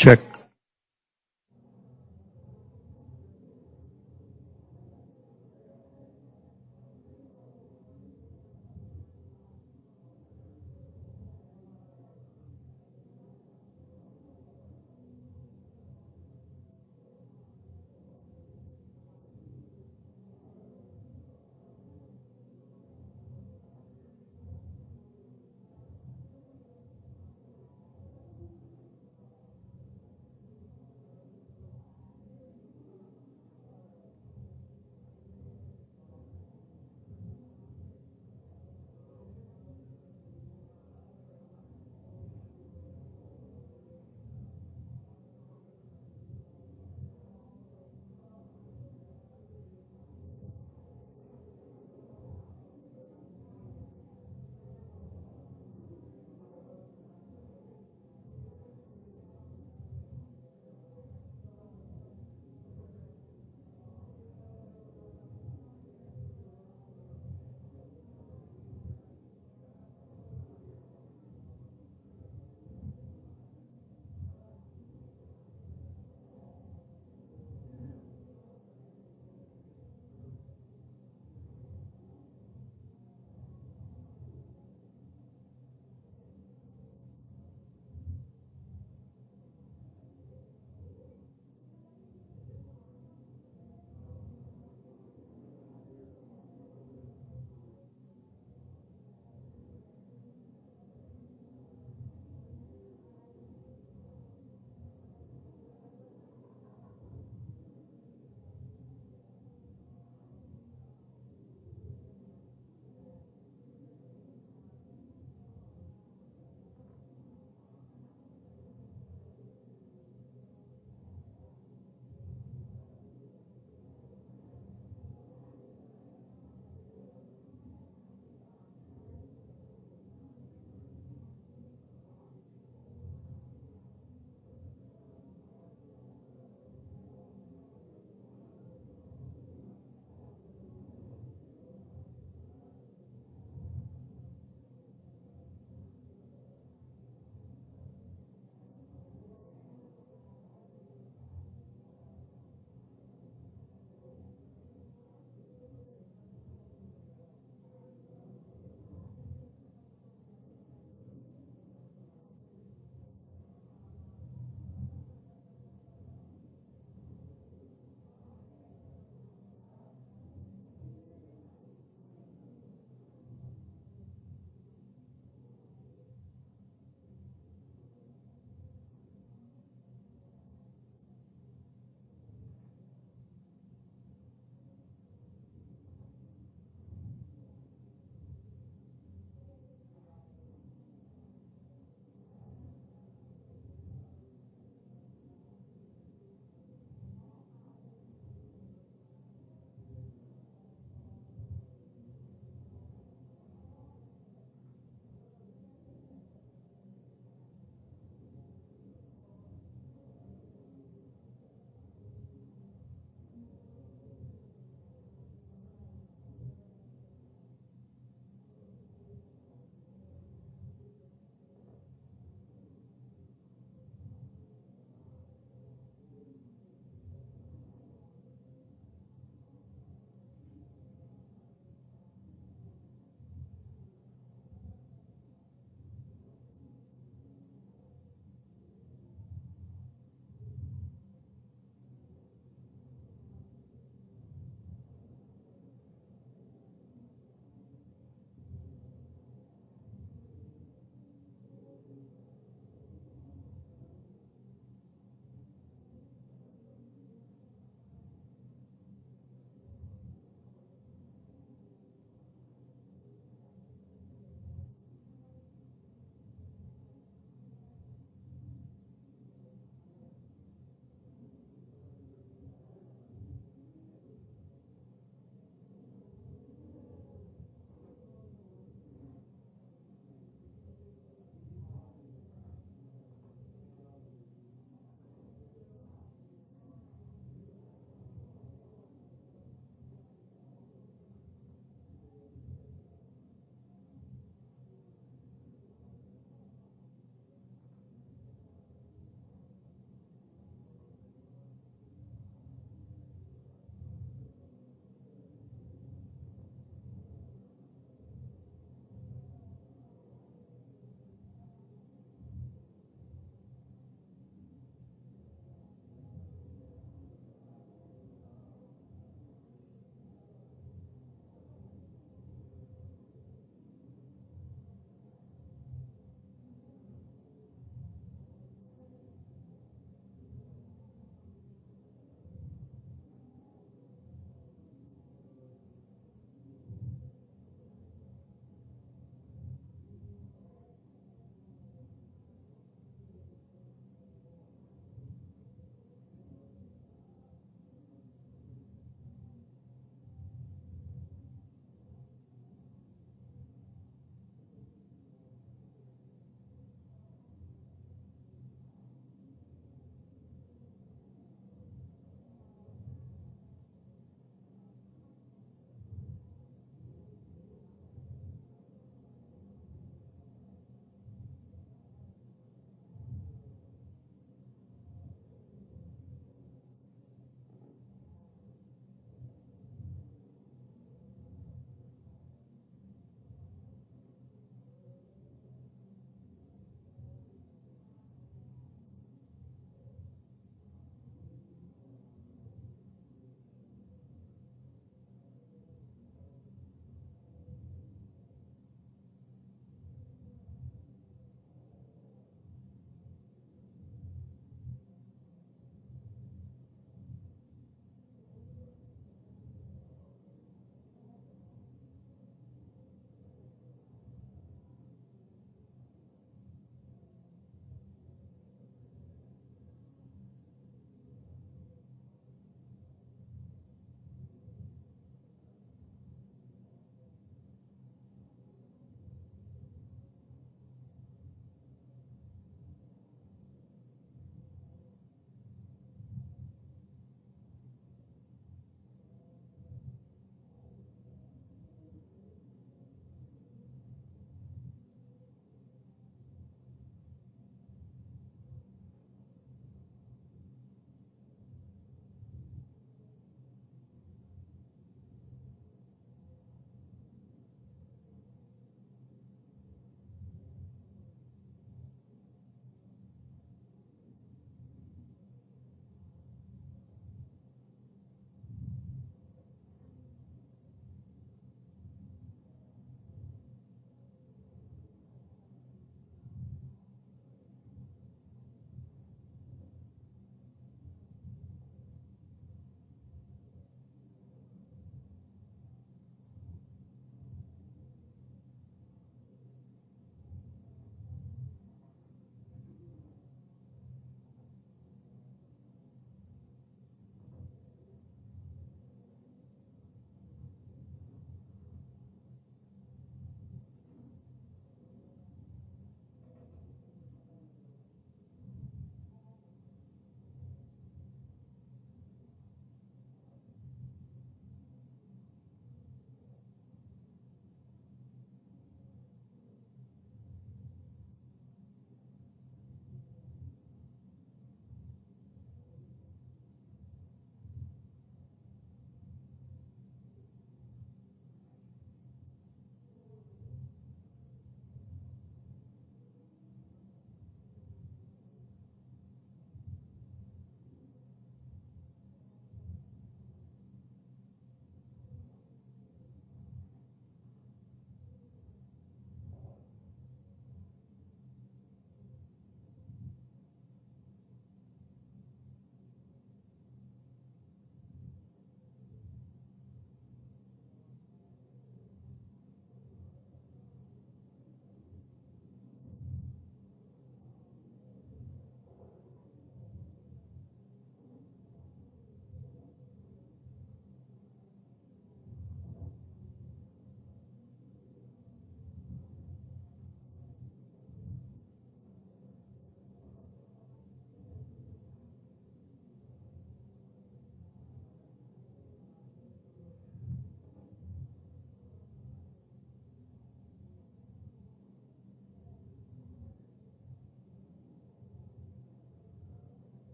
Check.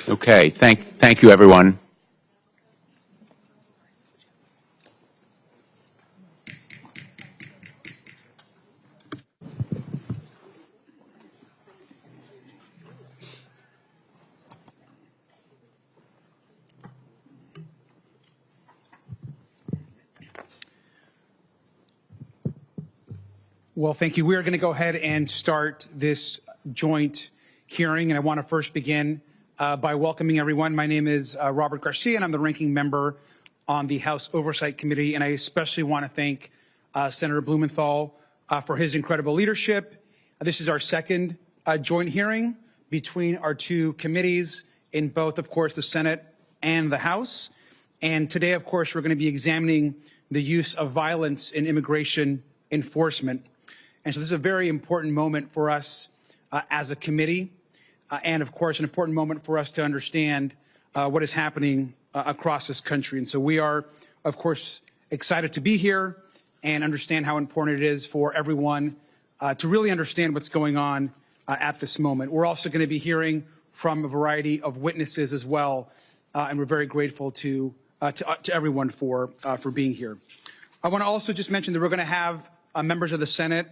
Okay, thank you, everyone. Well, thank you. We are going to go ahead and start this joint hearing, and I want to first begin by welcoming everyone. My name is Robert Garcia, and I'm the ranking member on the House Oversight Committee, and I especially want to thank Senator Blumenthal for his incredible leadership. This is our second joint hearing between our two committees in both, of course, the Senate and the House. And today, of course, we're going to be examining the use of violence in immigration enforcement. And so this is a very important moment for us as a committee, and of course, an important moment for us to understand what is happening across this country. And so we are, of course, excited to be here and understand how important it is for everyone to really understand what's going on at this moment. We're also going to be hearing from a variety of witnesses as well, and we're very grateful to everyone for being here. I want to also just mention that we're going to have members of the Senate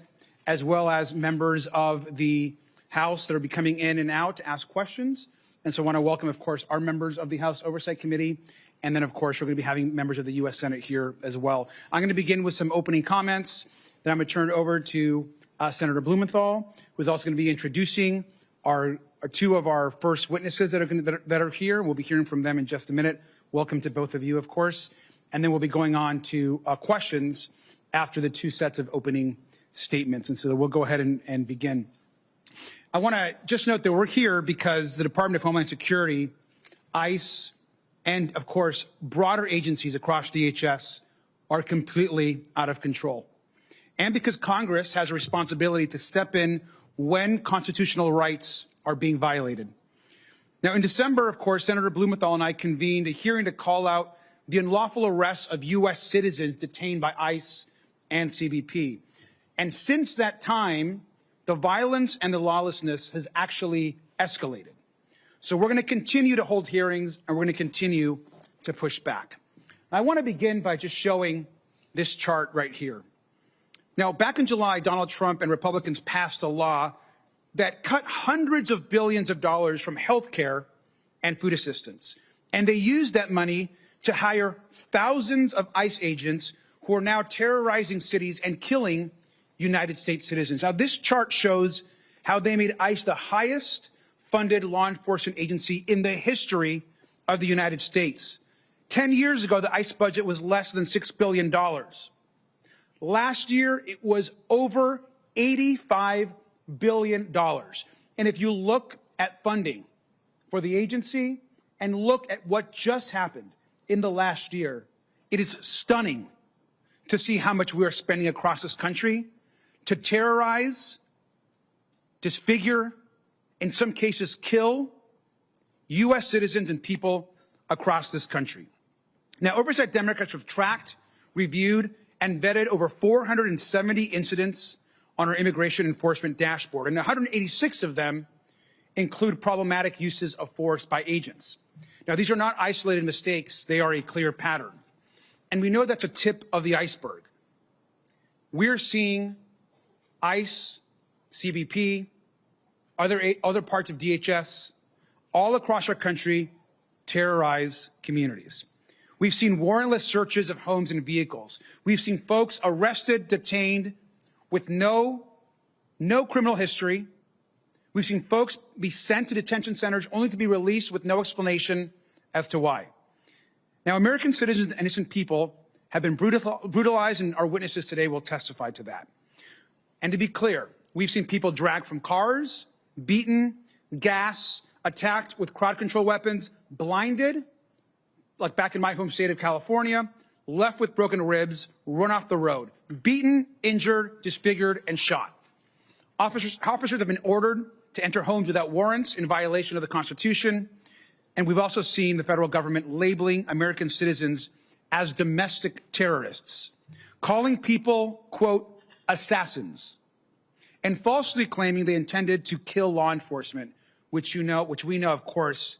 as well as members of the House that are be coming in and out to ask questions. And so I want to welcome, of course, our members of the House Oversight Committee. And then, of course, we're going to be having members of the U.S. Senate here as well. I'm going to begin with some opening comments. Then I'm going to turn it over to Senator Blumenthal, who's also going to be introducing two of our first witnesses that are here. We'll be hearing from them in just a minute. Welcome to both of you, of course. And then we'll be going on to questions after the two sets of opening statements. And so we'll go ahead and begin. I want to just note that we're here because the Department of Homeland Security, ICE, and of course, broader agencies across DHS are completely out of control. And because Congress has a responsibility to step in when constitutional rights are being violated. Now, in December, of course, Senator Blumenthal and I convened a hearing to call out the unlawful arrests of U.S. citizens detained by ICE and CBP. And since that time, the violence and the lawlessness has actually escalated. So we're going to continue to hold hearings, and we're going to continue to push back. I want to begin by just showing this chart right here. Now, back in July, Donald Trump and Republicans passed a law that cut hundreds of billions of dollars from health care and food assistance. And they used that money to hire thousands of ICE agents who are now terrorizing cities and killing United States citizens. Now, this chart shows how they made ICE the highest funded law enforcement agency in the history of the United States. 10 years ago, the ICE budget was less than $6 billion. Last year, it was over $85 billion. And if you look at funding for the agency and look at what just happened in the last year, it is stunning to see how much we are spending across this country to terrorize, disfigure, in some cases kill U.S. citizens and people across this country. Now, Oversight Democrats have tracked, reviewed, and vetted over 470 incidents on our immigration enforcement dashboard, and 186 of them include problematic uses of force by agents. Now, these are not isolated mistakes. They are a clear pattern. And we know that's a tip of the iceberg. We're seeing ICE, CBP, other parts of DHS, all across our country terrorize communities. We've seen warrantless searches of homes and vehicles. We've seen folks arrested, detained with no criminal history. We've seen folks be sent to detention centers only to be released with no explanation as to why. Now, American citizens and innocent people have been brutalized, and our witnesses today will testify to that. And to be clear, we've seen people dragged from cars, beaten, gassed, attacked with crowd control weapons, blinded, like back in my home state of California, left with broken ribs, run off the road, beaten, injured, disfigured, and shot. Officers have been ordered to enter homes without warrants in violation of the Constitution. And we've also seen the federal government labeling American citizens as domestic terrorists, calling people, quote, assassins, and falsely claiming they intended to kill law enforcement, which we know, of course,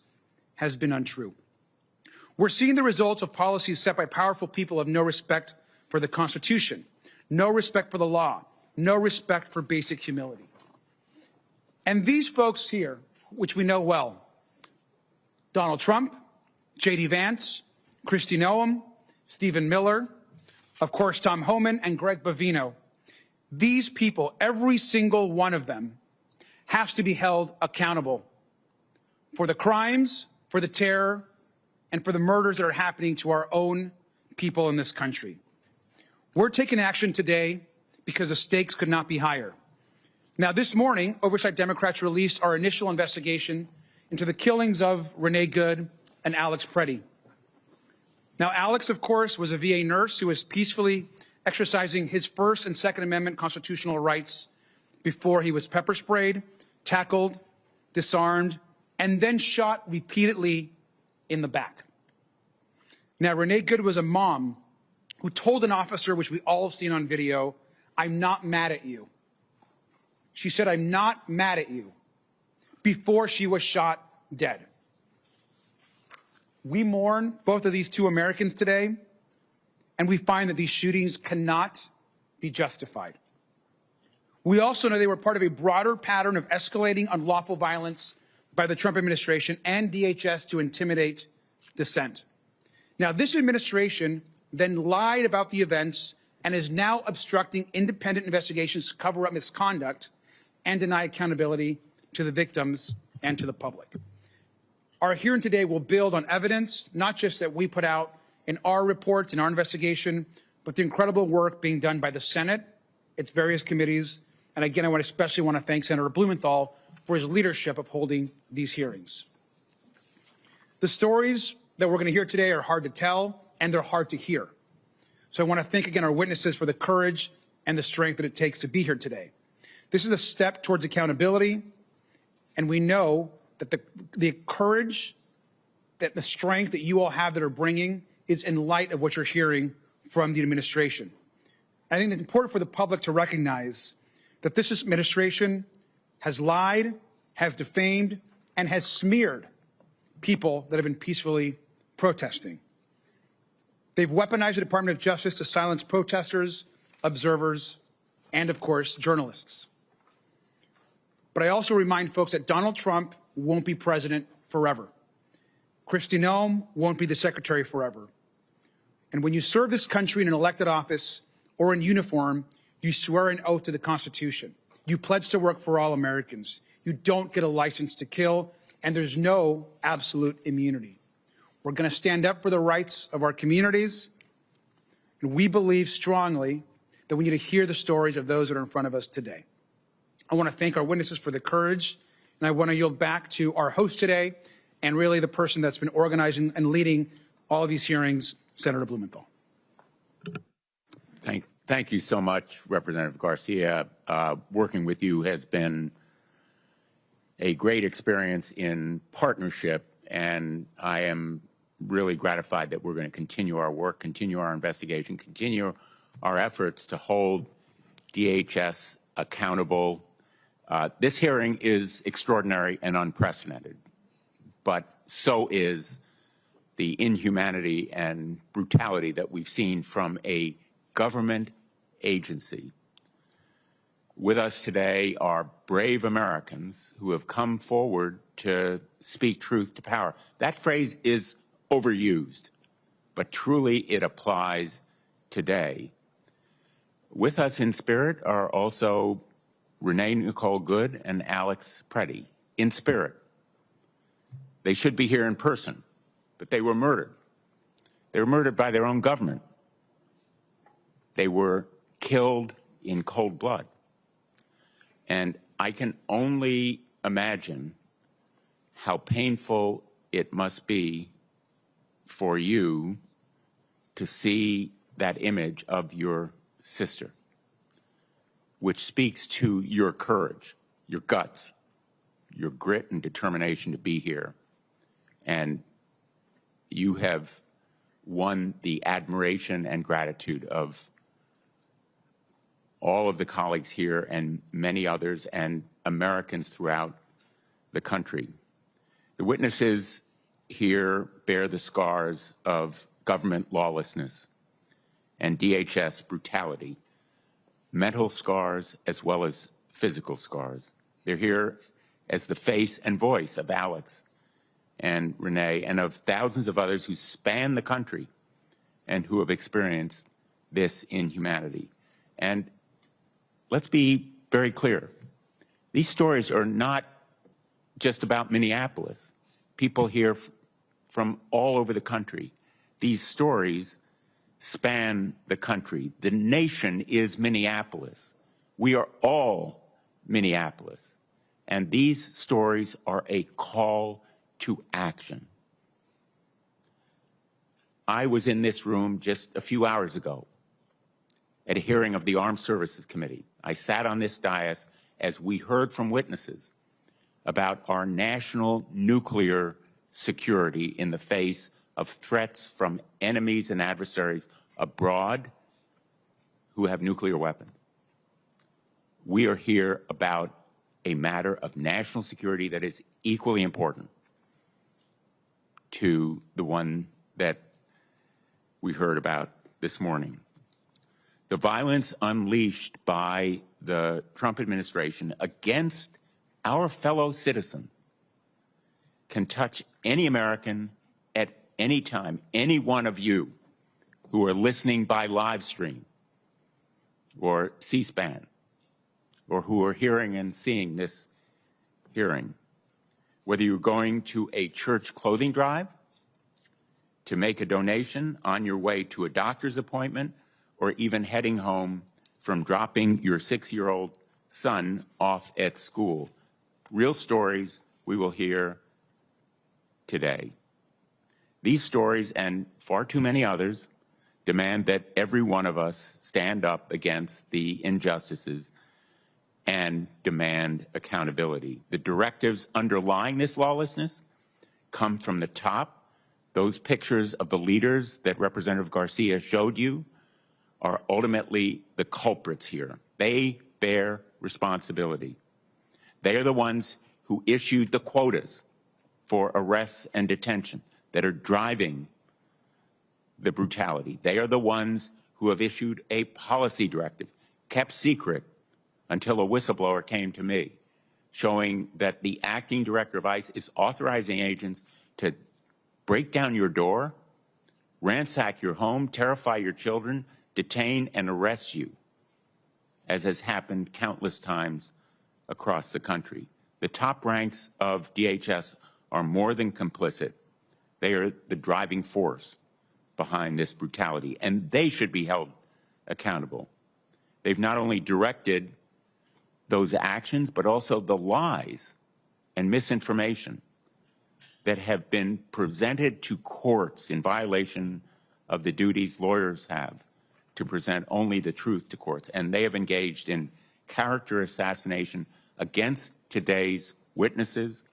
has been untrue. We're seeing the results of policies set by powerful people of no respect for the Constitution, no respect for the law, no respect for basic humility. And these folks here, which we know well, Donald Trump, J.D. Vance, Kristi Noem, Stephen Miller, of course, Tom Homan and Greg Bovino, these people, every single one of them, has to be held accountable for the crimes, for the terror, and for the murders that are happening to our own people in this country. We're taking action today because the stakes could not be higher. Now, this morning, Oversight Democrats released our initial investigation into the killings of Renee Good and Alex Preddy. Now, Alex, of course, was a VA nurse who was peacefully exercising his First and Second Amendment constitutional rights before he was pepper sprayed, tackled, disarmed, and then shot repeatedly in the back. Now, Renee Good was a mom who told an officer, which we all have seen on video, "I'm not mad at you." She said, "I'm not mad at you," before she was shot dead. We mourn both of these two Americans today, and we find that these shootings cannot be justified. We also know they were part of a broader pattern of escalating unlawful violence by the Trump administration and DHS to intimidate dissent. Now, this administration then lied about the events and is now obstructing independent investigations to cover up misconduct and deny accountability to the victims and to the public. Our hearing today will build on evidence, not just that we put out in our reports, in our investigation, but the incredible work being done by the Senate, its various committees. And again, I especially want to thank Senator Blumenthal for his leadership of holding these hearings. The stories that we're going to hear today are hard to tell, and they're hard to hear. So I want to thank again our witnesses for the courage and the strength that it takes to be here today. This is a step towards accountability, and we know that the courage, that the strength that you all have that are bringing is in light of what you're hearing from the administration. I think it's important for the public to recognize that this administration has lied, has defamed, and has smeared people that have been peacefully protesting. They've weaponized the Department of Justice to silence protesters, observers, and, of course, journalists. But I also remind folks that Donald Trump won't be president forever. Kristi Noem won't be the secretary forever. And when you serve this country in an elected office or in uniform, you swear an oath to the Constitution. You pledge to work for all Americans. You don't get a license to kill, and there's no absolute immunity. We're going to stand up for the rights of our communities, and we believe strongly that we need to hear the stories of those that are in front of us today. I want to thank our witnesses for the courage, and I want to yield back to our host today, and really the person that's been organizing and leading all of these hearings, Senator Blumenthal. Thank you so much, Representative Garcia. Working with you has been a great experience in partnership, and I am really gratified that we're going to continue our work, continue our investigation, continue our efforts to hold DHS accountable. This hearing is extraordinary and unprecedented, but so is the inhumanity and brutality that we've seen from a government agency. With us today are brave Americans who have come forward to speak truth to power. That phrase is overused, but truly it applies today. With us in spirit are also Renee Good and Alex Preddy, in spirit. They should be here in person, but they were murdered. They were murdered by their own government. They were killed in cold blood. And I can only imagine how painful it must be for you to see that image of your sister, which speaks to your courage, your guts, your grit and determination to be here. And you have won the admiration and gratitude of all of the colleagues here and many others and Americans throughout the country. The witnesses here bear the scars of government lawlessness and DHS brutality, mental scars as well as physical scars. They're here as the face and voice of Alex and Renee and of thousands of others who span the country and who have experienced this inhumanity. And let's be very clear. These stories are not just about Minneapolis. People here from all over the country. These stories span the country. The nation is Minneapolis. We are all Minneapolis. And these stories are a call to action. I was in this room just a few hours ago at a hearing of the Armed Services Committee. I sat on this dais as we heard from witnesses about our national nuclear security in the face of threats from enemies and adversaries abroad who have nuclear weapons. We are here about a matter of national security that is equally important to the one that we heard about this morning. The violence unleashed by the Trump administration against our fellow citizen can touch any American at any time, any one of you who are listening by live stream or C-SPAN or who are hearing and seeing this hearing. Whether you're going to a church clothing drive, to make a donation on your way to a doctor's appointment, or even heading home from dropping your 6-year-old son off at school. Real stories we will hear today. These stories, and far too many others, demand that every one of us stand up against the injustices and demand accountability. The directives underlying this lawlessness come from the top. Those pictures of the leaders that Representative Garcia showed you are ultimately the culprits here. They bear responsibility. They are the ones who issued the quotas for arrests and detention that are driving the brutality. They are the ones who have issued a policy directive, kept secret until a whistleblower came to me, showing that the acting director of ICE is authorizing agents to break down your door, ransack your home, terrify your children, detain and arrest you, as has happened countless times across the country. The top ranks of DHS are more than complicit. They are the driving force behind this brutality, and they should be held accountable. They've not only directed those actions, but also the lies and misinformation that have been presented to courts in violation of the duties lawyers have to present only the truth to courts. And they have engaged in character assassination against today's witnesses,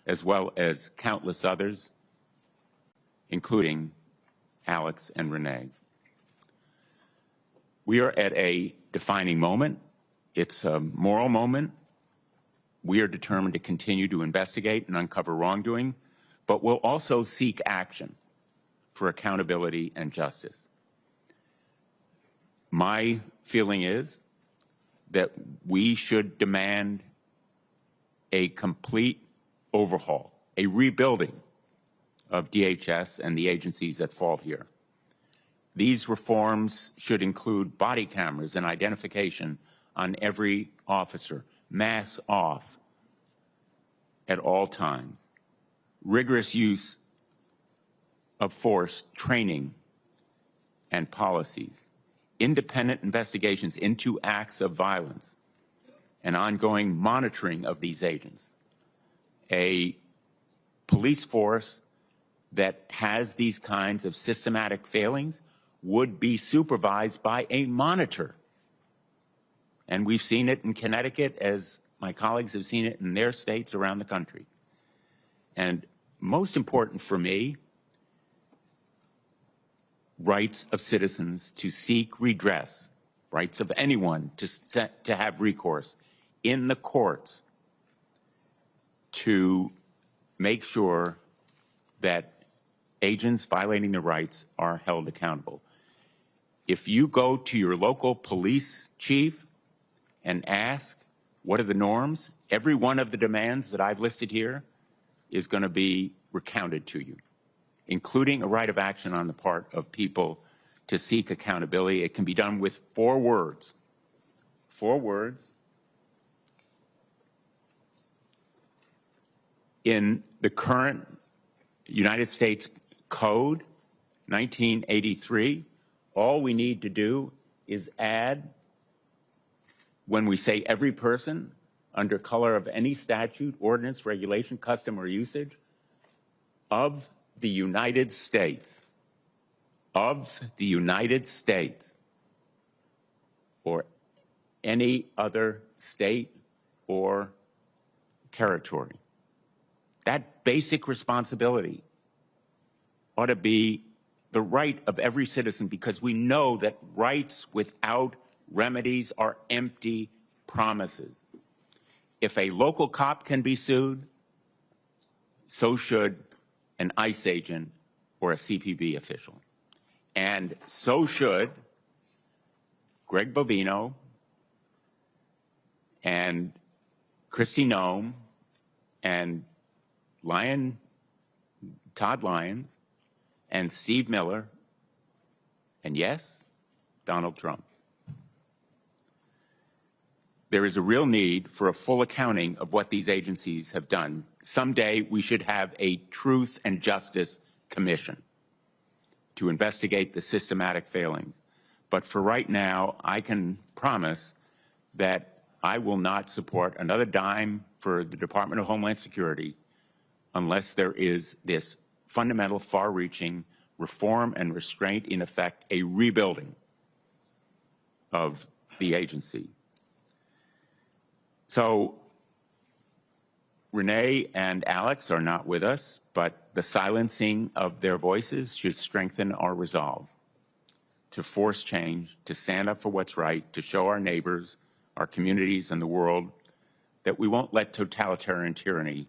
as well as countless others, including Alex and Renee. We are at a defining moment. It's a moral moment. We are determined to continue to investigate and uncover wrongdoing, but we'll also seek action for accountability and justice. My feeling is that we should demand a complete overhaul, a rebuilding of DHS and the agencies that fall here. These reforms should include body cameras and identification on every officer, masks off at all times, rigorous use of force training and policies, independent investigations into acts of violence, and ongoing monitoring of these agents, a police force that has these kinds of systematic failings would be supervised by a monitor. And we've seen it in Connecticut, as my colleagues have seen it in their states around the country. And most important for me, rights of citizens to seek redress, rights of anyone to have recourse in the courts to make sure that agents violating their rights are held accountable. If you go to your local police chief and ask, what are the norms? Every one of the demands that I've listed here is going to be recounted to you, including a right of action on the part of people to seek accountability. It can be done with 4 words. 4 words. In the current United States Code, 1983, all we need to do is add, when we say every person, under color of any statute, ordinance, regulation, custom, or usage, of the United States, of the United States, or any other state or territory. That basic responsibility ought to be the right of every citizen, because we know that rights without remedies are empty promises. If a local cop can be sued, so should an ICE agent or a CPB official. And so should Greg Bovino and Kristi Noem and Todd Lyons and Steve Miller, and yes, Donald Trump. There is a real need for a full accounting of what these agencies have done. Someday we should have a Truth and Justice Commission to investigate the systematic failings. But for right now, I can promise that I will not support another dime for the Department of Homeland Security unless there is this fundamental, far-reaching reform and restraint, in effect, a rebuilding of the agency. So Renee and Alex are not with us, but the silencing of their voices should strengthen our resolve to force change, to stand up for what's right, to show our neighbors, our communities, and the world that we won't let totalitarian tyranny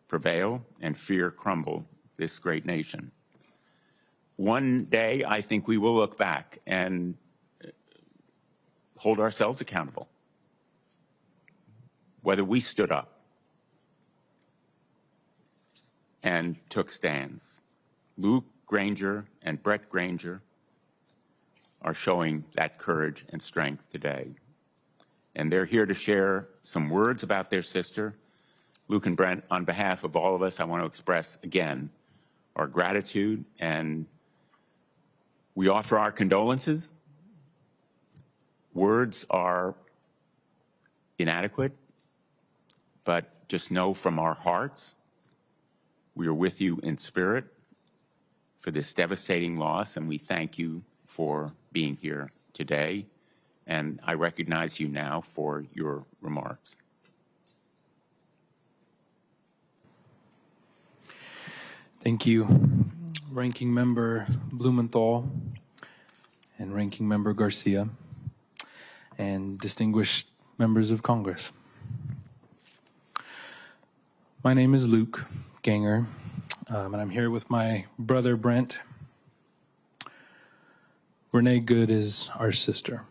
prevail and fear crumble this great nation. One day, I think we will look back and hold ourselves accountable, whether we stood up and took stands. Luke Granger and Brett Granger are showing that courage and strength today. And they're here to share some words about their sister. Luke and Brent, on behalf of all of us, I want to express again our gratitude, and we offer our condolences. Words are inadequate, but just know from our hearts, we are with you in spirit for this devastating loss, and we thank you for being here today. And I recognize you now for your remarks. Thank you, Ranking Member Blumenthal and Ranking Member Garcia, and distinguished members of Congress. My name is Luke Ganger, and I'm here with my brother Brent. Renee Good is our sister.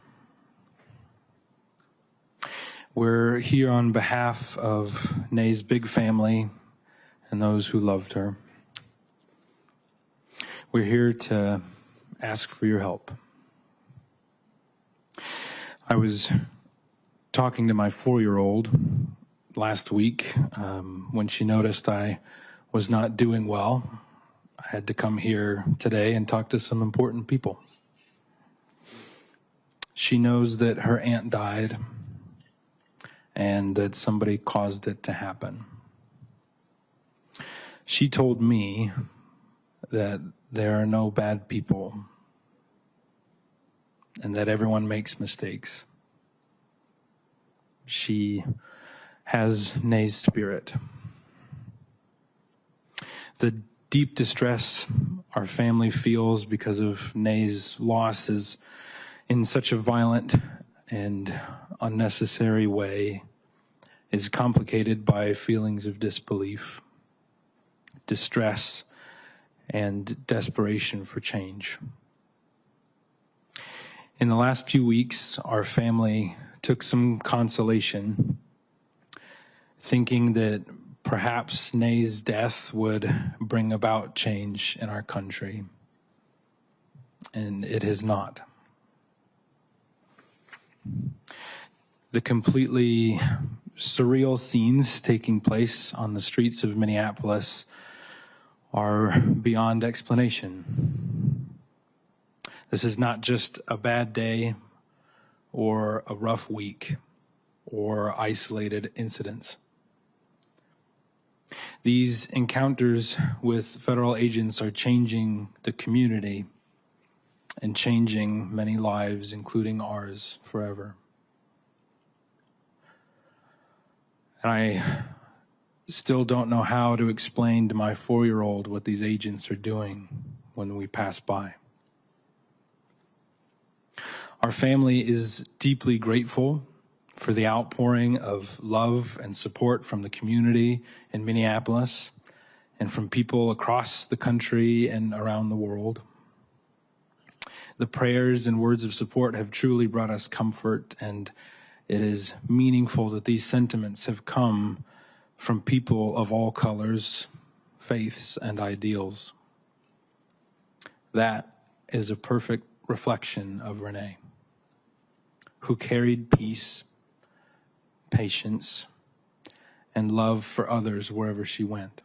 We're here on behalf of Nae's big family and those who loved her. We're here to ask for your help. I was talking to my 4-year-old last week when she noticed I was not doing well. I had to come here today and talk to some important people. She knows that her aunt died and that somebody caused it to happen. She told me that there are no bad people and that everyone makes mistakes. She has Nae's spirit. The deep distress our family feels because of Nae's loss is in such a violent and unnecessary way is complicated by feelings of disbelief, distress, and desperation for change. In the last few weeks, our family took some consolation, thinking that perhaps Nay's death would bring about change in our country, and it has not. The completely surreal scenes taking place on the streets of Minneapolis are beyond explanation. This is not just a bad day or a rough week or isolated incidents. These encounters with federal agents are changing the community and changing many lives, including ours, forever. And I still don't know how to explain to my 4-year-old what these agents are doing when we pass by. Our family is deeply grateful for the outpouring of love and support from the community in Minneapolis and from people across the country and around the world. The prayers and words of support have truly brought us comfort, and it is meaningful that these sentiments have come from people of all colors, faiths, and ideals. That is a perfect reflection of Renee, who carried peace, patience, and love for others wherever she went.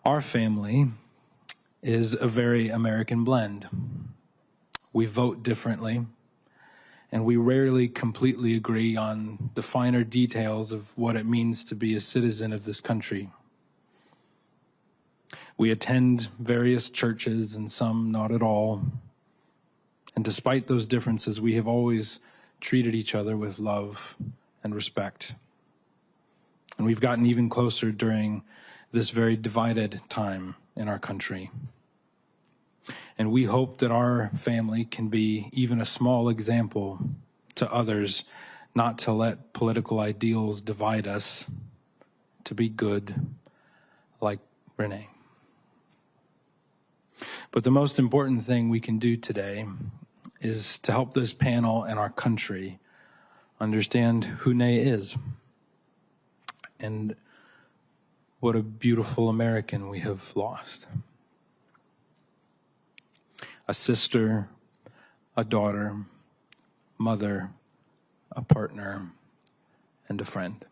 Our family is a very American blend. We vote differently, and we rarely completely agree on the finer details of what it means to be a citizen of this country. We attend various churches and some not at all. And despite those differences, we have always treated each other with love and respect. And we've gotten even closer during this very divided time in our country. And we hope that our family can be even a small example to others, not to let political ideals divide us, to be good like Renee. But the most important thing we can do today is to help this panel and our country understand who Nay is and what a beautiful American we have lost. A sister, a daughter, mother, a partner, and a friend.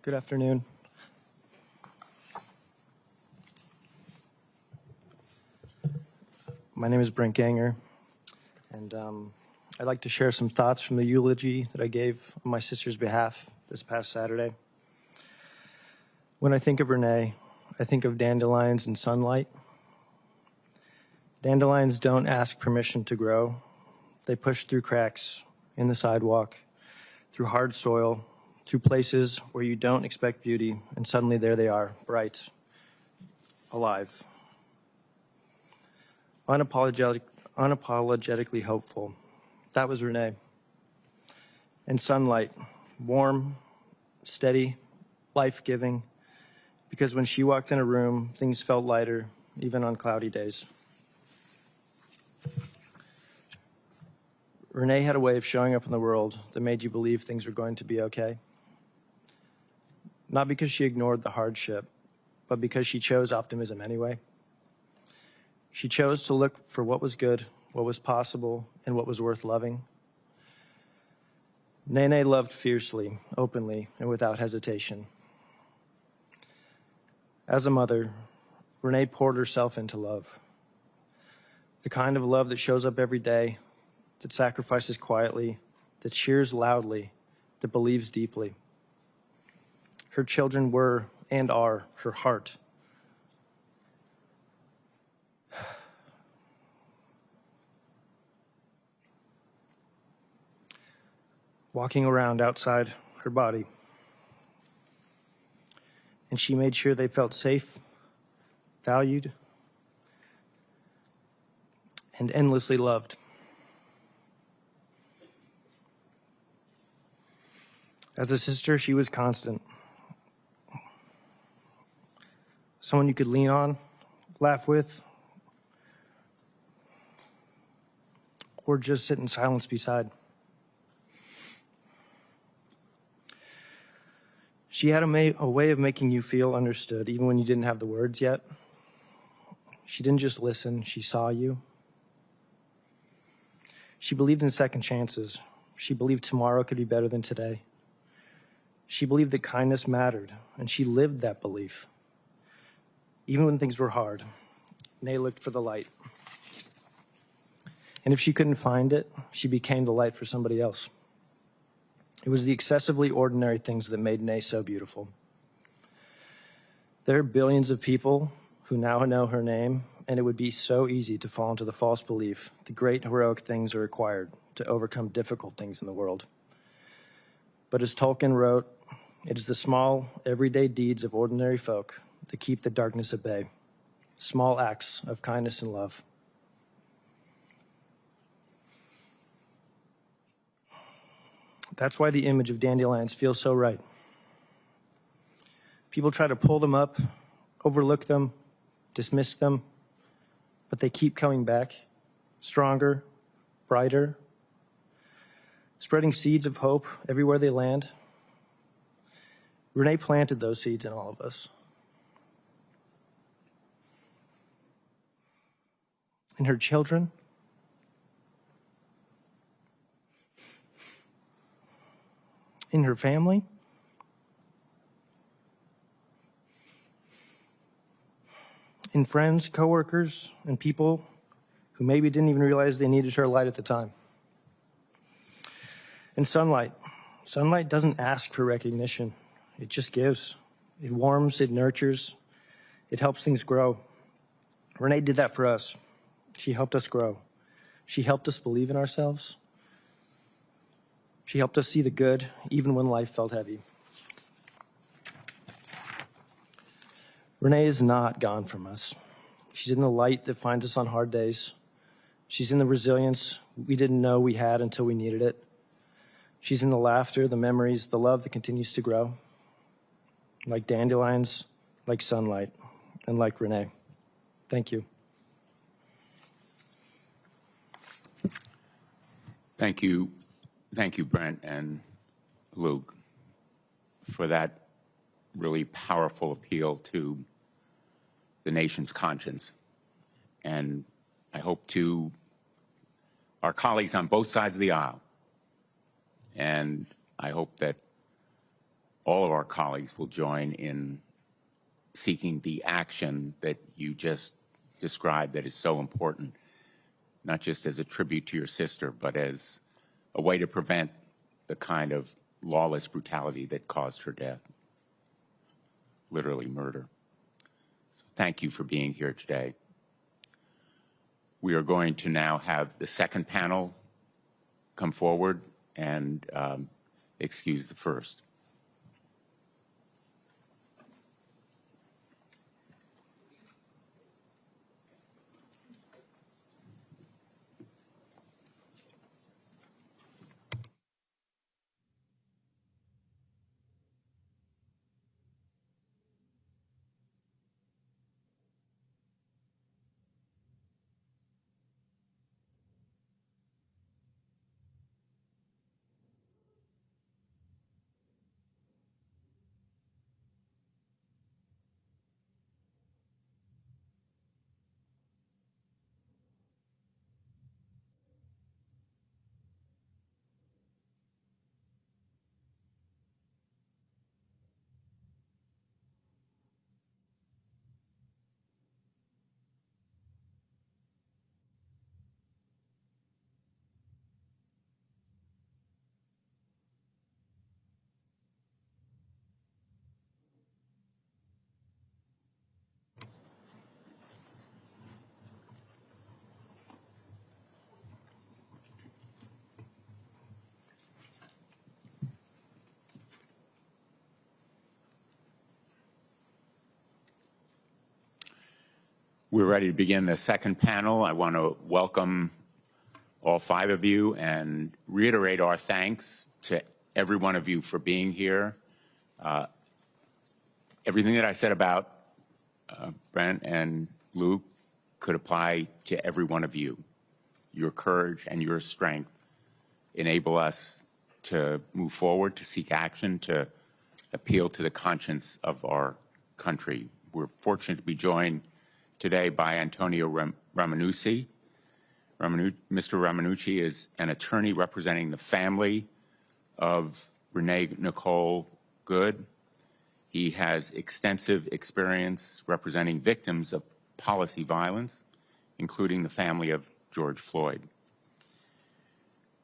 Good afternoon. My name is Brent Ganger, and I'd like to share some thoughts from the eulogy that I gave on my sister's behalf this past Saturday. When I think of Renee, I think of dandelions and sunlight. Dandelions don't ask permission to grow. They push through cracks in the sidewalk, through hard soil, through places where you don't expect beauty, and suddenly there they are, bright, alive. Unapologetically hopeful. That was Renee. And sunlight, warm, steady, life-giving, because when she walked in a room, things felt lighter, even on cloudy days. Renee had a way of showing up in the world that made you believe things were going to be okay. Not because she ignored the hardship, but because she chose optimism anyway. She chose to look for what was good, what was possible, and what was worth loving. Nene loved fiercely, openly, and without hesitation. As a mother, Renee poured herself into love. The kind of love that shows up every day, that sacrifices quietly, that cheers loudly, that believes deeply. Her children were and are her heart. Walking around outside her body. And she made sure they felt safe, valued, and endlessly loved. As a sister, she was constant. Someone you could lean on, laugh with, or just sit in silence beside. She had a way of making you feel understood, even when you didn't have the words yet. She didn't just listen, she saw you. She believed in second chances. She believed tomorrow could be better than today. She believed that kindness mattered, and she lived that belief. Even when things were hard, Renee looked for the light. And if she couldn't find it, she became the light for somebody else. It was the excessively ordinary things that made Renee so beautiful. There are billions of people who now know her name, and it would be so easy to fall into the false belief that great heroic things are required to overcome difficult things in the world. But as Tolkien wrote, it is the small, everyday deeds of ordinary folk that keep the darkness at bay, small acts of kindness and love. That's why the image of dandelions feels so right. People try to pull them up, overlook them, dismiss them, but they keep coming back, stronger, brighter, spreading seeds of hope everywhere they land. Renee planted those seeds in all of us. In her children, in her family, in friends, coworkers, and people who maybe didn't even realize they needed her light at the time. And sunlight. Sunlight doesn't ask for recognition. It just gives. It warms, it nurtures, it helps things grow. Renee did that for us. She helped us grow. She helped us believe in ourselves. She helped us see the good, even when life felt heavy. Renee is not gone from us. She's in the light that finds us on hard days. She's in the resilience we didn't know we had until we needed it. She's in the laughter, the memories, the love that continues to grow. Like dandelions, like sunlight, and like Renee. Thank you. Thank you. Thank you, Brent and Luke, for that really powerful appeal to the nation's conscience. And I hope to our colleagues on both sides of the aisle, and I hope that all of our colleagues will join in seeking the action that you just described that is so important, not just as a tribute to your sister, but as a way to prevent the kind of lawless brutality that caused her death, literally murder. So thank you for being here today. We are going to now have the second panel come forward and excuse the first. We're ready to begin the second panel. I want to welcome all five of you and reiterate our thanks to every one of you for being here. Everything that I said about Brent and Luke could apply to every one of you. Your courage and your strength enable us to move forward, to seek action, to appeal to the conscience of our country. We're fortunate to be joined today by Antonio Ramanucci. Mr. Ramanucci is an attorney representing the family of Renee Nicole Good. He has extensive experience representing victims of policy violence, including the family of George Floyd.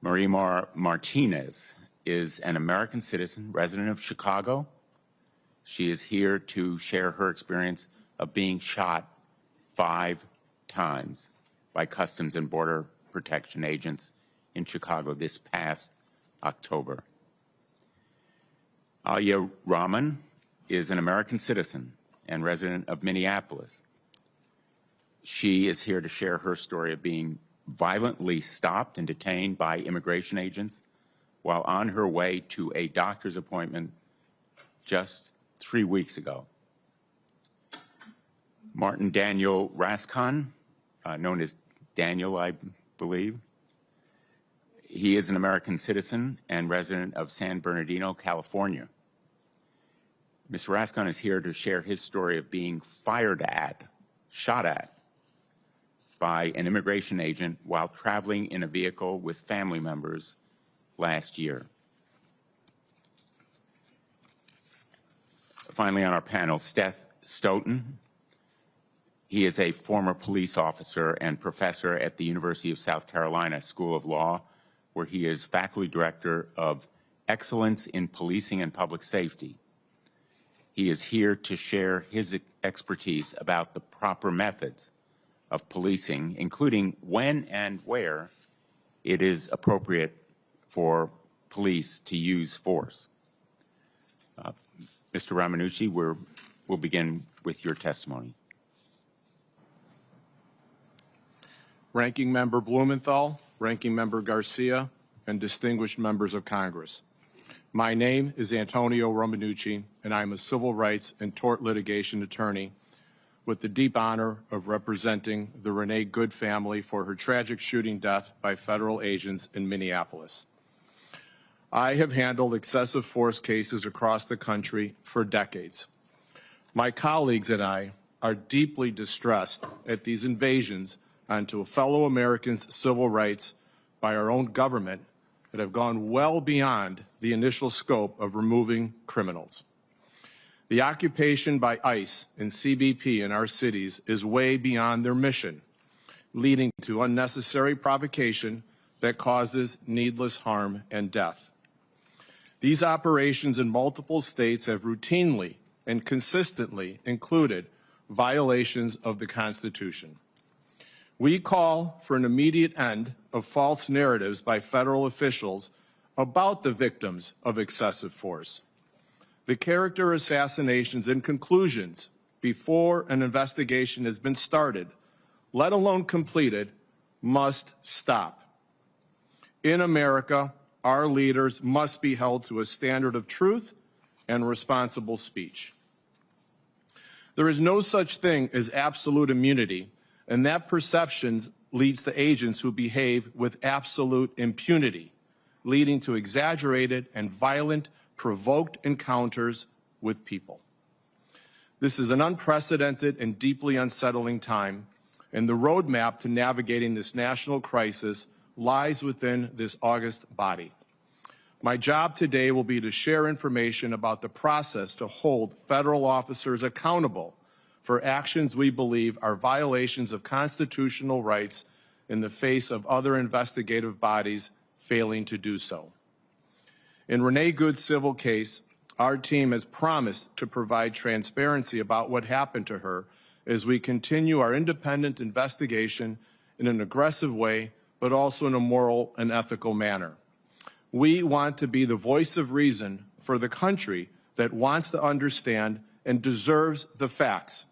Marie Martinez is an American citizen, resident of Chicago. She is here to share her experience of being shot 5 times by Customs and Border Protection agents in Chicago this past October. Alia Rahman is an American citizen and resident of Minneapolis. She is here to share her story of being violently stopped and detained by immigration agents while on her way to a doctor's appointment just 3 weeks ago. Martin Daniel Rasone, known as Daniel, I believe. He is an American citizen and resident of San Bernardino, California. Mr. Rasone is here to share his story of being shot at, by an immigration agent while traveling in a vehicle with family members last year. Finally, on our panel, Steph Stoughton. He is a former police officer and professor at the University of South Carolina School of Law, where he is faculty director of Excellence in Policing and Public Safety. He is here to share his expertise about the proper methods of policing, including when and where it is appropriate for police to use force. Mr. Ramanucci, we'll begin with your testimony. Ranking Member Blumenthal, Ranking Member Garcia, and distinguished members of Congress. My name is Antonio Ramanucci, and I am a civil rights and tort litigation attorney with the deep honor of representing the Renee Good family for her tragic shooting death by federal agents in Minneapolis. I have handled excessive force cases across the country for decades. My colleagues and I are deeply distressed at these invasions onto fellow Americans' civil rights by our own government that have gone well beyond the initial scope of removing criminals. The occupation by ICE and CBP in our cities is way beyond their mission, leading to unnecessary provocation that causes needless harm and death. These operations in multiple states have routinely and consistently included violations of the Constitution. We call for an immediate end of false narratives by federal officials about the victims of excessive force. The character assassinations and conclusions before an investigation has been started, let alone completed, must stop. In America, our leaders must be held to a standard of truth and responsible speech. There is no such thing as absolute immunity, and that perception leads to agents who behave with absolute impunity, leading to exaggerated and violent, provoked encounters with people. This is an unprecedented and deeply unsettling time, and the roadmap to navigating this national crisis lies within this august body. My job today will be to share information about the process to hold federal officers accountable for actions we believe are violations of constitutional rights in the face of other investigative bodies failing to do so. In Renee Good's civil case, our team has promised to provide transparency about what happened to her as we continue our independent investigation in an aggressive way, but also in a moral and ethical manner. We want to be the voice of reason for the country that wants to understand and deserves the facts.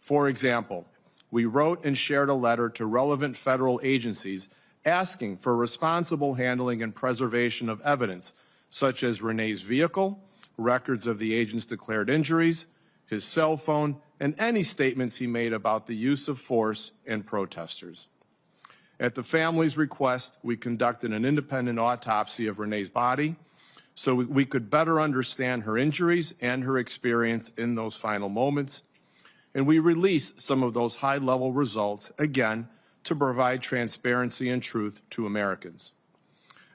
For example, we wrote and shared a letter to relevant federal agencies asking for responsible handling and preservation of evidence such as Renee's vehicle, records of the agent's declared injuries, his cell phone, and any statements he made about the use of force and protesters. At the family's request, we conducted an independent autopsy of Renee's body so we could better understand her injuries and her experience in those final moments. And we released some of those high-level results, again, to provide transparency and truth to Americans.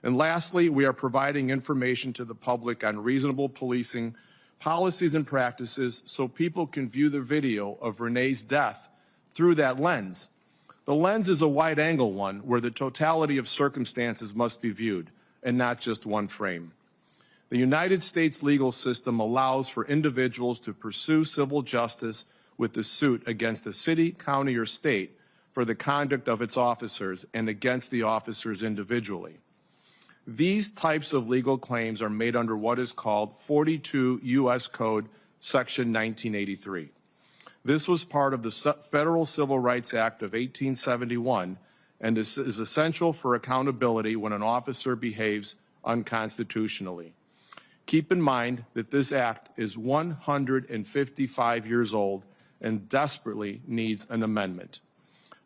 And lastly, we are providing information to the public on reasonable policing policies and practices so people can view the video of Renee's death through that lens. The lens is a wide-angle one where the totality of circumstances must be viewed and not just one frame. The United States legal system allows for individuals to pursue civil justice with the suit against a city, county, or state for the conduct of its officers and against the officers individually. These types of legal claims are made under what is called 42 U.S. Code Section 1983. This was part of the Federal Civil Rights Act of 1871 and is essential for accountability when an officer behaves unconstitutionally. Keep in mind that this act is 155 years old and desperately needs an amendment.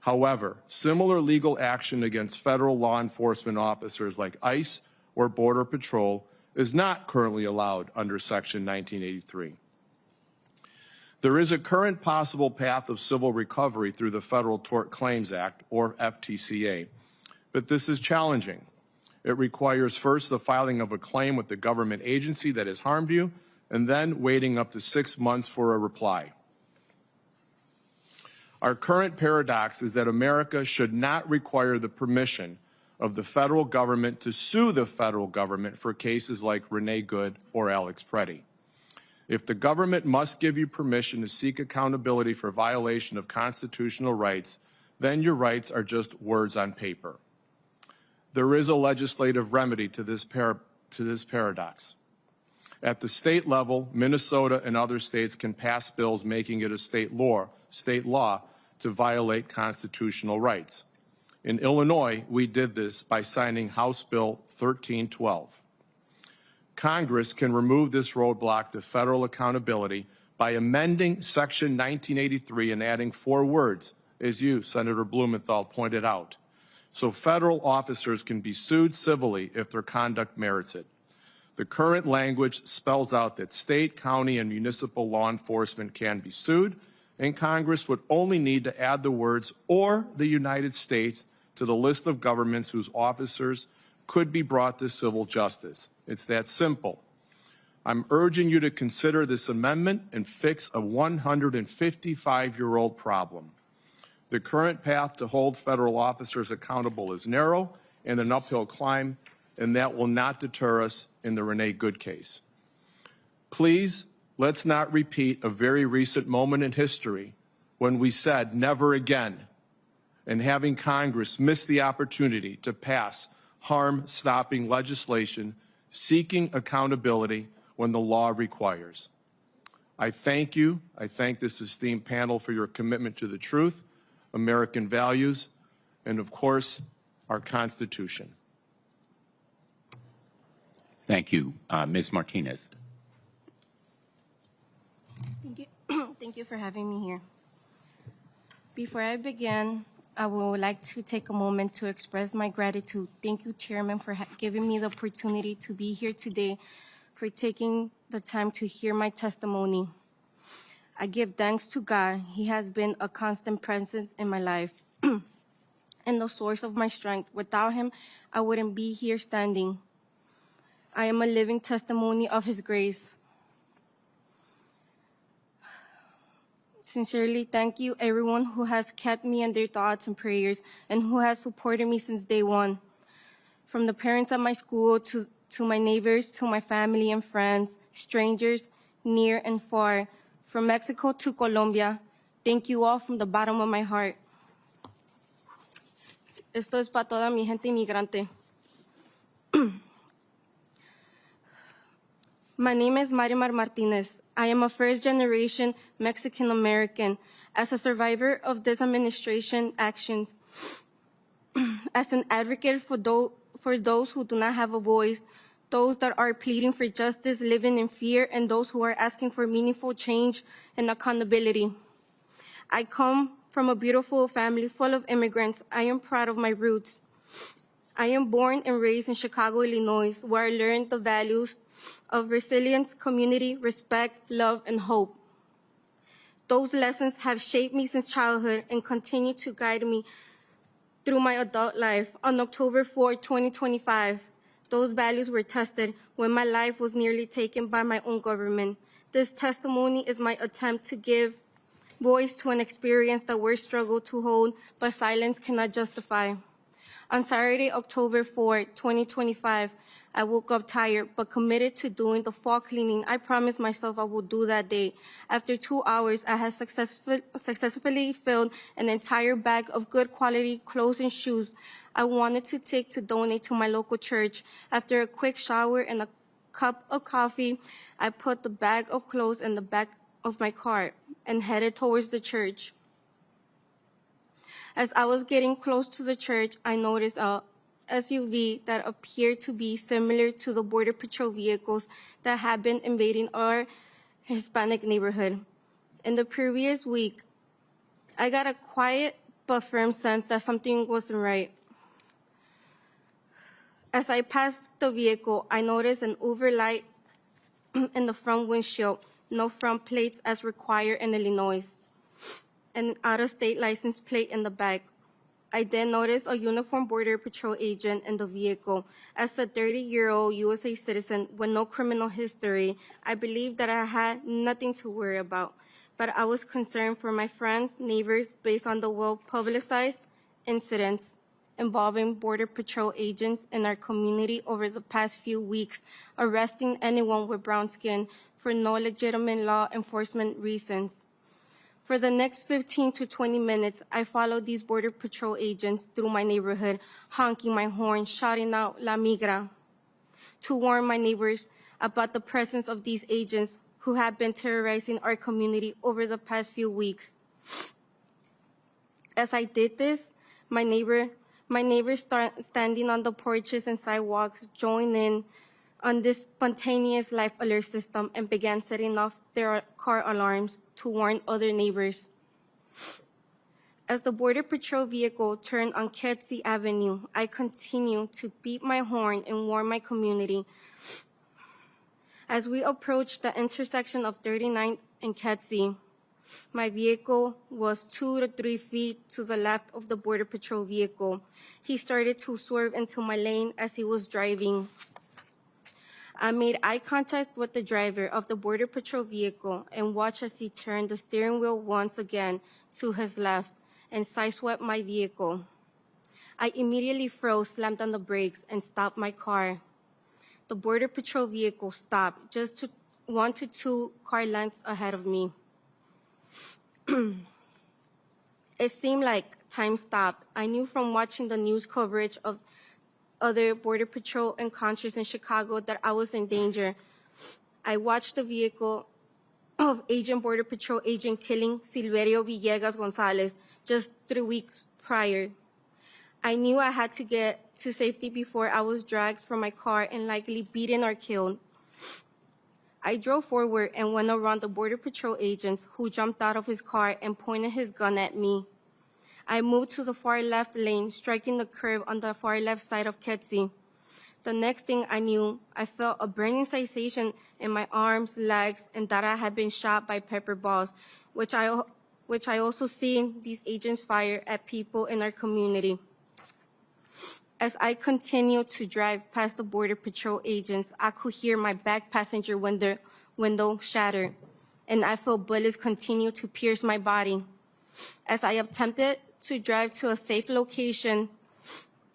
However, similar legal action against federal law enforcement officers like ICE or Border Patrol is not currently allowed under Section 1983. There is a current possible path of civil recovery through the Federal Tort Claims Act, or FTCA, but this is challenging. It requires first the filing of a claim with the government agency that has harmed you, and then waiting up to 6 months for a reply. Our current paradox is that America should not require the permission of the federal government to sue the federal government for cases like Renee Good or Alex Preddy. If the government must give you permission to seek accountability for violation of constitutional rights, then your rights are just words on paper. There is a legislative remedy to this paradox. At the state level, Minnesota and other states can pass bills making it a state law to violate constitutional rights. In Illinois, we did this by signing House Bill 1312. Congress can remove this roadblock to federal accountability by amending Section 1983 and adding 4 words, as you, Senator Blumenthal, pointed out, so federal officers can be sued civilly if their conduct merits it. The current language spells out that state, county, and municipal law enforcement can be sued, and Congress would only need to add the words "or the United States" to the list of governments whose officers could be brought to civil justice. It's that simple. I'm urging you to consider this amendment and fix a 155-year-old problem. The current path to hold federal officers accountable is narrow and an uphill climb, and that will not deter us in the Renee Good case. Please, let's not repeat a very recent moment in history when we said never again, and having Congress miss the opportunity to pass harm-stopping legislation seeking accountability when the law requires. I thank you. I thank this esteemed panel for your commitment to the truth, American values, and of course, our Constitution. Thank you. Ms. Martinez. Thank you. Thank you for having me here. Before I begin, I would like to take a moment to express my gratitude. Thank you, Chairman, for giving me the opportunity to be here today, for taking the time to hear my testimony. I give thanks to God. He has been a constant presence in my life and the source of my strength. Without him, I wouldn't be here standing. I am a living testimony of his grace. Sincerely, thank you everyone who has kept me in their thoughts and prayers and who has supported me since day one. From the parents at my school to my neighbors, to my family and friends, strangers near and far, from Mexico to Colombia, thank you all from the bottom of my heart. Esto es para toda mi gente inmigrante. My name is Marimar Martinez. I am a first-generation Mexican-American. As a survivor of this administration actions, as an advocate for those who do not have a voice, those that are pleading for justice, living in fear, and those who are asking for meaningful change and accountability. I come from a beautiful family full of immigrants. I am proud of my roots. I am born and raised in Chicago, Illinois, where I learned the values of resilience, community, respect, love, and hope. Those lessons have shaped me since childhood and continue to guide me through my adult life. On October 4, 2025, those values were tested when my life was nearly taken by my own government. This testimony is my attempt to give voice to an experience that words struggle to hold, but silence cannot justify. On Saturday, October 4, 2025, I woke up tired but committed to doing the fall cleaning I promised myself I would do that day. After 2 hours, I had successfully filled an entire bag of good quality clothes and shoes I wanted to take to donate to my local church. After a quick shower and a cup of coffee, I put the bag of clothes in the back of my car and headed towards the church. As I was getting close to the church, I noticed a SUV that appeared to be similar to the Border Patrol vehicles that had been invading our Hispanic neighborhood. In the previous week, I got a quiet but firm sense that something wasn't right. As I passed the vehicle, I noticed an overlight in the front windshield, no front plates as required in Illinois, and an out-of-state license plate in the back. I then noticed a uniformed Border Patrol agent in the vehicle. As a 30-year-old USA citizen with no criminal history, I believed that I had nothing to worry about, but I was concerned for my friends, neighbors, based on the well-publicized incidents involving Border Patrol agents in our community over the past few weeks, arresting anyone with brown skin for no legitimate law enforcement reasons. For the next 15 to 20 minutes, I followed these Border Patrol agents through my neighborhood, honking my horn, shouting out "La Migra," to warn my neighbors about the presence of these agents who have been terrorizing our community over the past few weeks. As I did this, my neighbors standing on the porches and sidewalks joined in on this spontaneous life alert system and began setting off their car alarms to warn other neighbors. As the Border Patrol vehicle turned on Kedzie Avenue, I continued to beat my horn and warn my community. As we approached the intersection of 39th and Kedzie, my vehicle was 2 to 3 feet to the left of the Border Patrol vehicle. He started to swerve into my lane as he was driving. I made eye contact with the driver of the Border Patrol vehicle and watched as he turned the steering wheel once again to his left and sideswept my vehicle. I immediately froze, slammed on the brakes, and stopped my car. The Border Patrol vehicle stopped just 1 to 2 car lengths ahead of me. It seemed like time stopped. I knew from watching the news coverage of other Border Patrol encounters in Chicago that I was in danger. I watched the vehicle of Border Patrol agent killing Silverio Villegas Gonzalez just 3 weeks prior. I knew I had to get to safety before I was dragged from my car and likely beaten or killed. I drove forward and went around the Border Patrol agents, who jumped out of his car and pointed his gun at me. I moved to the far left lane, striking the curb on the far left side of Kedzie. The next thing I knew, I felt a burning sensation in my arms, legs, and that I had been shot by pepper balls, which I also seen these agents fire at people in our community. As I continued to drive past the Border Patrol agents, I could hear my back passenger window shatter, and I felt bullets continue to pierce my body. As I attempted to drive to a safe location,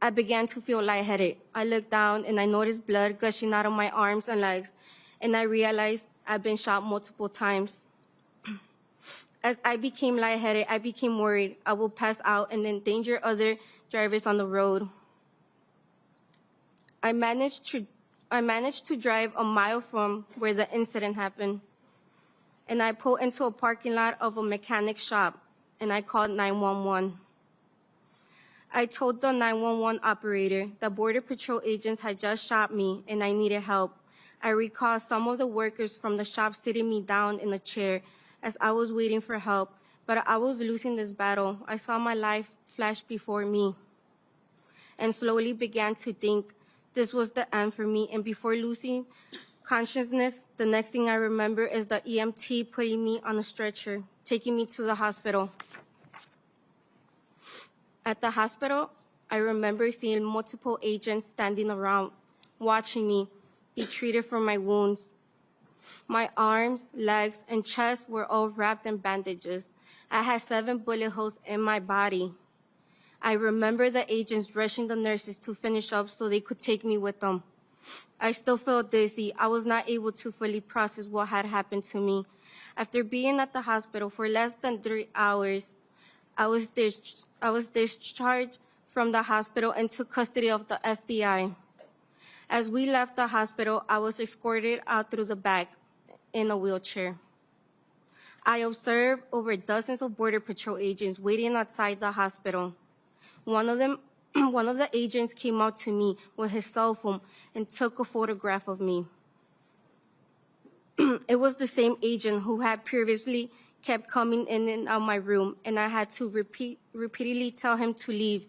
I began to feel lightheaded. I looked down and I noticed blood gushing out of my arms and legs, and I realized I'd been shot multiple times. As I became lightheaded, I became worried I would pass out and endanger other drivers on the road. I managed to drive a mile from where the incident happened, and I pulled into a parking lot of a mechanic shop, and I called 911. I told the 911 operator that Border Patrol agents had just shot me and I needed help. I recall some of the workers from the shop sitting me down in a chair as I was waiting for help, but I was losing this battle. I saw my life flash before me and slowly began to think this was the end for me. And before losing consciousness, the next thing I remember is the EMT putting me on a stretcher, taking me to the hospital. At the hospital, I remember seeing multiple agents standing around, watching me be treated for my wounds. My arms, legs, and chest were all wrapped in bandages. I had 7 bullet holes in my body. I remember the agents rushing the nurses to finish up so they could take me with them. I still felt dizzy. I was not able to fully process what had happened to me. After being at the hospital for less than 3 hours, I was discharged from the hospital and took custody of the FBI. As we left the hospital, I was escorted out through the back in a wheelchair. I observed over dozens of Border Patrol agents waiting outside the hospital. One of the agents came out to me with his cell phone and took a photograph of me. It was the same agent who had previously kept coming in and out my room, and I had to repeatedly tell him to leave.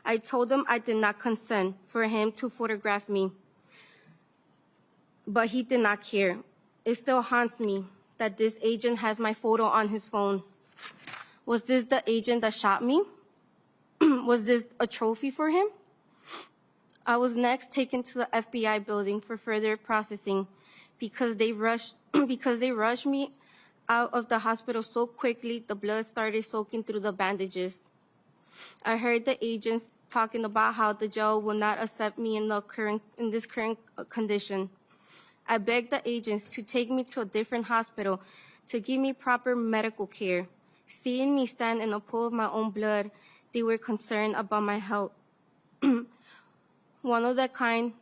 I told him I did not consent for him to photograph me, but he did not care. It still haunts me that this agent has my photo on his phone. Was this the agent that shot me? Was this a trophy for him? I was next taken to the FBI building for further processing because they rushed me out of the hospital so quickly the blood started soaking through the bandages. I heard the agents talking about how the jail will not accept me in this current condition. I begged the agents to take me to a different hospital to give me proper medical care. Seeing me stand in a pool of my own blood, they were concerned about my health. One of the kind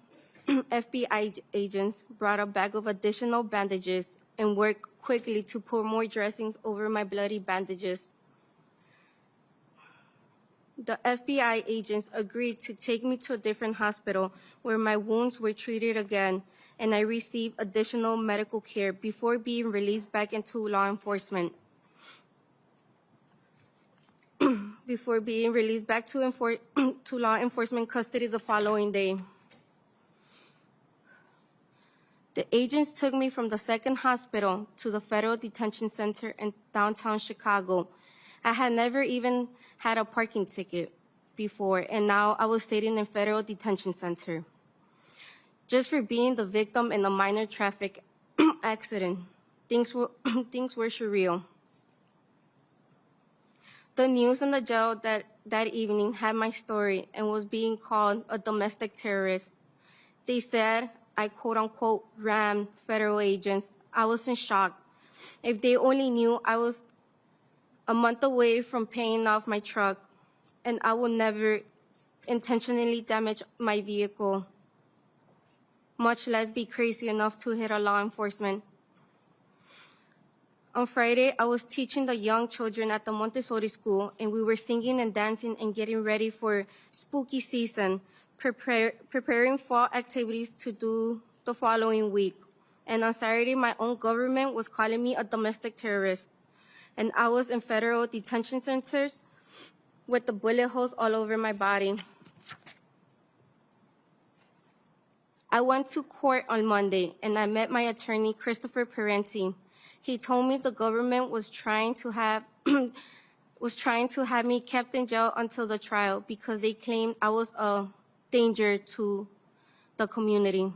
FBI agents brought a bag of additional bandages and worked quickly to pour more dressings over my bloody bandages. The FBI agents agreed to take me to a different hospital where my wounds were treated again, and I received additional medical care before being released back into law enforcement. Before being released back to law enforcement custody the following day. The agents took me from the second hospital to the federal detention center in downtown Chicago. I had never even had a parking ticket before, and now I was sitting in federal detention center just for being the victim in a minor traffic accident. Things were surreal. The news in the jail that evening had my story and was being called a domestic terrorist. They said I quote-unquote rammed federal agents. I was in shock. If they only knew I was a month away from paying off my truck and I would never intentionally damage my vehicle, much less be crazy enough to hit a law enforcement. On Friday, I was teaching the young children at the Montessori school, and we were singing and dancing and getting ready for spooky season, preparing fall activities to do the following week. And on Saturday, my own government was calling me a domestic terrorist, and I was in federal detention centers with the bullet holes all over my body. I went to court on Monday, and I met my attorney, Christopher Parenti. He told me the government was trying to have me kept in jail until the trial because they claimed I was a danger to the community.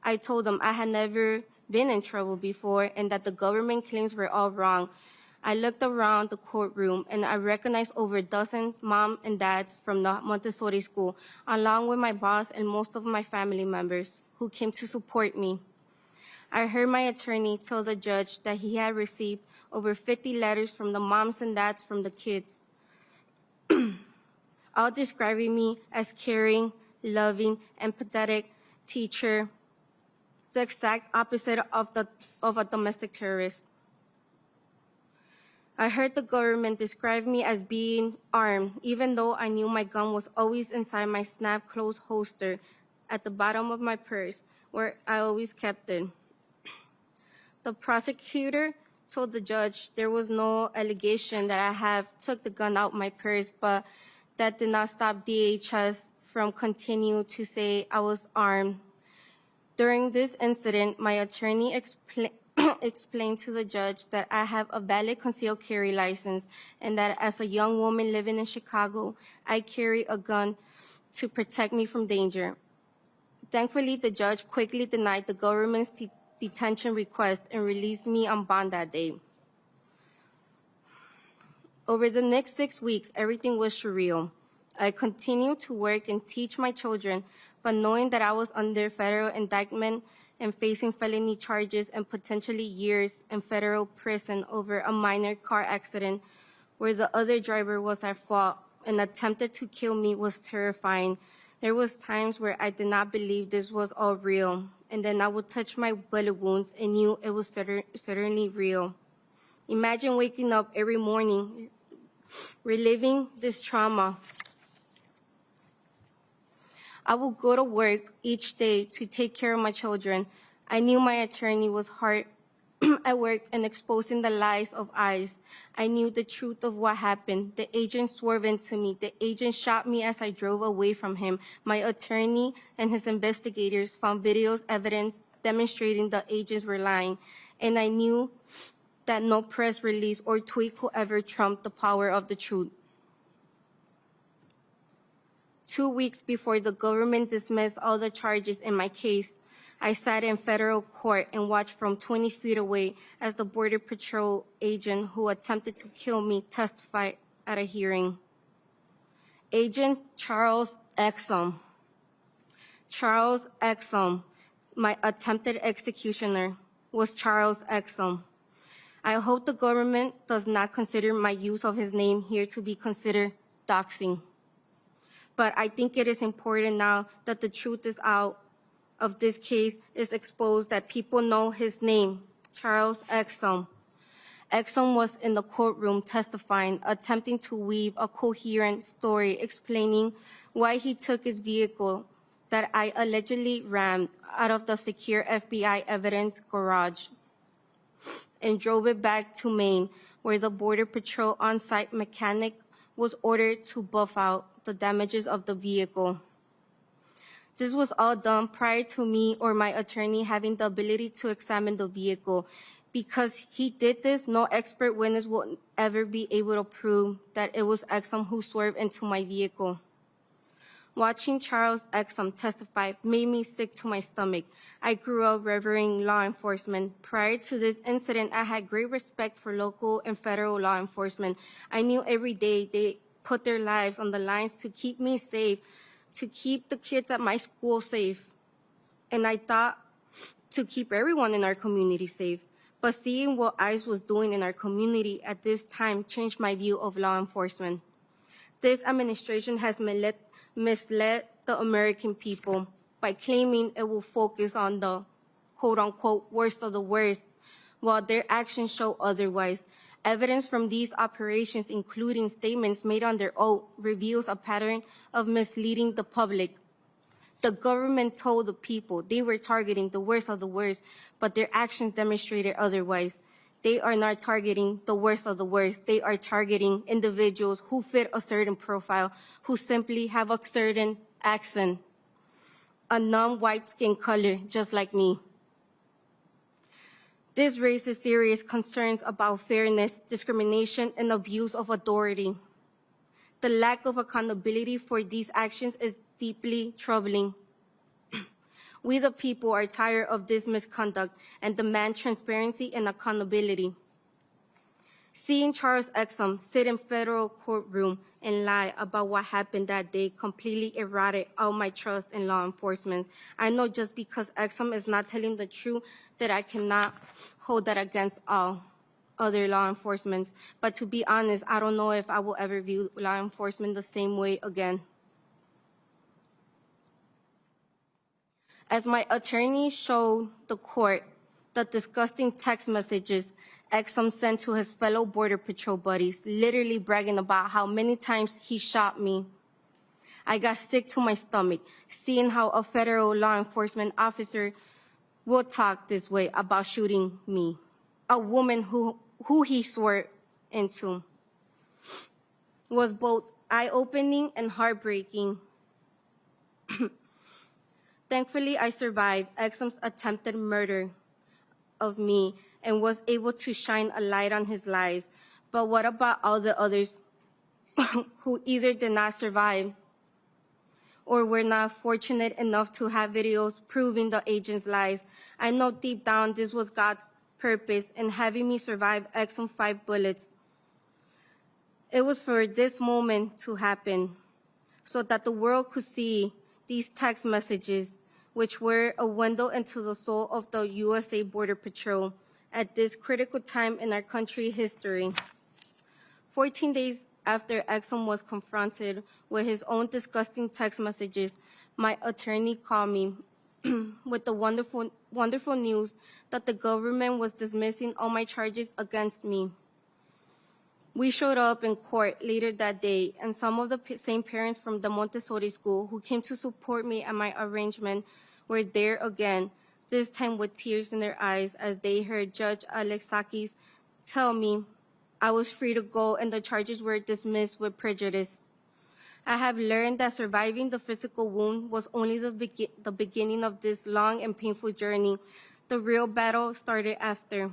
I told them I had never been in trouble before and that the government claims were all wrong. I looked around the courtroom and I recognized over dozens moms and dads from the Montessori school, along with my boss and most of my family members who came to support me. I heard my attorney tell the judge that he had received over 50 letters from the moms and dads from the kids, all describing me as caring, loving, empathetic teacher, the exact opposite of a domestic terrorist. I heard the government describe me as being armed, even though I knew my gun was always inside my snap-closed holster at the bottom of my purse, where I always kept it. The prosecutor told the judge there was no allegation that I have took the gun out my purse, but that did not stop DHS from continuing to say I was armed. During this incident, my attorney explained to the judge that I have a valid concealed carry license and that as a young woman living in Chicago, I carry a gun to protect me from danger. Thankfully, the judge quickly denied the government's detention request and released me on bond that day. Over the next 6 weeks, everything was surreal. I continued to work and teach my children, but knowing that I was under federal indictment and facing felony charges and potentially years in federal prison over a minor car accident where the other driver was at fault and attempted to kill me was terrifying. There was times where I did not believe this was all real, and then I would touch my bullet wounds and knew it was certainly real. Imagine waking up every morning, reliving this trauma. I would go to work each day to take care of my children. I knew my attorney was hard at work in exposing the lies of ICE. I knew the truth of what happened. The agent swerved into me. The agent shot me as I drove away from him. My attorney and his investigators found videos, evidence demonstrating the agents were lying. And I knew that no press release or tweet could ever trump the power of the truth. 2 weeks before the government dismissed all the charges in my case, I sat in federal court and watched from 20 feet away as the Border Patrol agent who attempted to kill me testified at a hearing. Agent Charles Exum. Charles Exum, my attempted executioner, was Charles Exum. I hope the government does not consider my use of his name here to be considered doxing. But I think it is important now that the truth is out of this case is exposed, that people know his name, Charles Exum. Exum was in the courtroom testifying, attempting to weave a coherent story explaining why he took his vehicle that I allegedly rammed out of the secure FBI evidence garage and drove it back to Maine, where the Border Patrol on-site mechanic was ordered to buff out the damages of the vehicle. This was all done prior to me or my attorney having the ability to examine the vehicle. Because he did this, no expert witness will ever be able to prove that it was Exum who swerved into my vehicle. Watching Charles Exum testify made me sick to my stomach. I grew up revering law enforcement. Prior to this incident, I had great respect for local and federal law enforcement. I knew every day they put their lives on the lines to keep me safe, to keep the kids at my school safe. And I thought to keep everyone in our community safe. But seeing what ICE was doing in our community at this time changed my view of law enforcement. This administration has misled the American people by claiming it will focus on the quote-unquote worst of the worst, while their actions show otherwise. Evidence from these operations, including statements made under oath, reveals a pattern of misleading the public. The government told the people they were targeting the worst of the worst, but their actions demonstrated otherwise. They are not targeting the worst of the worst. They are targeting individuals who fit a certain profile, who simply have a certain accent, a non-white skin color, just like me. This raises serious concerns about fairness, discrimination, and abuse of authority. The lack of accountability for these actions is deeply troubling. We, the people, are tired of this misconduct and demand transparency and accountability. Seeing Charles Exum sit in federal courtroom and lie about what happened that day completely eroded all my trust in law enforcement. I know just because Exum is not telling the truth that I cannot hold that against all other law enforcement. But to be honest, I don't know if I will ever view law enforcement the same way again. As my attorney showed the court the disgusting text messages Exum sent to his fellow Border Patrol buddies, literally bragging about how many times he shot me. I got sick to my stomach, seeing how a federal law enforcement officer will talk this way about shooting me, a woman who he swore into. Was both eye-opening and heartbreaking. Thankfully, I survived Exum's attempted murder of me and was able to shine a light on his lies. But what about all the others who either did not survive or were not fortunate enough to have videos proving the agent's lies? I know deep down this was God's purpose in having me survive Exum 5 bullets. It was for this moment to happen so that the world could see these text messages, which were a window into the soul of the USA Border Patrol at this critical time in our country's history. 14 days after Exum was confronted with his own disgusting text messages, my attorney called me with the wonderful news that the government was dismissing all my charges against me. We showed up in court later that day, and some of the same parents from the Montessori school who came to support me at my arraignment were there again, this time with tears in their eyes as they heard Judge Alexakis tell me I was free to go and the charges were dismissed with prejudice. I have learned that surviving the physical wound was only the beginning of this long and painful journey. The real battle started after.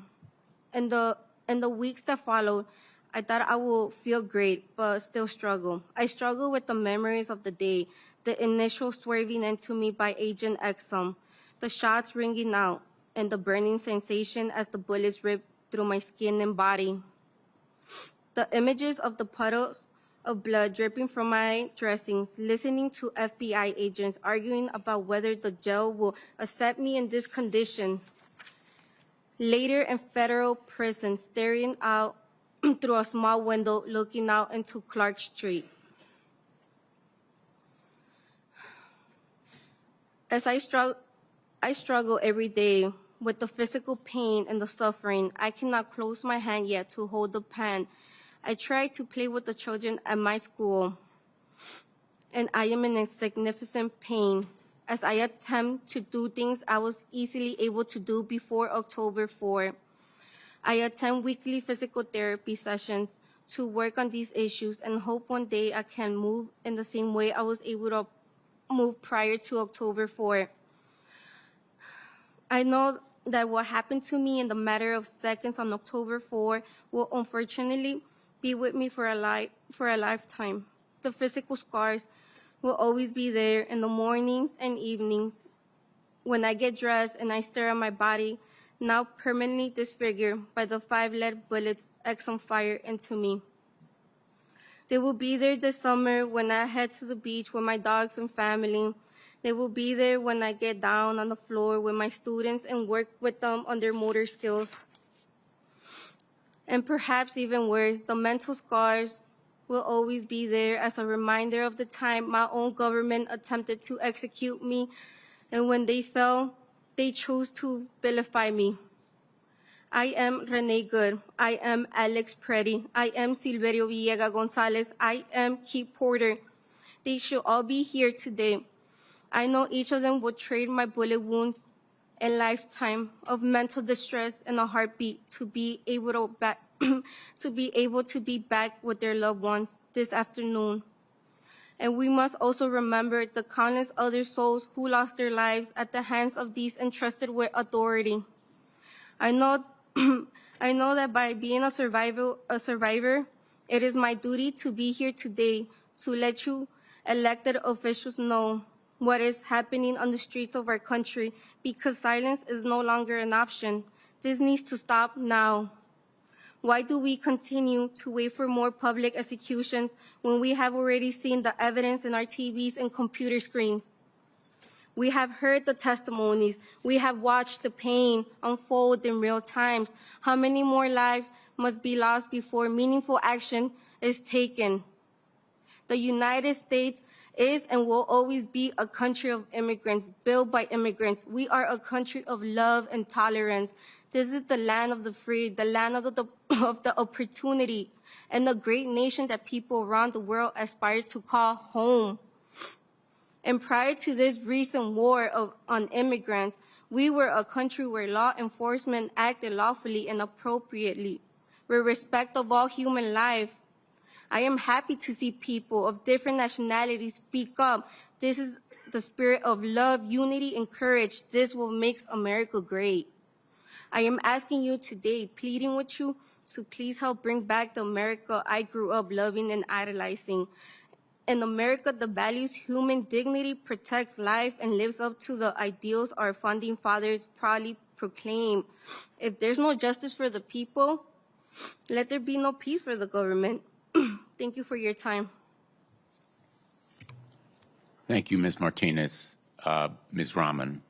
In the weeks that followed, I thought I would feel great, but still struggle. I struggle with the memories of the day, the initial swerving into me by Agent Exum, the shots ringing out, and the burning sensation as the bullets ripped through my skin and body. The images of the puddles of blood dripping from my dressings, listening to FBI agents arguing about whether the jail will accept me in this condition. Later in federal prison, staring out through a small window looking out into Clark Street. As I struggle every day with the physical pain and the suffering, I cannot close my hand yet to hold the pen. I try to play with the children at my school, and I am in significant pain as I attempt to do things I was easily able to do before October 4. I attend weekly physical therapy sessions to work on these issues and hope one day I can move in the same way I was able to move prior to October 4. I know that what happened to me in the matter of seconds on October 4 will unfortunately be with me for a lifetime. The physical scars will always be there in the mornings and evenings when I get dressed and I stare at my body, now permanently disfigured by the 5 lead bullets Exum fired into me. They will be there this summer when I head to the beach with my dogs and family. They will be there when I get down on the floor with my students and work with them on their motor skills. And perhaps even worse, the mental scars will always be there as a reminder of the time my own government attempted to execute me, and when they fell, they chose to vilify me. I am Renee Good. I am Alex Preddy. I am Silverio Villegas Gonzalez. I am Keith Porter. They should all be here today. I know each of them would trade my bullet wounds a lifetime of mental distress and a heartbeat to be able to be back with their loved ones this afternoon. And we must also remember the countless other souls who lost their lives at the hands of these entrusted with authority. I know that by being a survivor, it is my duty to be here today to let you elected officials know what is happening on the streets of our country, because silence is no longer an option. This needs to stop now. Why do we continue to wait for more public executions when we have already seen the evidence in our TVs and computer screens? We have heard the testimonies. We have watched the pain unfold in real time. How many more lives must be lost before meaningful action is taken? The United States is and will always be a country of immigrants, built by immigrants. We are a country of love and tolerance. This is the land of the free, the land of the opportunity, and the great nation that people around the world aspire to call home. And prior to this recent war on immigrants, we were a country where law enforcement acted lawfully and appropriately, with respect of all human life. I am happy to see people of different nationalities speak up. This is the spirit of love, unity, and courage. This will make America great. I am asking you today, pleading with you, to please help bring back the America I grew up loving and idolizing. In America that values human dignity, protects life, and lives up to the ideals our founding fathers proudly proclaimed. If there's no justice for the people, let there be no peace for the government. Thank you for your time. Thank you, Ms. Martinez, Ms. Rahman.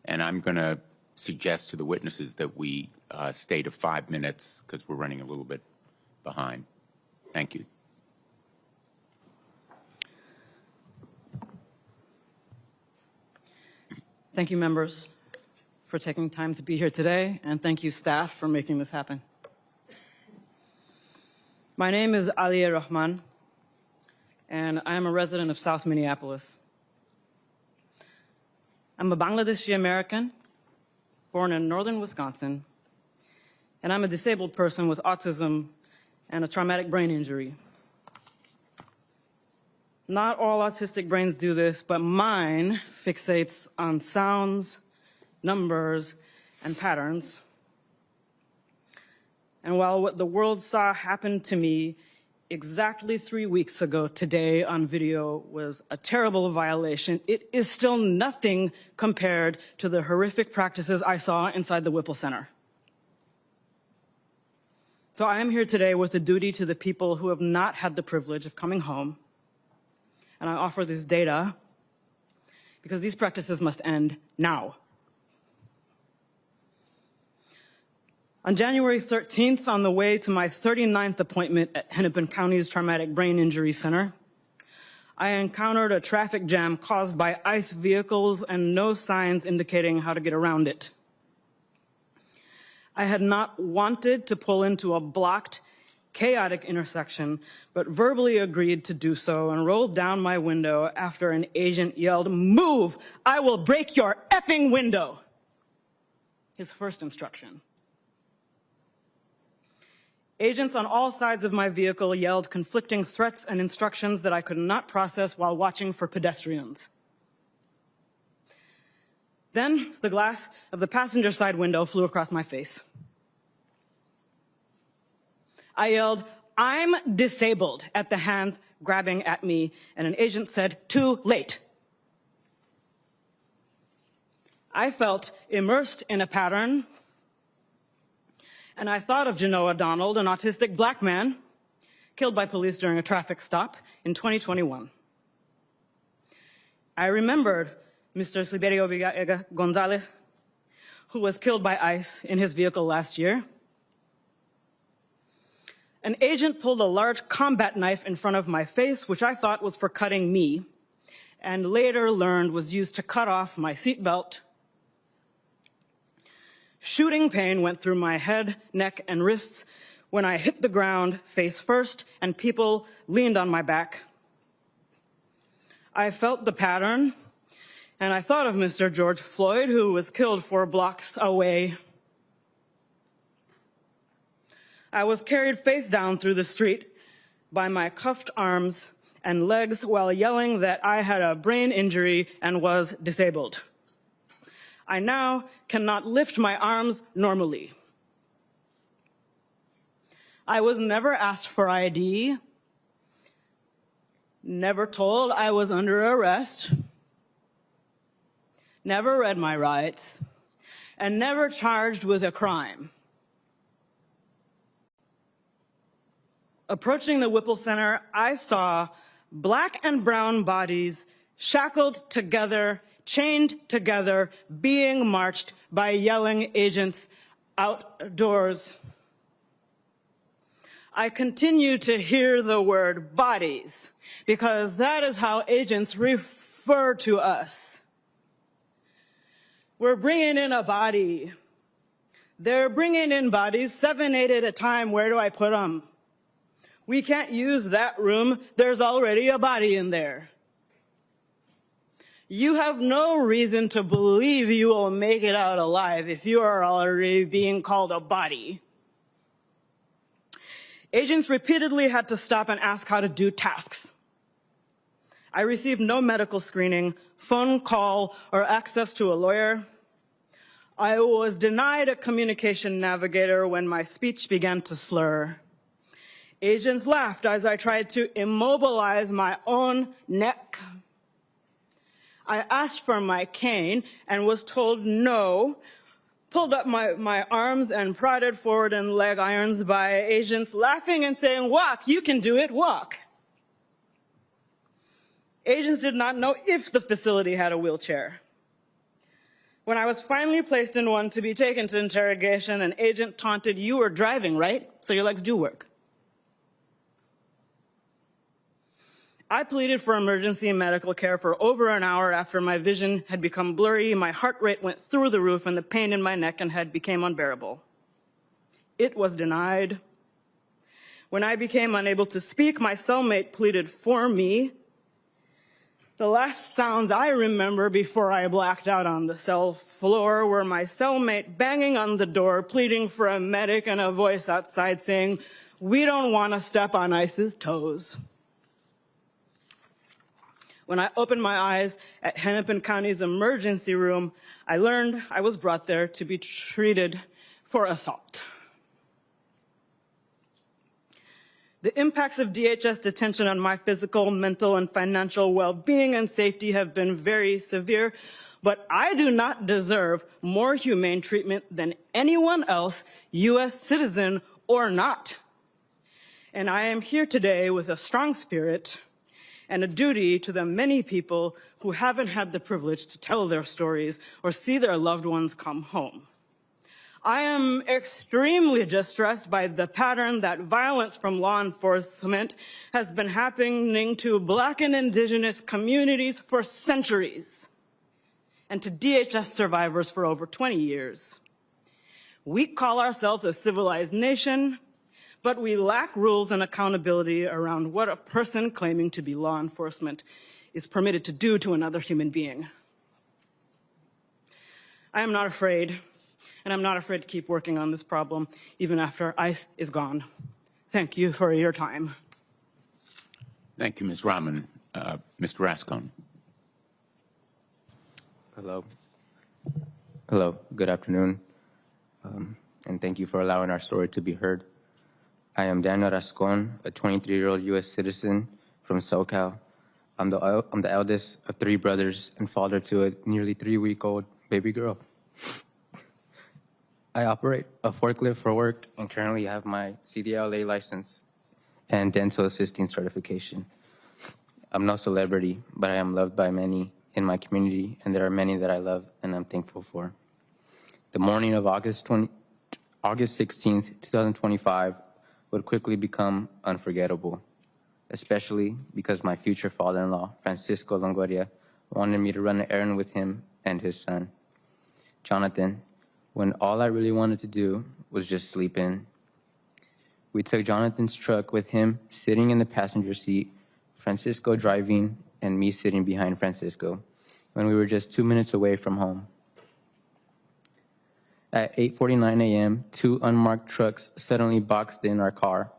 And I'm going to suggest to the witnesses that we stay to 5 minutes because we're running a little bit behind. Thank you. Thank you, members, for taking time to be here today, and thank you, staff, for making this happen. My name is Aliya Rahman, and I am a resident of South Minneapolis. I'm a Bangladeshi American, born in northern Wisconsin, and I'm a disabled person with autism and a traumatic brain injury. Not all autistic brains do this, but mine fixates on sounds, numbers, and patterns. And while what the world saw happen to me exactly 3 weeks ago today on video was a terrible violation, it is still nothing compared to the horrific practices I saw inside the Whipple Center. So I am here today with a duty to the people who have not had the privilege of coming home, and I offer this data because these practices must end now. On January 13th, on the way to my 39th appointment at Hennepin County's Traumatic Brain Injury Center, I encountered a traffic jam caused by ICE vehicles and no signs indicating how to get around it. I had not wanted to pull into a blocked, chaotic intersection, but verbally agreed to do so and rolled down my window after an agent yelled, "Move! I will break your effing window!" His first instruction. Agents on all sides of my vehicle yelled conflicting threats and instructions that I could not process while watching for pedestrians. Then the glass of the passenger side window flew across my face. I yelled, "I'm disabled," at the hands grabbing at me, and an agent said, "Too late." I felt immersed in a pattern, and I thought of Genoa Donald, an autistic black man killed by police during a traffic stop in 2021. I remembered Mr. Sliberio Gonzalez, who was killed by ICE in his vehicle last year. An agent pulled a large combat knife in front of my face, which I thought was for cutting me, and later learned was used to cut off my seatbelt. Shooting pain went through my head, neck, and wrists when I hit the ground face first and people leaned on my back. I felt the pattern, and I thought of Mr. George Floyd, who was killed 4 blocks away. I was carried face down through the street by my cuffed arms and legs while yelling that I had a brain injury and was disabled. I now cannot lift my arms normally. I was never asked for ID, never told I was under arrest, never read my rights, and never charged with a crime. Approaching the Whipple Center, I saw black and brown bodies shackled together, chained together, being marched by yelling agents outdoors. I continue to hear the word bodies because that is how agents refer to us. We're bringing in a body. They're bringing in bodies, 7, 8 at a time. Where do I put them? We can't use that room. There's already a body in there. You have no reason to believe you will make it out alive if you are already being called a body. Agents repeatedly had to stop and ask how to do tasks. I received no medical screening, phone call, or access to a lawyer. I was denied a communication navigator when my speech began to slur. Agents laughed as I tried to immobilize my own neck. I asked for my cane and was told no, pulled up my arms and prodded forward in leg irons by agents laughing and saying, "Walk, you can do it, walk." Agents did not know if the facility had a wheelchair. When I was finally placed in one to be taken to interrogation, an agent taunted, "You were driving, right? So your legs do work." I pleaded for emergency medical care for over an hour after my vision had become blurry, my heart rate went through the roof, and the pain in my neck and head became unbearable. It was denied. When I became unable to speak, my cellmate pleaded for me. The last sounds I remember before I blacked out on the cell floor were my cellmate banging on the door, pleading for a medic, and a voice outside saying, "We don't want to step on ICE's toes." When I opened my eyes at Hennepin County's emergency room, I learned I was brought there to be treated for assault. The impacts of DHS detention on my physical, mental, and financial well-being and safety have been very severe, but I do not deserve more humane treatment than anyone else, U.S. citizen or not. And I am here today with a strong spirit and a duty to the many people who haven't had the privilege to tell their stories or see their loved ones come home. I am extremely distressed by the pattern that violence from law enforcement has been happening to Black and Indigenous communities for centuries and to DHS survivors for over 20 years. We call ourselves a civilized nation, but we lack rules and accountability around what a person claiming to be law enforcement is permitted to do to another human being. I am not afraid, and I'm not afraid to keep working on this problem even after ICE is gone. Thank you for your time. Thank you, Ms. Rahman. Mr. Rasone. Hello. Hello. Good afternoon. And thank you for allowing our story to be heard. I am Daniel Rascon, a 23-year-old U.S. citizen from SoCal. I'm the eldest of 3 brothers and father to a nearly 3-week-old baby girl. I operate a forklift for work and currently have my CDLA license and dental assisting certification. I'm no celebrity, but I am loved by many in my community, and there are many that I love and I'm thankful for. The morning of August 16th, 2025, would quickly become unforgettable, especially because my future father-in-law, Francisco Longoria, wanted me to run an errand with him and his son, Jonathan, when all I really wanted to do was just sleep in. We took Jonathan's truck with him sitting in the passenger seat, Francisco driving, and me sitting behind Francisco, when we were just 2 minutes away from home. At 8:49 a.m., 2 unmarked trucks suddenly boxed in our car.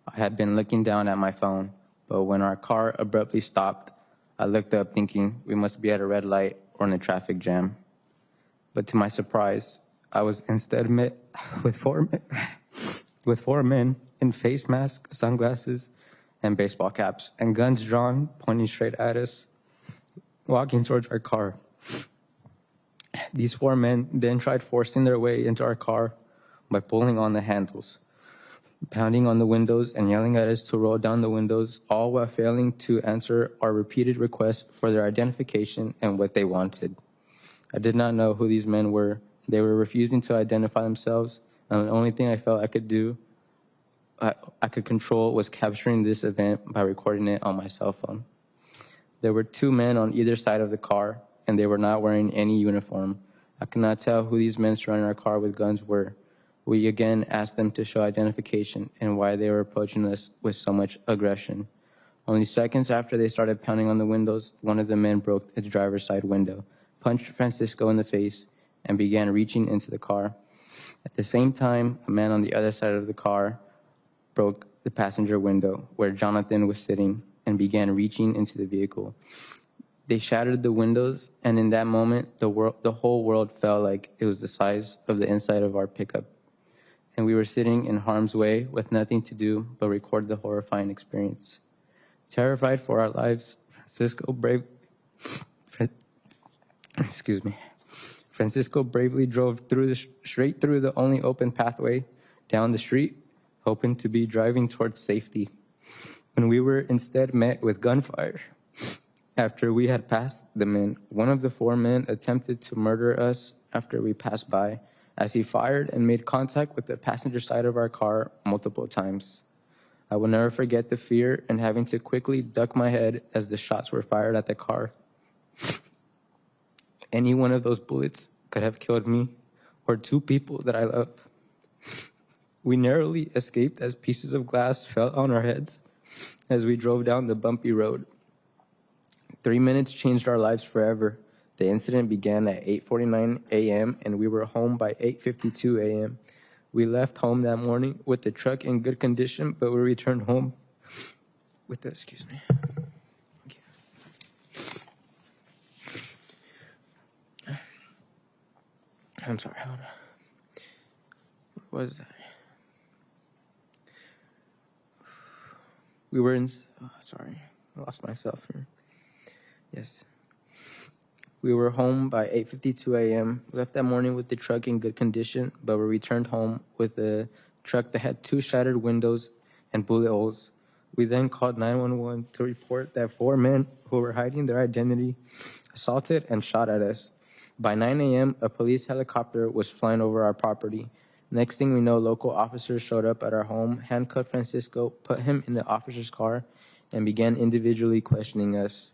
I had been looking down at my phone, but when our car abruptly stopped, I looked up thinking we must be at a red light or in a traffic jam. But to my surprise, I was instead met with four men in face masks, sunglasses, and baseball caps, and guns drawn, pointing straight at us, walking towards our car. These 4 men then tried forcing their way into our car by pulling on the handles, pounding on the windows, and yelling at us to roll down the windows, all while failing to answer our repeated requests for their identification and what they wanted. I did not know who these men were. They were refusing to identify themselves, and the only thing I felt I could do I could control was capturing this event by recording it on my cell phone. There were 2 men on either side of the car, and they were not wearing any uniform. I could not tell who these men surrounding our car with guns were. We again asked them to show identification and why they were approaching us with so much aggression. Only seconds after they started pounding on the windows, one of the men broke the driver's side window, punched Francisco in the face, and began reaching into the car. At the same time, a man on the other side of the car broke the passenger window where Jonathan was sitting and began reaching into the vehicle. They shattered the windows, and in that moment, the whole world felt like it was the size of the inside of our pickup. And we were sitting in harm's way with nothing to do but record the horrifying experience. Terrified for our lives, Francisco bravely drove straight through the only open pathway down the street, hoping to be driving towards safety, when we were instead met with gunfire. After we had passed the men, one of the 4 men attempted to murder us after we passed by, as he fired and made contact with the passenger side of our car multiple times. I will never forget the fear and having to quickly duck my head as the shots were fired at the car. Any one of those bullets could have killed me or 2 people that I love. We narrowly escaped as pieces of glass fell on our heads as we drove down the bumpy road. 3 minutes changed our lives forever. The incident began at 8:49 a.m. and we were home by 8:52 a.m. We left home that morning with the truck in good condition, but we returned home with the, I'm sorry, hold on. What was that? We were in, sorry, I lost myself here. Yes. We were home by 8:52 a.m. We left that morning with the truck in good condition, but we returned home with a truck that had 2 shattered windows and bullet holes. We then called 911 to report that 4 men who were hiding their identity assaulted and shot at us. By 9 a.m., a police helicopter was flying over our property. Next thing we know, local officers showed up at our home, handcuffed Francisco, put him in the officer's car, and began individually questioning us.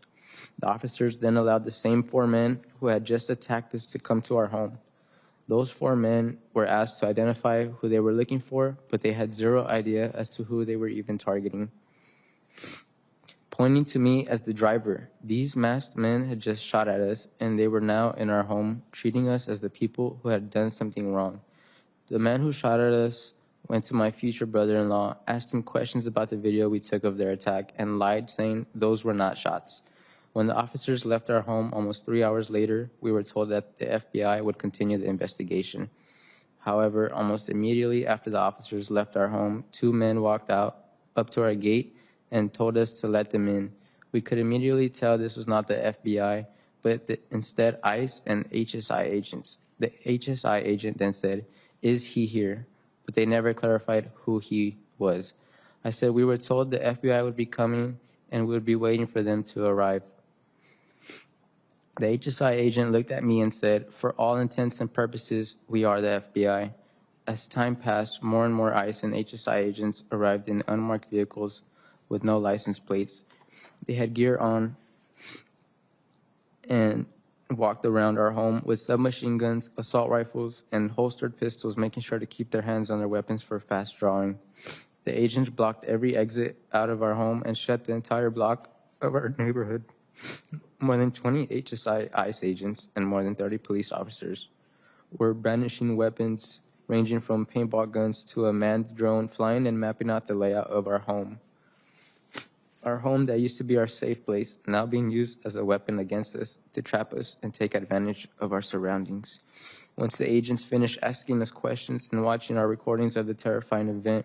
The officers then allowed the same 4 men who had just attacked us to come to our home. Those 4 men were asked to identify who they were looking for, but they had zero idea as to who they were even targeting. Pointing to me as the driver, these masked men had just shot at us, and they were now in our home, treating us as the people who had done something wrong. The man who shot at us went to my future brother-in-law, asked him questions about the video we took of their attack, and lied, saying those were not shots. When the officers left our home almost 3 hours later, we were told that the FBI would continue the investigation. However, almost immediately after the officers left our home, 2 men walked up to our gate and told us to let them in. We could immediately tell this was not the FBI, but instead ICE and HSI agents. The HSI agent then said, "Is he here?" But they never clarified who he was. I said we were told the FBI would be coming and we would be waiting for them to arrive. The HSI agent looked at me and said, "For all intents and purposes, we are the FBI." As time passed, more and more ICE and HSI agents arrived in unmarked vehicles with no license plates. They had gear on and walked around our home with submachine guns, assault rifles, and holstered pistols, making sure to keep their hands on their weapons for fast drawing. The agents blocked every exit out of our home and shut the entire block of our neighborhood. More than 20 HSI ICE agents and more than 30 police officers were brandishing weapons ranging from paintball guns to a manned drone, flying and mapping out the layout of our home. Our home that used to be our safe place, now being used as a weapon against us to trap us and take advantage of our surroundings. Once the agents finished asking us questions and watching our recordings of the terrifying event,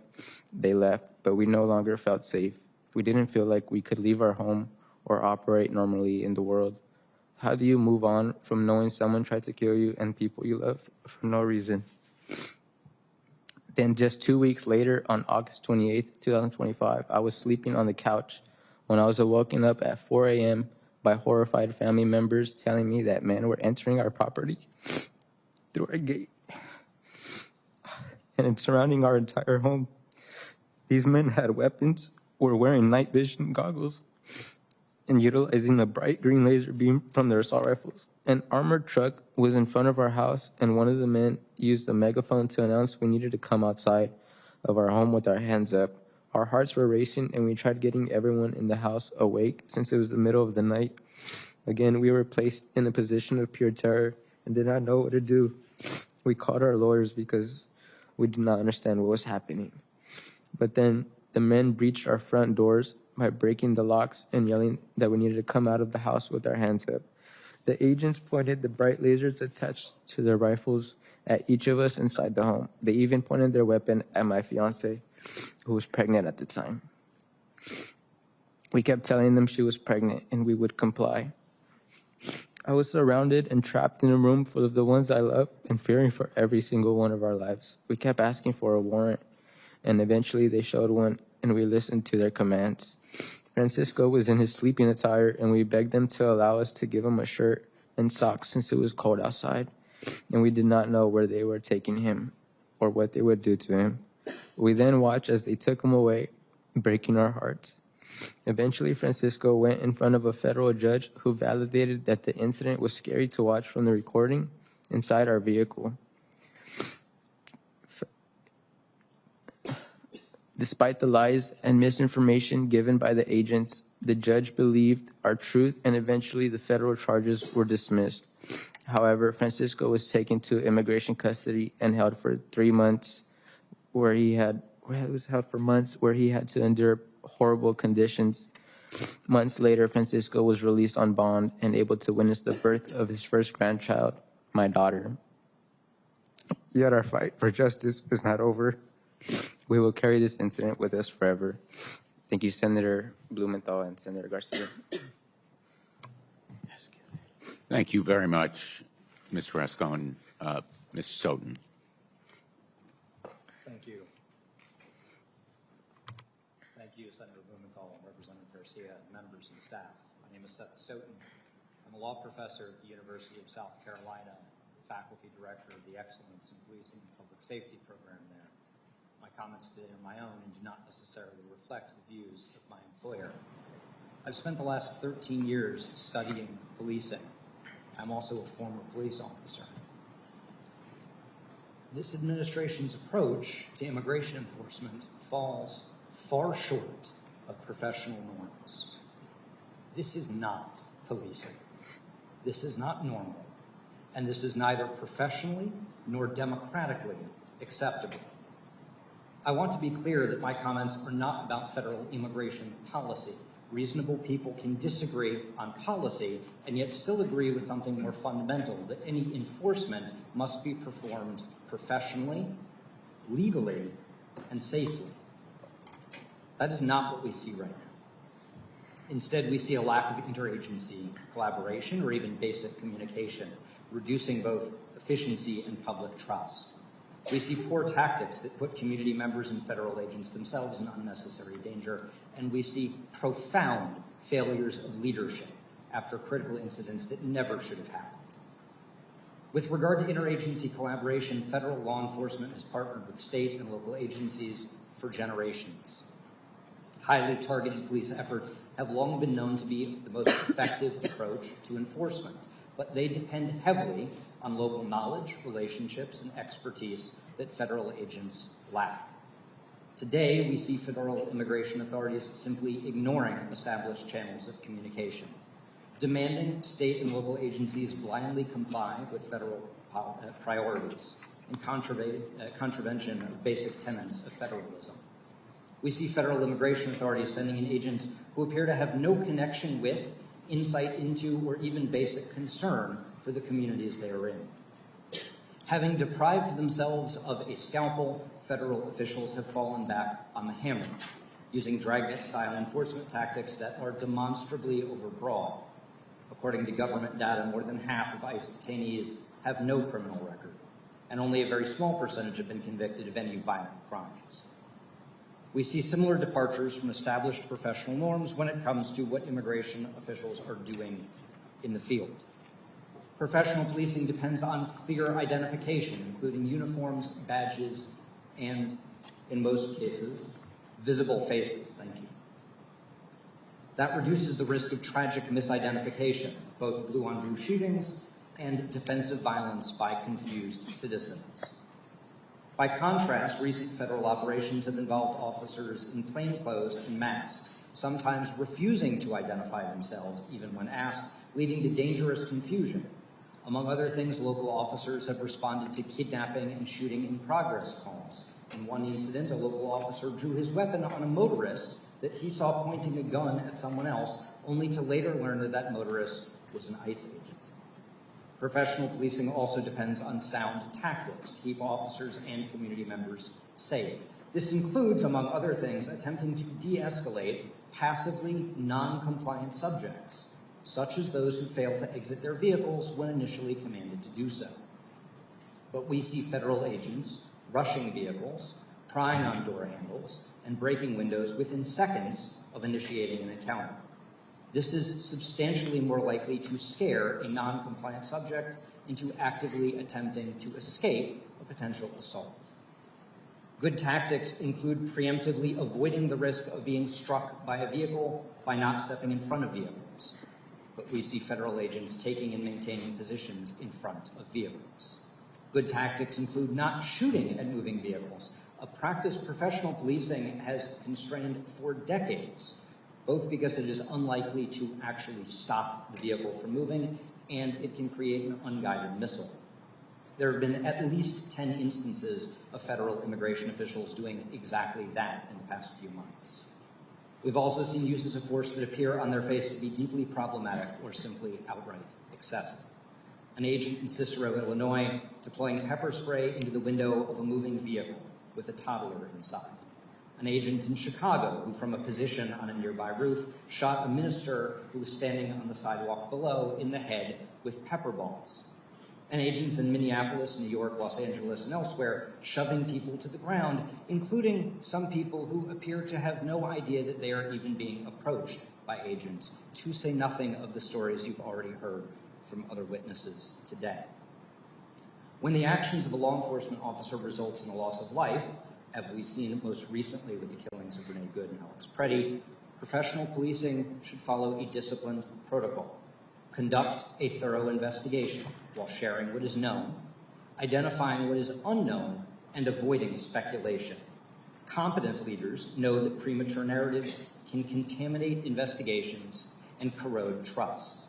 they left, but we no longer felt safe. We didn't feel like we could leave our home or operate normally in the world. How do you move on from knowing someone tried to kill you and people you love for no reason? Then just 2 weeks later, on August 28th, 2025, I was sleeping on the couch when I was woken up at 4 a.m. by horrified family members telling me that men were entering our property through our gate and surrounding our entire home. These men had weapons, were wearing night vision goggles, and utilizing a bright green laser beam from their assault rifles. An armored truck was in front of our house, and one of the men used a megaphone to announce we needed to come outside of our home with our hands up. Our hearts were racing, and we tried getting everyone in the house awake since it was the middle of the night. Again, we were placed in a position of pure terror and did not know what to do. We called our lawyers because we did not understand what was happening. But then the men breached our front doors by breaking the locks and yelling that we needed to come out of the house with our hands up. The agents pointed the bright lasers attached to their rifles at each of us inside the home. They even pointed their weapon at my fiance, who was pregnant at the time. We kept telling them she was pregnant and we would comply. I was surrounded and trapped in a room full of the ones I love and fearing for every single one of our lives. We kept asking for a warrant, and eventually they showed one, and we listened to their commands. Francisco was in his sleeping attire, and we begged them to allow us to give him a shirt and socks since it was cold outside, and we did not know where they were taking him or what they would do to him. We then watched as they took him away, breaking our hearts. Eventually, Francisco went in front of a federal judge who validated that the incident was scary to watch from the recording inside our vehicle. Despite the lies and misinformation given by the agents, the judge believed our truth, and eventually the federal charges were dismissed. However, Francisco was taken to immigration custody and held for 3 months, where he had to endure horrible conditions. Months later, Francisco was released on bond and able to witness the birth of his first grandchild, my daughter. Yet our fight for justice is not over. We will carry this incident with us forever. Thank you, Senator Blumenthal and Senator Garcia. Thank you very much, Mr. Rasone. Ms. Soden. Thank you. Thank you, Senator Blumenthal, Representative Garcia, members and staff. My name is Seth Stoughton. I'm a law professor at the University of South Carolina, faculty director of the Excellence in Policing and Public Safety program there. My comments today are my own and do not necessarily reflect the views of my employer. I've spent the last 13 years studying policing. I'm also a former police officer. This administration's approach to immigration enforcement falls far short of professional norms. This is not policing. This is not normal. And this is neither professionally nor democratically acceptable. I want to be clear that my comments are not about federal immigration policy. Reasonable people can disagree on policy and yet still agree with something more fundamental, that any enforcement must be performed professionally, legally, and safely. That is not what we see right now. Instead, we see a lack of interagency collaboration or even basic communication, reducing both efficiency and public trust. We see poor tactics that put community members and federal agents themselves in unnecessary danger, and we see profound failures of leadership after critical incidents that never should have happened. With regard to interagency collaboration, federal law enforcement has partnered with state and local agencies for generations. Highly targeted police efforts have long been known to be the most effective approach to enforcement, but they depend heavily on local knowledge, relationships, and expertise that federal agents lack. Today, we see federal immigration authorities simply ignoring established channels of communication, demanding state and local agencies blindly comply with federal priorities in contravention of basic tenets of federalism. We see federal immigration authorities sending in agents who appear to have no connection with, insight into, or even basic concern for the communities they are in. Having deprived themselves of a scalpel, federal officials have fallen back on the hammer, using dragnet-style enforcement tactics that are demonstrably overbroad. According to government data, more than half of ICE detainees have no criminal record, and only a very small percentage have been convicted of any violent crimes. We see similar departures from established professional norms when it comes to what immigration officials are doing in the field. Professional policing depends on clear identification, including uniforms, badges, and, in most cases, Visible faces, thank you. That reduces the risk of tragic misidentification, both blue-on-blue shootings and defensive violence by confused citizens. By contrast, recent federal operations have involved officers in plainclothes and masks, sometimes refusing to identify themselves even when asked, leading to dangerous confusion. Among other things, local officers have responded to kidnapping and shooting in progress calls. In one incident, a local officer drew his weapon on a motorist that he saw pointing a gun at someone else, only to later learn that that motorist was an ICE agent. Professional policing also depends on sound tactics to keep officers and community members safe. This includes, among other things, attempting to de-escalate passively non-compliant subjects, such as those who fail to exit their vehicles when initially commanded to do so. But we see federal agents rushing vehicles, prying on door handles, and breaking windows within seconds of initiating an encounter. This is substantially more likely to scare a non-compliant subject into actively attempting to escape a potential assault. Good tactics include preemptively avoiding the risk of being struck by a vehicle by not stepping in front of vehicles. But we see federal agents taking and maintaining positions in front of vehicles. Good tactics include not shooting at moving vehicles, a practice professional policing has constrained for decades, both because it is unlikely to actually stop the vehicle from moving and it can create an unguided missile. There have been at least 10 instances of federal immigration officials doing exactly that in the past few months. We've also seen uses of force that appear on their face to be deeply problematic or simply outright excessive. An agent in Cicero, Illinois, deploying pepper spray into the window of a moving vehicle with a toddler inside. An agent in Chicago who, from a position on a nearby roof, shot a minister who was standing on the sidewalk below in the head with pepper balls. And agents in Minneapolis, New York, Los Angeles, and elsewhere shoving people to the ground, including some people who appear to have no idea that they are even being approached by agents, to say nothing of the stories you've already heard from other witnesses today. When the actions of a law enforcement officer results in a loss of life, as we've seen most recently with the killings of Renee Good and Alex Preddy, professional policing should follow a disciplined protocol. Conduct a thorough investigation while sharing what is known, identifying what is unknown, and avoiding speculation. Competent leaders know that premature narratives can contaminate investigations and corrode trust.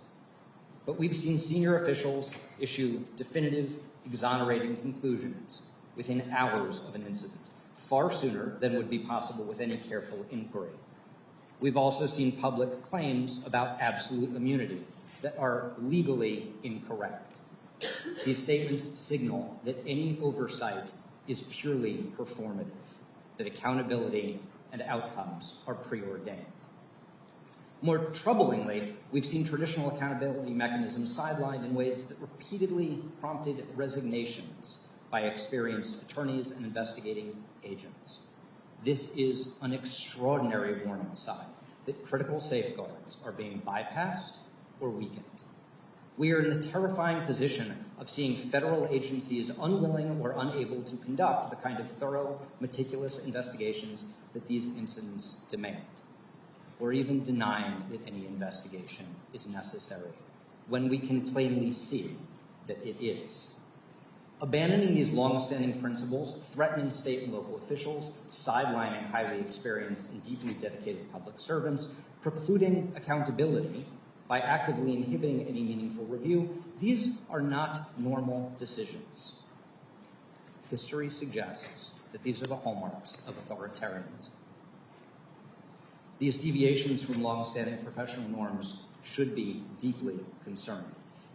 But we've seen senior officials issue definitive, exonerating conclusions within hours of an incident, far sooner than would be possible with any careful inquiry. We've also seen public claims about absolute immunity that are legally incorrect. These statements signal that any oversight is purely performative, that accountability and outcomes are preordained. More troublingly, we've seen traditional accountability mechanisms sidelined in ways that repeatedly prompted resignations by experienced attorneys and investigating agents. This is an extraordinary warning sign that critical safeguards are being bypassed or weakened. We are in the terrifying position of seeing federal agencies unwilling or unable to conduct the kind of thorough, meticulous investigations that these incidents demand, or even denying that any investigation is necessary, when we can plainly see that it is. Abandoning these long-standing principles, threatening state and local officials, sidelining highly experienced and deeply dedicated public servants, precluding accountability by actively inhibiting any meaningful review, these are not normal decisions. History suggests that these are the hallmarks of authoritarianism. These deviations from long-standing professional norms should be deeply concerning.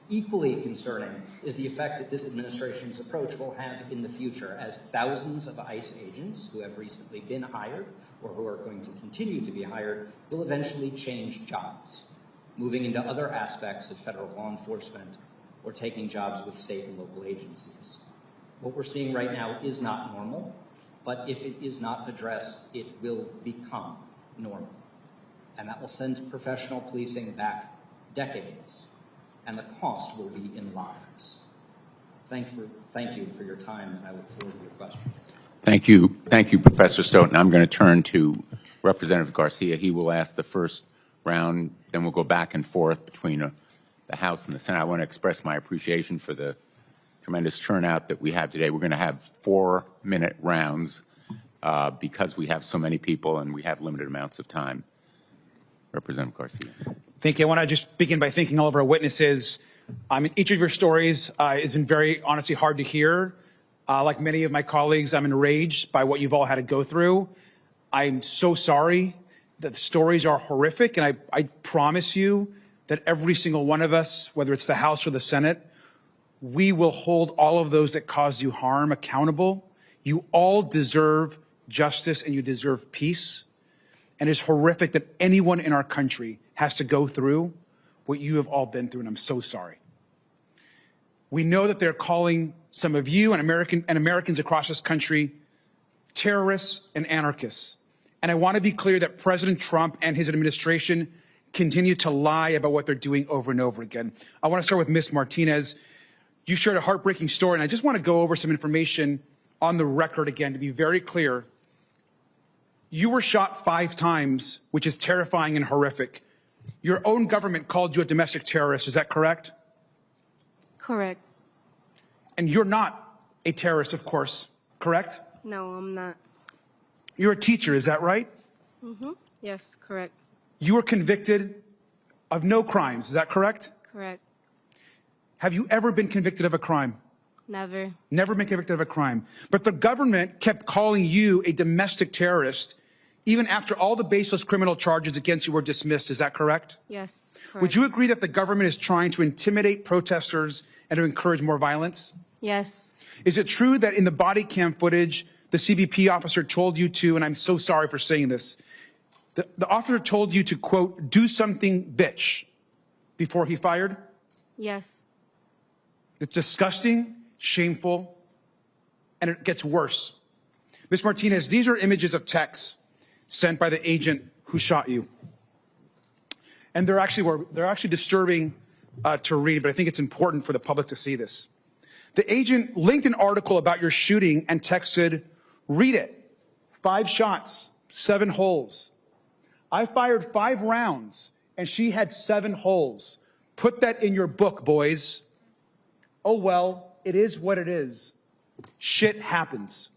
Equally concerning is the effect that this administration's approach will have in the future as thousands of ICE agents who have recently been hired or who are going to continue to be hired will eventually change jobs, moving into other aspects of federal law enforcement or taking jobs with state and local agencies. What we're seeing right now is not normal, but if it is not addressed, it will become normal. And that will send professional policing back decades, and the cost will be in lives. Thank you for your time, and I look forward to your questions. Thank you, Professor Stoughton. I'm going to turn to Representative Garcia. He will ask the first round, then we'll go back and forth between the House and the Senate. I want to express my appreciation for the tremendous turnout that we have today. We're going to have 4-minute rounds because we have so many people and we have limited amounts of time. Representative Garcia. Thank you. I want to just begin by thanking all of our witnesses. Each of your stories has been very, honestly, hard to hear. Like many of my colleagues, I'm enraged by what you've all had to go through. I'm so sorry that the stories are horrific, and I promise you that every single one of us, whether it's the House or the Senate, we will hold all of those that cause you harm accountable. You all deserve justice and you deserve peace. And it's horrific that anyone in our country has to go through what you have all been through, and I'm so sorry. We know that they're calling some of you and Americans across this country terrorists and anarchists. And I want to be clear that President Trump and his administration continue to lie about what they're doing over and over again. I want to start with Ms. Martinez. You shared a heartbreaking story, and I just want to go over some information on the record again to be very clear. You were shot 5 times, which is terrifying and horrific. Your own government called you a domestic terrorist. Is that correct? Correct. And you're not a terrorist, of course, correct? No, I'm not. You're a teacher, is that right? Mm-hmm. Yes, correct. You were convicted of no crimes, is that correct? Correct. Have you ever been convicted of a crime? Never. Never been convicted of a crime. But the government kept calling you a domestic terrorist even after all the baseless criminal charges against you were dismissed, is that correct? Yes, correct. Would you agree that the government is trying to intimidate protesters and to encourage more violence? Yes. Is it true that in the body cam footage, the CBP officer told you to, and I'm so sorry for saying this, the officer told you to, quote, do something, bitch, before he fired? Yes. It's disgusting, shameful, and it gets worse. Ms. Martinez, these are images of texts sent by the agent who shot you. And they're actually disturbing to read, but I think it's important for the public to see this. The agent linked an article about your shooting and texted, read it. 5 shots, 7 holes. I fired 5 rounds and she had 7 holes. Put that in your book, boys. Oh, well, it is what it is. Shit happens.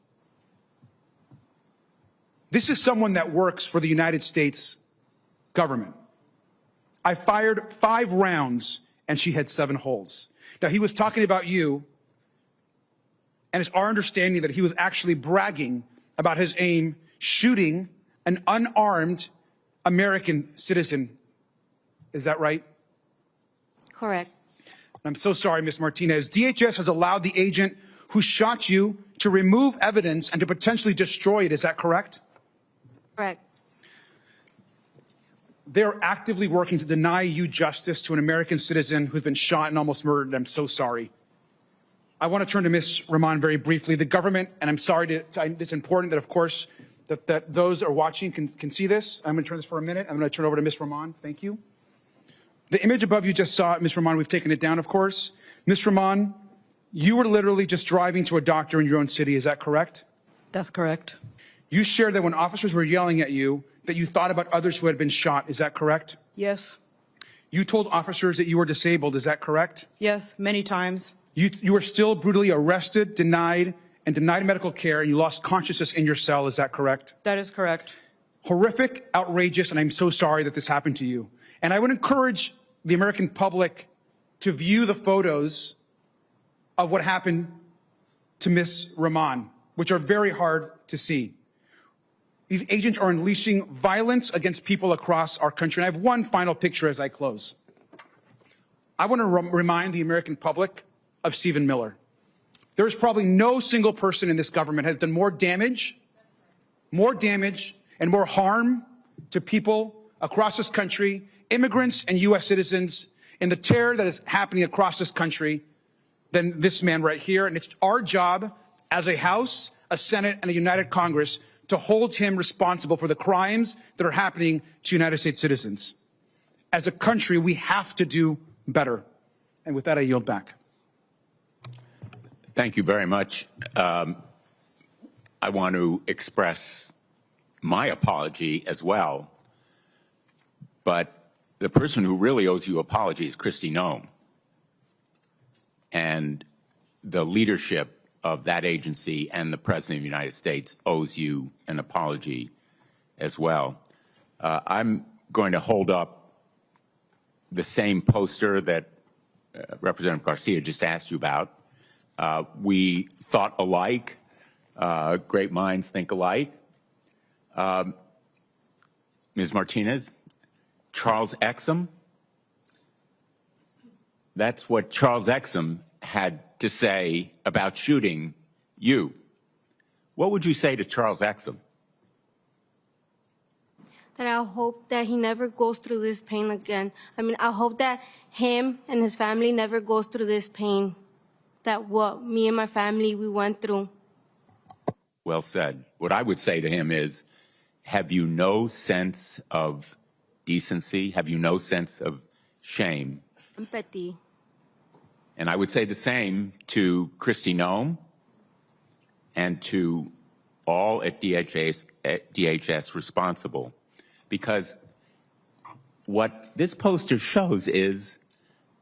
This is someone that works for the United States government. I fired 5 rounds and she had 7 holes. Now, he was talking about you, and it's our understanding that he was actually bragging about his aim shooting an unarmed American citizen. Is that right? Correct. I'm so sorry, Ms. Martinez. DHS has allowed the agent who shot you to remove evidence and to potentially destroy it. Is that correct? Correct. They're actively working to deny you justice to an American citizen who's been shot and almost murdered. I'm so sorry. I want to turn to Ms. Rahman very briefly. The government, and I'm sorry, it's important that, of course, that those that are watching can see this. I'm going to turn this for a minute. I'm going to turn over to Ms. Rahman. Thank you. The image above you just saw, Ms. Rahman, we've taken it down, of course. Ms. Rahman, you were literally just driving to a doctor in your own city. Is that correct? That's correct. You shared that when officers were yelling at you, that you thought about others who had been shot. Is that correct? Yes. You told officers that you were disabled. Is that correct? Yes, many times. You were still brutally arrested, denied medical care, and you lost consciousness in your cell. Is that correct? That is correct. Horrific, outrageous, and I'm so sorry that this happened to you. And I would encourage the American public to view the photos of what happened to Ms. Rahman, which are very hard to see. These agents are unleashing violence against people across our country. And I have one final picture as I close. I want to remind the American public of Stephen Miller. There is probably no single person in this government has done more damage and more harm to people across this country, immigrants and U.S. citizens, in the terror that is happening across this country than this man right here. And it's our job as a House, a Senate, and a united Congress to hold him responsible for the crimes that are happening to United States citizens. As a country, we have to do better. And with that, I yield back. Thank you very much. I want to express my apology as well. But the person who really owes you an apology is Kristi Noem. And the leadership of that agency and the President of the United States owes you an apology as well. I'm going to hold up the same poster that Representative Garcia just asked you about. We thought alike. Great minds think alike. Ms. Martinez, Charles Exum. That's what Charles Exum had to say about shooting you. What would you say to Charles Exum? That I hope that he never goes through this pain again. I mean, I hope that him and his family never goes through this pain that what me and my family, we went through. Well said. What I would say to him is, have you no sense of decency? Have you no sense of shame? Empathy. And I would say the same to Kristi Noem and to all at DHS responsible. Because what this poster shows is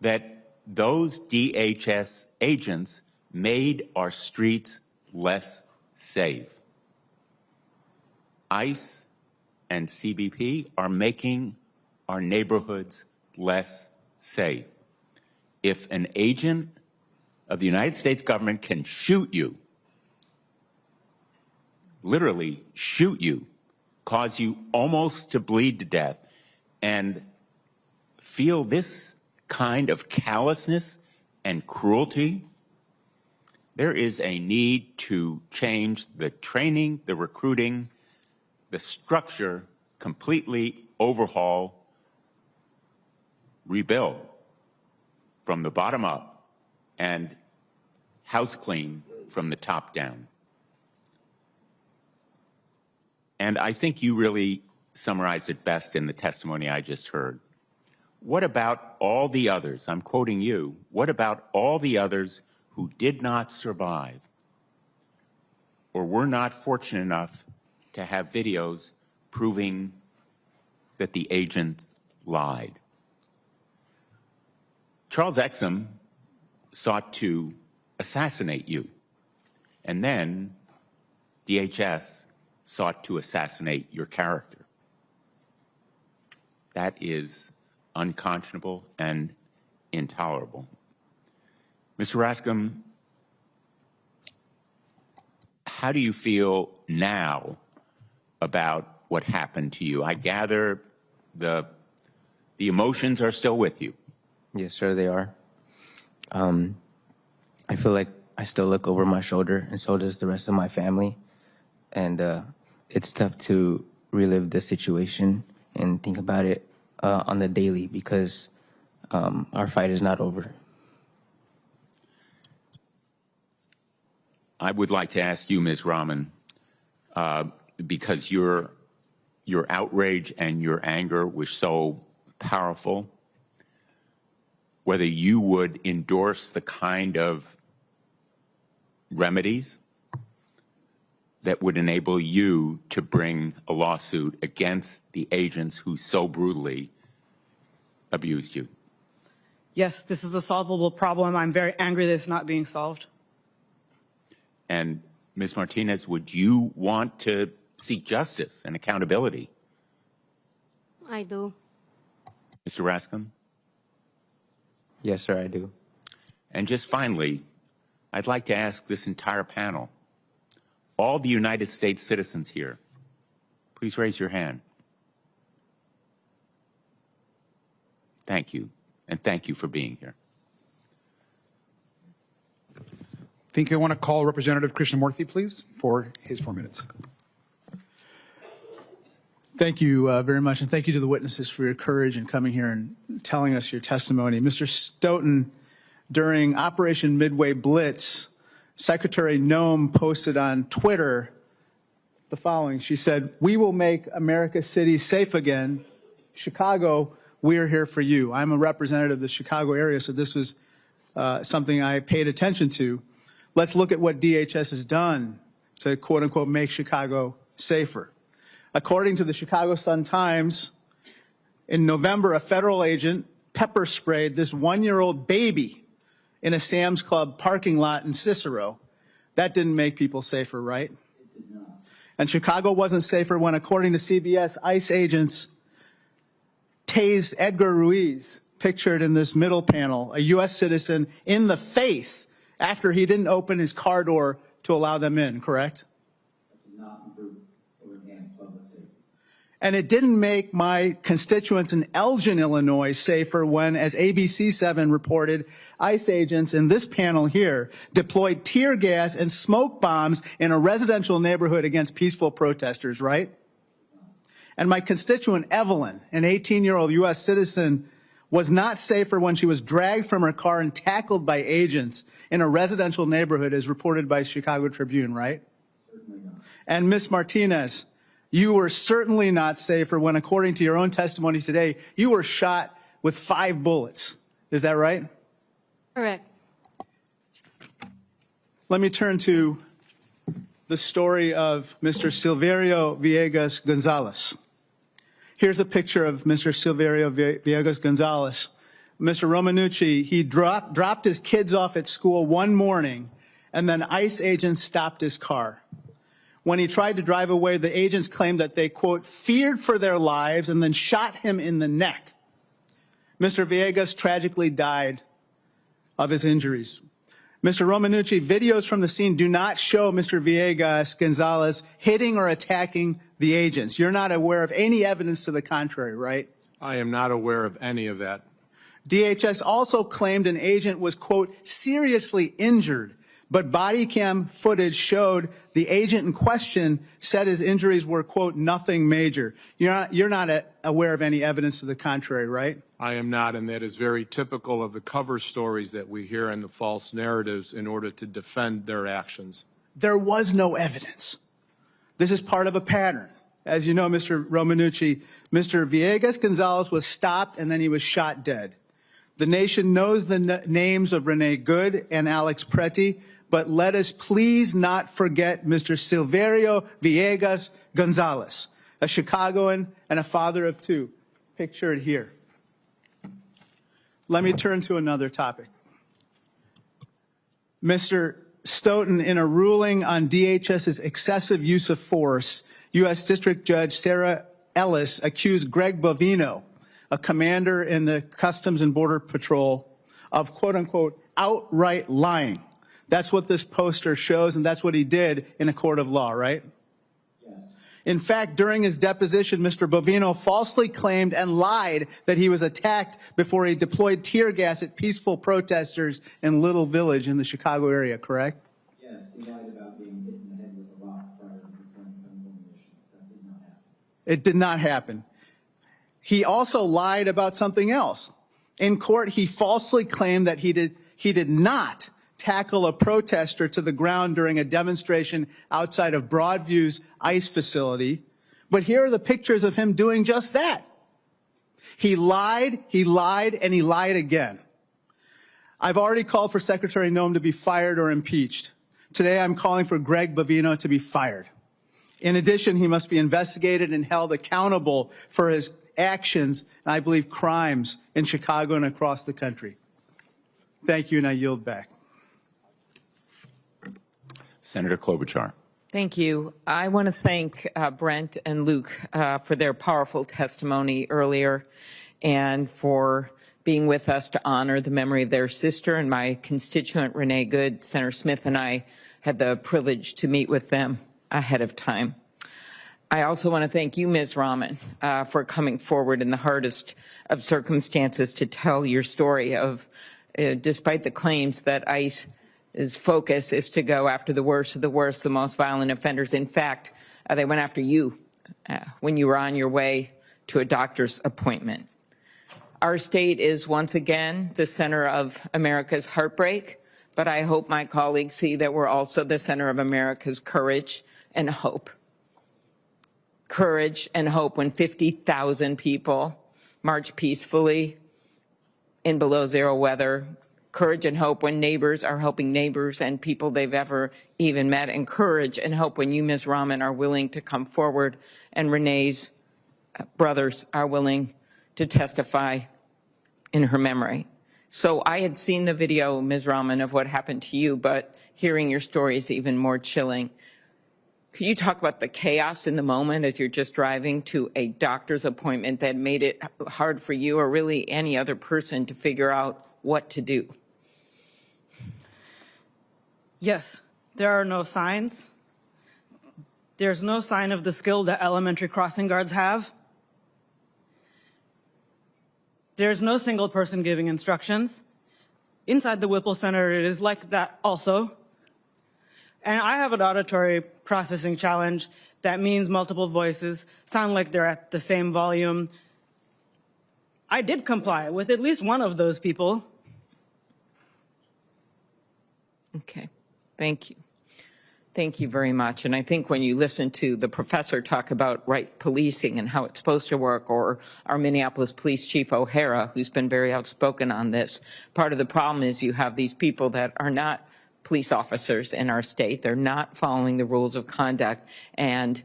that those DHS agents made our streets less safe. ICE and CBP are making our neighborhoods less safe. If an agent of the United States government can shoot you, literally shoot you, cause you almost to bleed to death, and feel this kind of callousness and cruelty, there is a need to change the training, the recruiting, the structure, completely overhaul, rebuild from the bottom up, and house clean from the top down. And I think you really summarized it best in the testimony I just heard. What about all the others? I'm quoting you. What about all the others who did not survive or were not fortunate enough to have videos proving that the agent lied? Charles Exum sought to assassinate you, and then DHS sought to assassinate your character. That is unconscionable and intolerable. Mr. Rascom, how do you feel now about what happened to you? I gather the emotions are still with you. Yes, sir, they are. I feel like I still look over my shoulder, and so does the rest of my family. And it's tough to relive the situation and think about it on the daily because our fight is not over. I would like to ask you, Ms. Rahman, because your outrage and your anger was so powerful, whether you would endorse the kind of remedies that would enable you to bring a lawsuit against the agents who so brutally abused you. Yes, this is a solvable problem. I'm very angry that it's not being solved. And Ms. Martinez, would you want to seek justice and accountability? I do. Mr. Rascom? Yes, sir, I do. And just finally, I'd like to ask this entire panel, all the United States citizens here, please raise your hand. Thank you, and thank you for being here. I think I want to call Representative Krishnamurthy, please, for his 4 minutes. Thank you very much, and thank you to the witnesses for your courage in coming here and telling us your testimony. Mr. Stoughton, during Operation Midway Blitz, Secretary Noem posted on Twitter the following. She said, "We will make America's cities safe again. Chicago, we're here for you." I'm a representative of the Chicago area, so this was something I paid attention to. Let's look at what DHS has done to, quote unquote, make Chicago safer. According to the Chicago Sun-Times, in November, a federal agent pepper sprayed this 1-year-old baby in a Sam's Club parking lot in Cicero. That didn't make people safer, right? It did not. And Chicago wasn't safer when, according to CBS, ICE agents tased Edgar Ruiz, pictured in this middle panel, a U.S. citizen, in the face after he didn't open his car door to allow them in, correct? And it didn't make my constituents in Elgin, Illinois, safer when, as ABC7 reported, ICE agents in this panel here deployed tear gas and smoke bombs in a residential neighborhood against peaceful protesters, right? And my constituent Evelyn, an 18-year-old U.S. citizen, was not safer when she was dragged from her car and tackled by agents in a residential neighborhood, as reported by Chicago Tribune, right? Certainly not. And Ms. Martinez, you were certainly not safer when, according to your own testimony today, you were shot with 5 bullets. Is that right? Correct. Let me turn to the story of Mr. Silverio Villegas Gonzalez. Here's a picture of Mr. Silverio Villegas Gonzalez. Mr. Romanucci, he dropped his kids off at school one morning, and then ICE agents stopped his car. When he tried to drive away, the agents claimed that they, quote, feared for their lives and then shot him in the neck. Mr. Villegas tragically died of his injuries. Mr. Romanucci, videos from the scene do not show Mr. Villegas Gonzalez hitting or attacking the agents. You're not aware of any evidence to the contrary, right? I am not aware of any of that. DHS also claimed an agent was, quote, seriously injured, but body cam footage showed the agent in question said his injuries were, quote, nothing major. You're not aware of any evidence to the contrary, right? I am not, and that is very typical of the cover stories that we hear and the false narratives in order to defend their actions. There was no evidence. This is part of a pattern. As you know, Mr. Romanucci, Mr. Villegas Gonzalez was stopped and then he was shot dead. The nation knows the names of Renee Good and Alex Preti, but let us please not forget Mr. Silverio Villegas Gonzalez, a Chicagoan and a father of 2, pictured here. Let me turn to another topic. Mr. Stoughton, in a ruling on DHS's excessive use of force, U.S. District Judge Sarah Ellis accused Greg Bovino, a commander in the Customs and Border Patrol, of, quote unquote, outright lying. That's what this poster shows, and that's what he did in a court of law, right? Yes. In fact, during his deposition, Mr. Bovino falsely claimed and lied that he was attacked before he deployed tear gas at peaceful protesters in Little Village in the Chicago area, correct? Yes, he lied about being hit in the head with a rock prior to deploying chemical munitions. That did not happen. It did not happen. He also lied about something else. In court, he falsely claimed that he did not tackle a protester to the ground during a demonstration outside of Broadview's ICE facility. But here are the pictures of him doing just that. He lied, and he lied again. I've already called for Secretary Noem to be fired or impeached. Today, I'm calling for Greg Bovino to be fired. In addition, he must be investigated and held accountable for his actions, and I believe crimes, in Chicago and across the country. Thank you, and I yield back. Senator Klobuchar. Thank you. I want to thank Brent and Luke for their powerful testimony earlier and for being with us to honor the memory of their sister and my constituent, Renee Good. Senator Smith and I had the privilege to meet with them ahead of time. I also want to thank you, Ms. Rahman, for coming forward in the hardest of circumstances to tell your story of, despite the claims that ICE's focus is to go after the worst of the worst, the most violent offenders. In fact, they went after you when you were on your way to a doctor's appointment. Our state is once again the center of America's heartbreak, but I hope my colleagues see that we're also the center of America's courage and hope. Courage and hope when 50,000 people march peacefully in below zero weather courage and hope when neighbors are helping neighbors and people they've ever even met, and courage and hope when you, Ms. Rahman, are willing to come forward and Renee's brothers are willing to testify in her memory. So I had seen the video, Ms. Rahman, of what happened to you, but hearing your story is even more chilling. Could you talk about the chaos in the moment as you're just driving to a doctor's appointment that made it hard for you or really any other person to figure out what to do? Yes, there are no signs. There's no sign of the skill that elementary crossing guards have. There's no single person giving instructions. Inside the Whipple Center, it is like that also. And I have an auditory processing challenge. That means multiple voices sound like they're at the same volume. I did comply with at least one of those people. Okay, thank you. Thank you very much. And I think when you listen to the professor talk about right policing and how it's supposed to work, or our Minneapolis Police Chief O'Hara, who's been very outspoken on this, part of the problem is you have these people that are not police officers in our state. They're not following the rules of conduct, and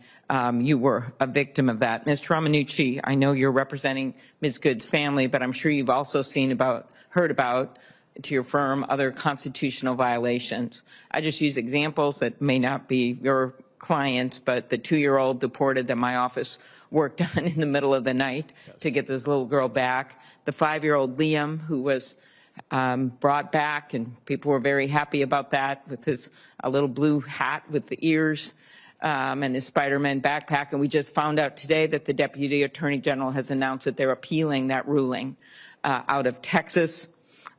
you were a victim of that. Mr. Romanucci, I know you're representing Ms. Good's family, but I'm sure you've also heard about to your firm other constitutional violations. I just use examples that may not be your clients, but the 2-year-old deported that my office worked on in the middle of the night to get this little girl back. The 5-year-old Liam, who was brought back, and people were very happy about that, with his little blue hat with the ears and his Spider-Man backpack. And we just found out today that the Deputy Attorney General has announced that they're appealing that ruling out of Texas.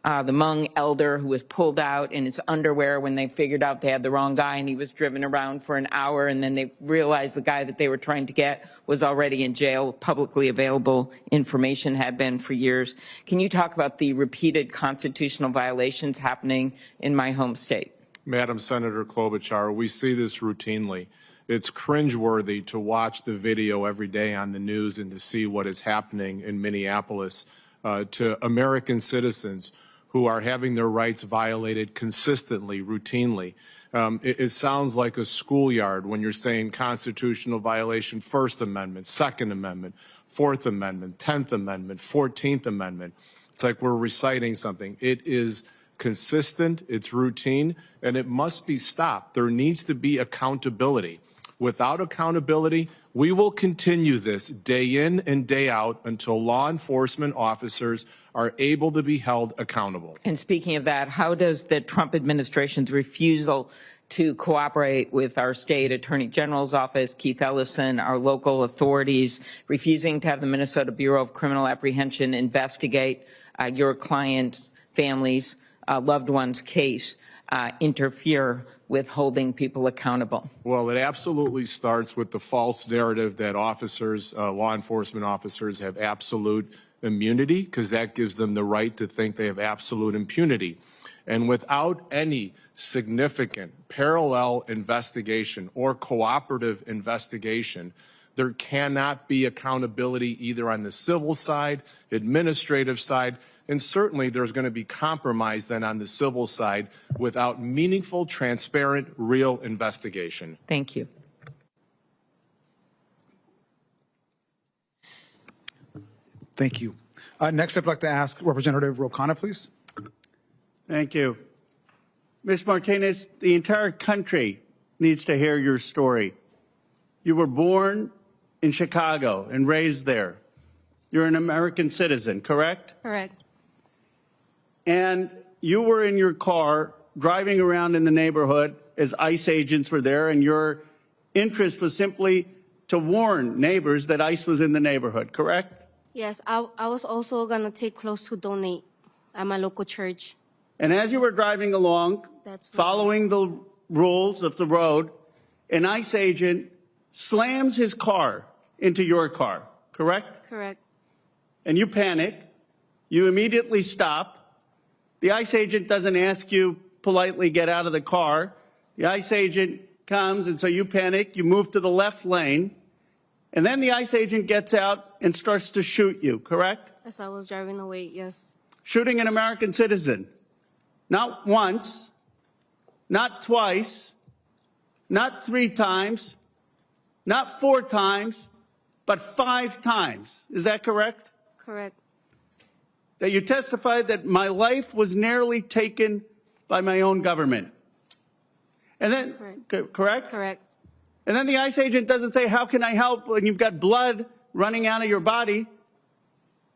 The Hmong elder who was pulled out in his underwear when they figured out they had the wrong guy, and he was driven around for an hour, and then they realized the guy that they were trying to get was already in jail. Publicly available information had been for years. Can you talk about the repeated constitutional violations happening in my home state? Madam Senator Klobuchar, we see this routinely. It's cringeworthy to watch the video every day on the news and to see what is happening in Minneapolis to American citizens who are having their rights violated consistently, routinely. It sounds like a schoolyard when you're saying constitutional violation, First Amendment, Second Amendment, Fourth Amendment, 10th Amendment, 14th Amendment. It's like we're reciting something. It is consistent, it's routine, and it must be stopped. There needs to be accountability. Without accountability, we will continue this day in and day out until law enforcement officers are able to be held accountable. And speaking of that, how does the Trump administration's refusal to cooperate with our state attorney general's office, Keith Ellison, our local authorities, refusing to have the Minnesota Bureau of Criminal Apprehension investigate your clients' families' loved ones' case, interfere with holding people accountable? Well, it absolutely starts with the false narrative that officers, law enforcement officers, have absolute immunity, because that gives them the right to think they have absolute impunity. And without any significant parallel investigation or cooperative investigation, there cannot be accountability either on the civil side, administrative side, and certainly there's going to be compromise then on the civil side without meaningful, transparent, real investigation. Thank you. Thank you. Next, I'd like to ask Representative Rokana, please. Thank you. Ms. Martinez, the entire country needs to hear your story. You were born in Chicago and raised there. You're an American citizen, correct? Correct. And you were in your car driving around in the neighborhood as ICE agents were there, and your interest was simply to warn neighbors that ICE was in the neighborhood, correct? Yes, I was also going to take clothes to donate at my local church. And as you were driving along, following the rules of the road, an ICE agent slams his car into your car, correct? Correct. And you panic. You immediately stop. The ICE agent doesn't ask you politely get out of the car. The ICE agent comes, and so you panic. You move to the left lane. And then the ICE agent gets out and starts to shoot you, correct? As I was driving away, yes. Shooting an American citizen. not once, not twice, not 3 times, not 4 times, but 5 times. Is that correct? Correct. That you testified that my life was nearly taken by my own government. And then, correct? Correct. And then the ICE agent doesn't say, how can I help when you've got blood running out of your body?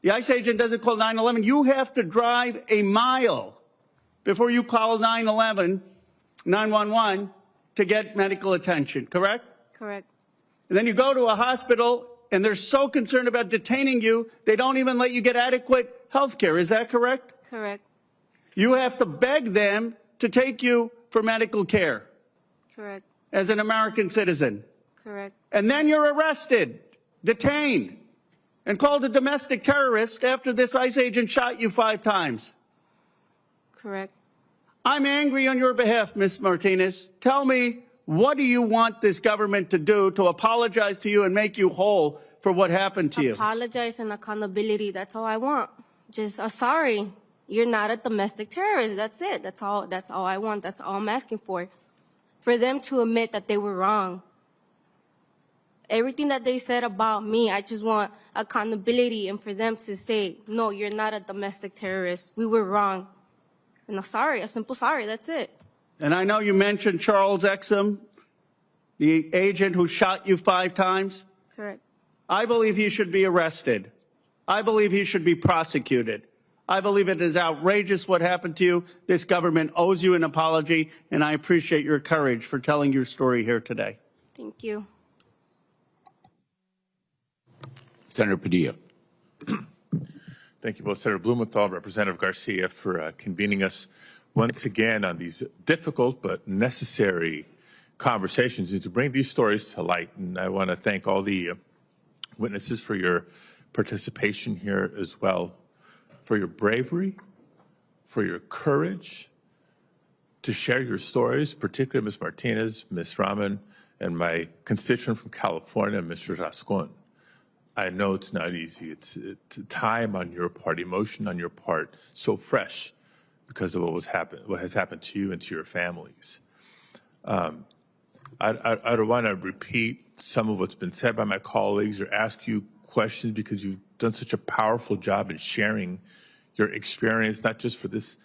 The ICE agent doesn't call 911. You have to drive a mile before you call 911 to get medical attention, correct? Correct. And then you go to a hospital and they're so concerned about detaining you, they don't even let you get adequate health care. Is that correct? Correct. You have to beg them to take you for medical care Correct. as an American citizen. Correct. And then you're arrested, detained, and called a domestic terrorist after this ICE agent shot you 5 times. Correct. I'm angry on your behalf, Ms. Martinez. Tell me, what do you want this government to do to apologize to you and make you whole for what happened to you? Apologize and accountability. That's all I want. Just a sorry. You're not a domestic terrorist. That's it. That's all I want. That's all I'm asking for. For them to admit that they were wrong. Everything that they said about me, I just want accountability and for them to say, no, you're not a domestic terrorist. We were wrong. And a sorry, a simple sorry. That's it. And I know you mentioned Charles Exum, the agent who shot you 5 times. Correct. I believe he should be arrested. I believe he should be prosecuted. I believe it is outrageous what happened to you. This government owes you an apology, and I appreciate your courage for telling your story here today. Thank you. Senator Padilla. Thank you both, Senator Blumenthal and Representative Garcia, for convening us once again on these difficult but necessary conversations and to bring these stories to light. And I want to thank all the witnesses for your participation here as well, for your bravery, for your courage to share your stories, particularly Ms. Martinez, Ms. Rahman, and my constituent from California, Mr. Rasone. I know it's not easy. It's time on your part, emotion on your part, so fresh because of what has happened to you and to your families. I don't want to repeat some of what's been said by my colleagues or ask you questions because you've done such a powerful job in sharing your experience, not just for this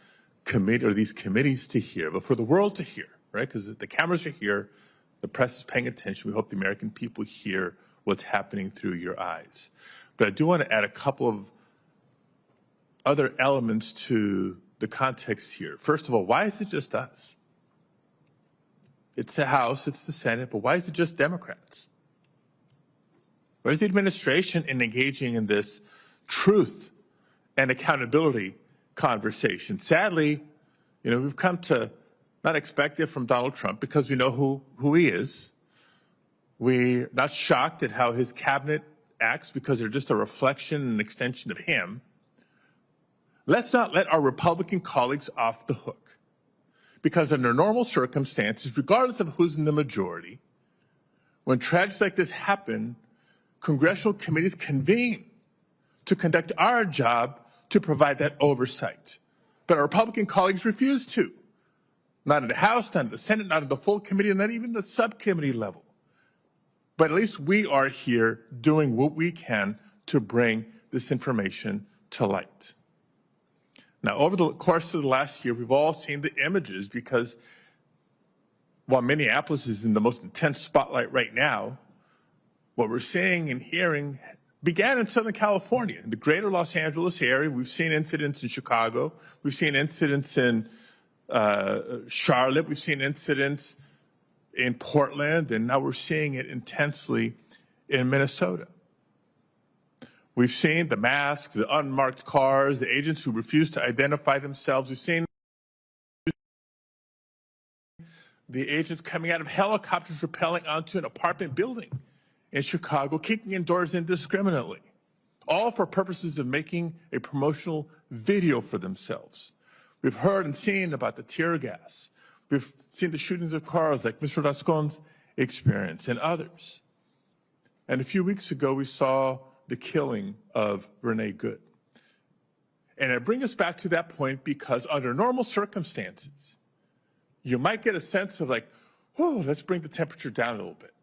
committee or these committees to hear, but for the world to hear, right? Because the cameras are here, the press is paying attention. We hope the American people hear what's happening through your eyes. But I do want to add a couple of other elements to the context here. First of all, why is it just us? It's the House, it's the Senate, but why is it just Democrats? Why is the administration engaging in this truth and accountability conversation? Sadly, we've come to not expect it from Donald Trump because we know who he is. We're not shocked at how his cabinet acts because they're just a reflection and an extension of him. Let's not let our Republican colleagues off the hook because under normal circumstances, regardless of who's in the majority, when tragedies like this happen, congressional committees convene to conduct our job to provide that oversight. But our Republican colleagues refuse to. Not in the House, not in the Senate, not in the full committee, and not even the subcommittee level. But at least we are here doing what we can to bring this information to light. Now, over the course of the last year, we've all seen the images because while Minneapolis is in the most intense spotlight right now, what we're seeing and hearing began in Southern California, in the greater Los Angeles area. We've seen incidents in Chicago. We've seen incidents in Charlotte. We've seen incidents in Portland, and now we're seeing it intensely in Minnesota. We've seen the masks, the unmarked cars, the agents who refuse to identify themselves. We've seen the agents coming out of helicopters rappelling onto an apartment building in Chicago, kicking in doors indiscriminately, all for purposes of making a promotional video for themselves. We've heard and seen about the tear gas. We've seen the shootings of cars like Mr. Rasone's experience and others. And a few weeks ago, we saw the killing of Renee Good. And I bring us back to that point because under normal circumstances, you might get a sense of like, oh, let's bring the temperature down a little bit.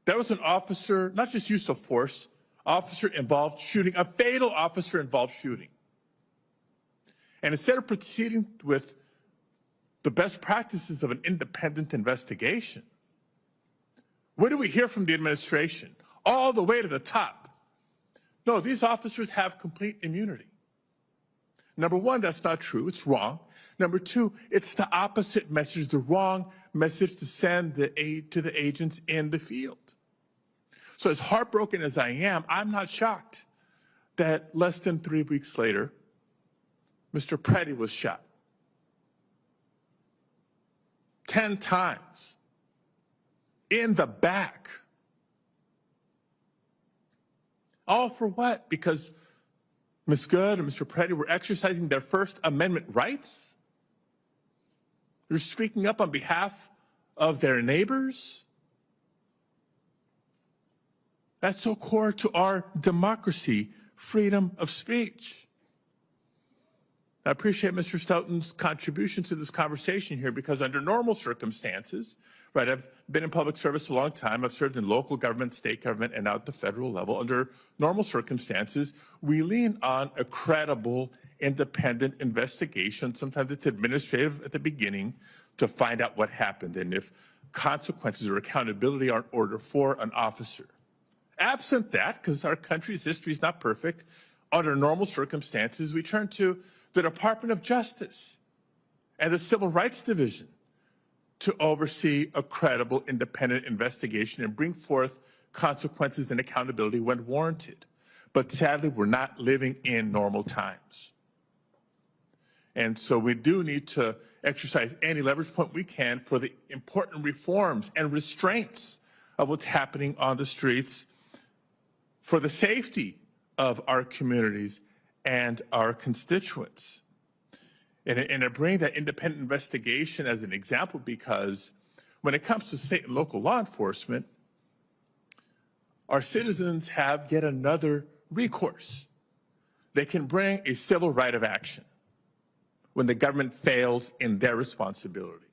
There was an officer, not just use of force, officer-involved shooting, a fatal officer-involved shooting. And instead of proceeding with the best practices of an independent investigation, what do we hear from the administration? All the way to the top. No, these officers have complete immunity. Number one, that's not true. It's wrong. Number two, it's the opposite message, the wrong message to send the aid to the agents in the field. So as heartbroken as I am, I'm not shocked that less than 3 weeks later, Mr. Preddy was shot 10 times in the back. All for what? Because Ms. Good and Mr. Preddy were exercising their First Amendment rights? They're speaking up on behalf of their neighbors? That's so core to our democracy, freedom of speech. I appreciate Mr. Stoughton's contribution to this conversation here because under normal circumstances, right, I've been in public service a long time. I've served in local government, state government, and out at the federal level. Under normal circumstances, we lean on a credible, independent investigation. Sometimes it's administrative at the beginning to find out what happened and if consequences or accountability are in order for an officer. Absent that, because our country's history is not perfect, under normal circumstances, we turn to the Department of Justice and the Civil Rights Division to oversee a credible, independent investigation and bring forth consequences and accountability when warranted. But sadly, we're not living in normal times. And so we do need to exercise any leverage point we can for the important reforms and restraints of what's happening on the streets for the safety of our communities and our constituents. And I bring that independent investigation as an example because when it comes to state and local law enforcement, our citizens have yet another recourse. They can bring a civil right of action when the government fails in their responsibility.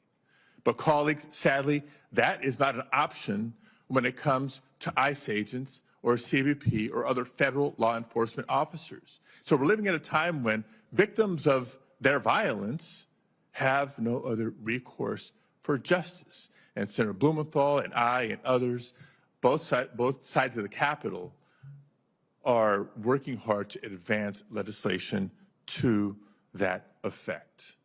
But colleagues, sadly, that is not an option when it comes to ICE agents or CBP or other federal law enforcement officers. So we're living at a time when victims of their violence have no other recourse for justice. And Senator Blumenthal and I and others, both sides of the Capitol, are working hard to advance legislation to that effect.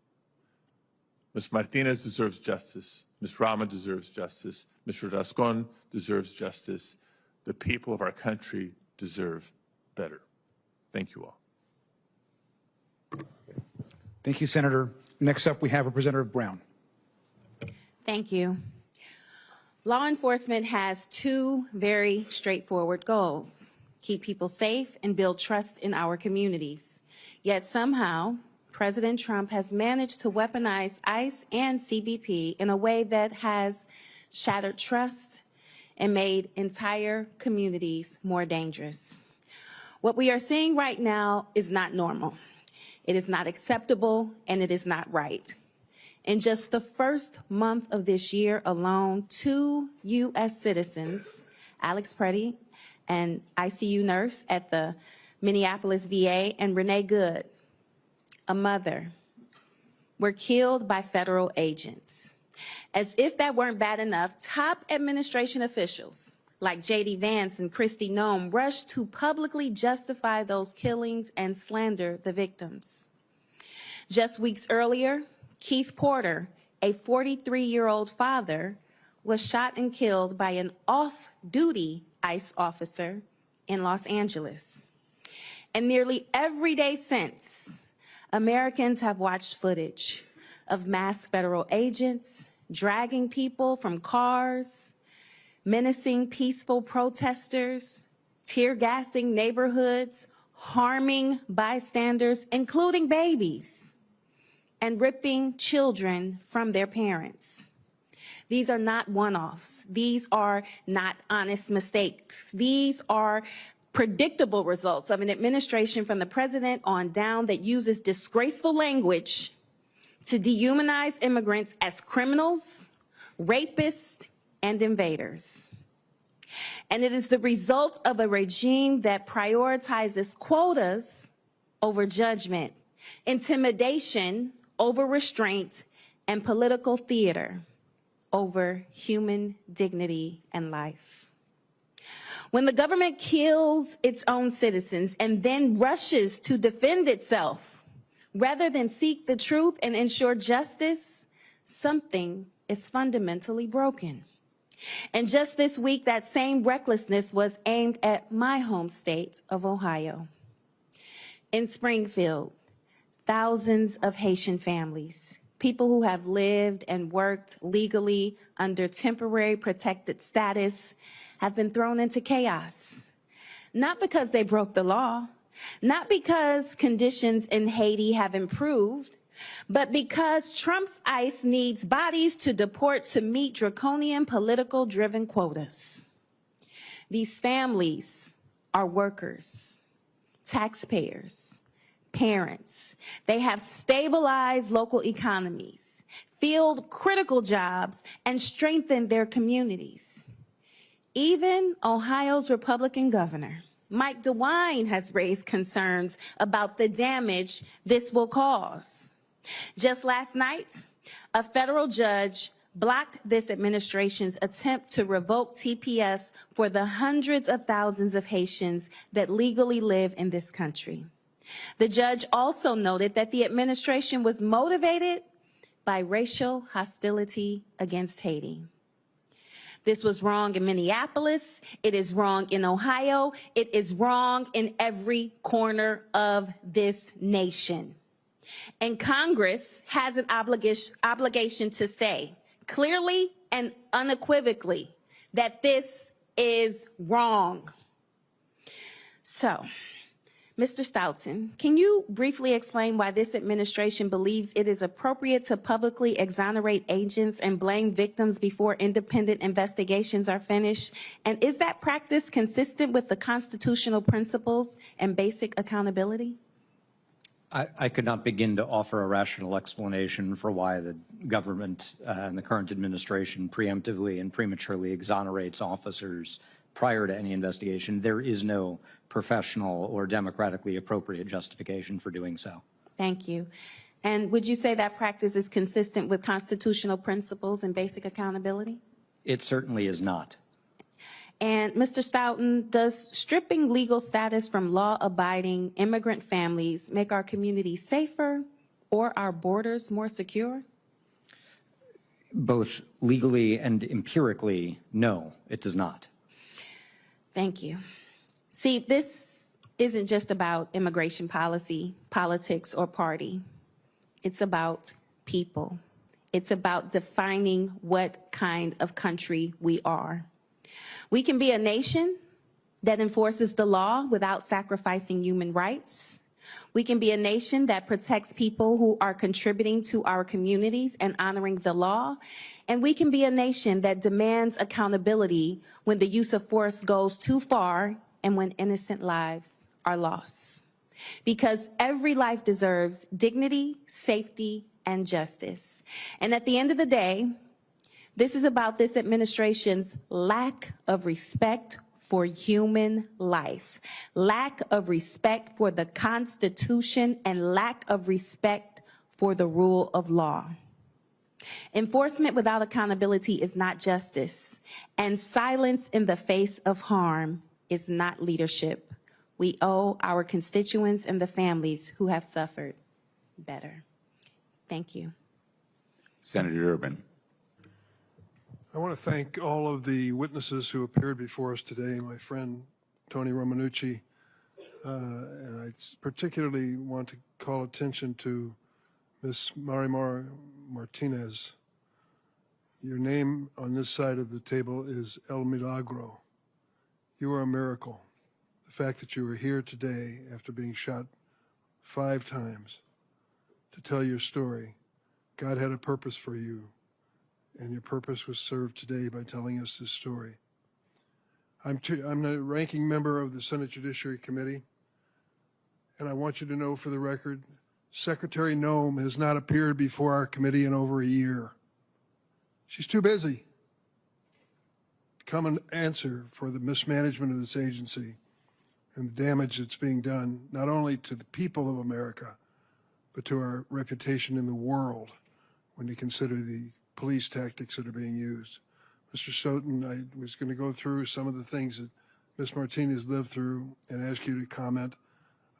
Ms. Martinez deserves justice. Ms. Rahman deserves justice. Mr. Rasone deserves justice. The people of our country deserve better. Thank you all. Thank you, Senator. Next up, we have Representative Brown. Thank you. Law enforcement has two very straightforward goals: keep people safe and build trust in our communities. Yet somehow, President Trump has managed to weaponize ICE and CBP in a way that has shattered trust and made entire communities more dangerous. What we are seeing right now is not normal. It is not acceptable, and it is not right. In just the first month of this year alone, 2 U.S. citizens, Alex Preddy, an ICU nurse at the Minneapolis VA, and Renee Good, a mother, were killed by federal agents. As if that weren't bad enough, top administration officials like J.D. Vance and Kristi Noem rushed to publicly justify those killings and slander the victims. Just weeks earlier, Keith Porter, a 43-year-old father, was shot and killed by an off-duty ICE officer in Los Angeles. And nearly every day since, Americans have watched footage of masked federal agents dragging people from cars, menacing peaceful protesters, tear gassing neighborhoods, harming bystanders, including babies, and ripping children from their parents. These are not one-offs. These are not honest mistakes. These are predictable results of an administration from the president on down that uses disgraceful language to dehumanize immigrants as criminals, rapists, and invaders. And it is the result of a regime that prioritizes quotas over judgment, intimidation over restraint, and political theater over human dignity and life. When the government kills its own citizens and then rushes to defend itself, rather than seek the truth and ensure justice, something is fundamentally broken. And just this week, that same recklessness was aimed at my home state of Ohio. In Springfield, thousands of Haitian families, people who have lived and worked legally under temporary protected status, have been thrown into chaos. Not because they broke the law, not because conditions in Haiti have improved, but because Trump's ICE needs bodies to deport to meet draconian political-driven quotas. These families are workers, taxpayers, parents. They have stabilized local economies, filled critical jobs, and strengthened their communities. Even Ohio's Republican governor, Mike DeWine, has raised concerns about the damage this will cause. Just last night, a federal judge blocked this administration's attempt to revoke TPS for the hundreds of thousands of Haitians that legally live in this country. The judge also noted that the administration was motivated by racial hostility against Haiti. This was wrong in Minneapolis. It is wrong in Ohio. It is wrong in every corner of this nation. And Congress has an obligation to say clearly and unequivocally that this is wrong. So, Mr. Stoughton, can you briefly explain why this administration believes it is appropriate to publicly exonerate agents and blame victims before independent investigations are finished? And is that practice consistent with the constitutional principles and basic accountability? I could not begin to offer a rational explanation for why the government and the current administration preemptively and prematurely exonerates officers prior to any investigation. There is no professional or democratically appropriate justification for doing so. Thank you. And would you say that practice is consistent with constitutional principles and basic accountability? It certainly is not. And Mr. Stoughton, does stripping legal status from law-abiding immigrant families make our communities safer or our borders more secure? Both legally and empirically, no, it does not. Thank you. See, this isn't just about immigration policy, politics, or party. It's about people. It's about defining what kind of country we are. We can be a nation that enforces the law without sacrificing human rights. We can be a nation that protects people who are contributing to our communities and honoring the law. And we can be a nation that demands accountability when the use of force goes too far and when innocent lives are lost. Because every life deserves dignity, safety, and justice. And at the end of the day, this is about this administration's lack of respect for human life, lack of respect for the Constitution, and lack of respect for the rule of law. Enforcement without accountability is not justice, and silence in the face of harm is not leadership. We owe our constituents and the families who have suffered better. Thank you. Senator Urban. I want to thank all of the witnesses who appeared before us today, my friend Tony Romanucci, and I particularly want to call attention to Ms. Marimar Martinez. Your name on this side of the table is El Milagro. You are a miracle. The fact that you are here today after being shot 5 times to tell your story, God had a purpose for you. And your purpose was served today by telling us this story. I'm the ranking member of the Senate Judiciary Committee, and I want you to know for the record, Secretary Noem has not appeared before our committee in over a year. She's too busy to come and answer for the mismanagement of this agency and the damage that's being done, not only to the people of America, but to our reputation in the world when you consider the police tactics that are being used. Mr. Stoughton, I was going to go through some of the things that Ms. Martinez lived through and ask you to comment.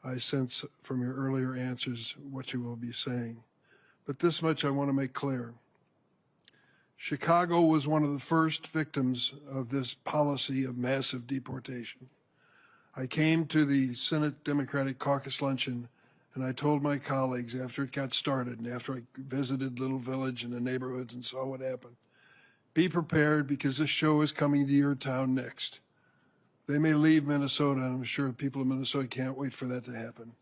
I sense from your earlier answers what you will be saying. But this much I want to make clear. Chicago was one of the first victims of this policy of massive deportation. I came to the Senate Democratic Caucus luncheon and I told my colleagues after it got started and after I visited Little Village and the neighborhoods and saw what happened, be prepared because this show is coming to your town next. They may leave Minnesota, and I'm sure people in Minnesota can't wait for that to happen.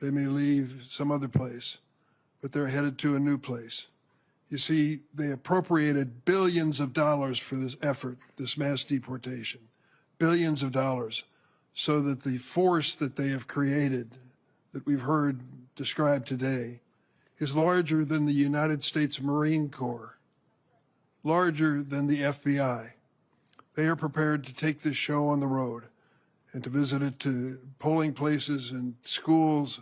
They may leave some other place, but they're headed to a new place. You see, they appropriated billions of dollars for this effort, this mass deportation, billions of dollars, so that the force that they have created, that we've heard described today, is larger than the United States Marine Corps, larger than the FBI. They are prepared to take this show on the road and to visit it to polling places and schools,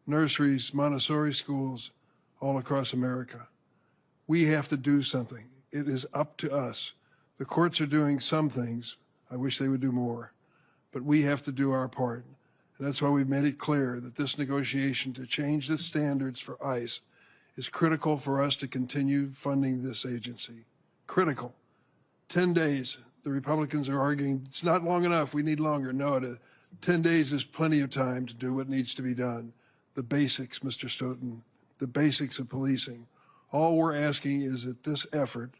nurseries, Montessori schools all across America. We have to do something. It is up to us. The courts are doing some things. I wish they would do more. But we have to do our part. And that's why we've made it clear that this negotiation to change the standards for ICE is critical for us to continue funding this agency. Critical. 10 days. The Republicans are arguing it's not long enough, we need longer. No, 10 days is plenty of time to do what needs to be done. The basics, Mr. Stoughton, the basics of policing. All we're asking is that this effort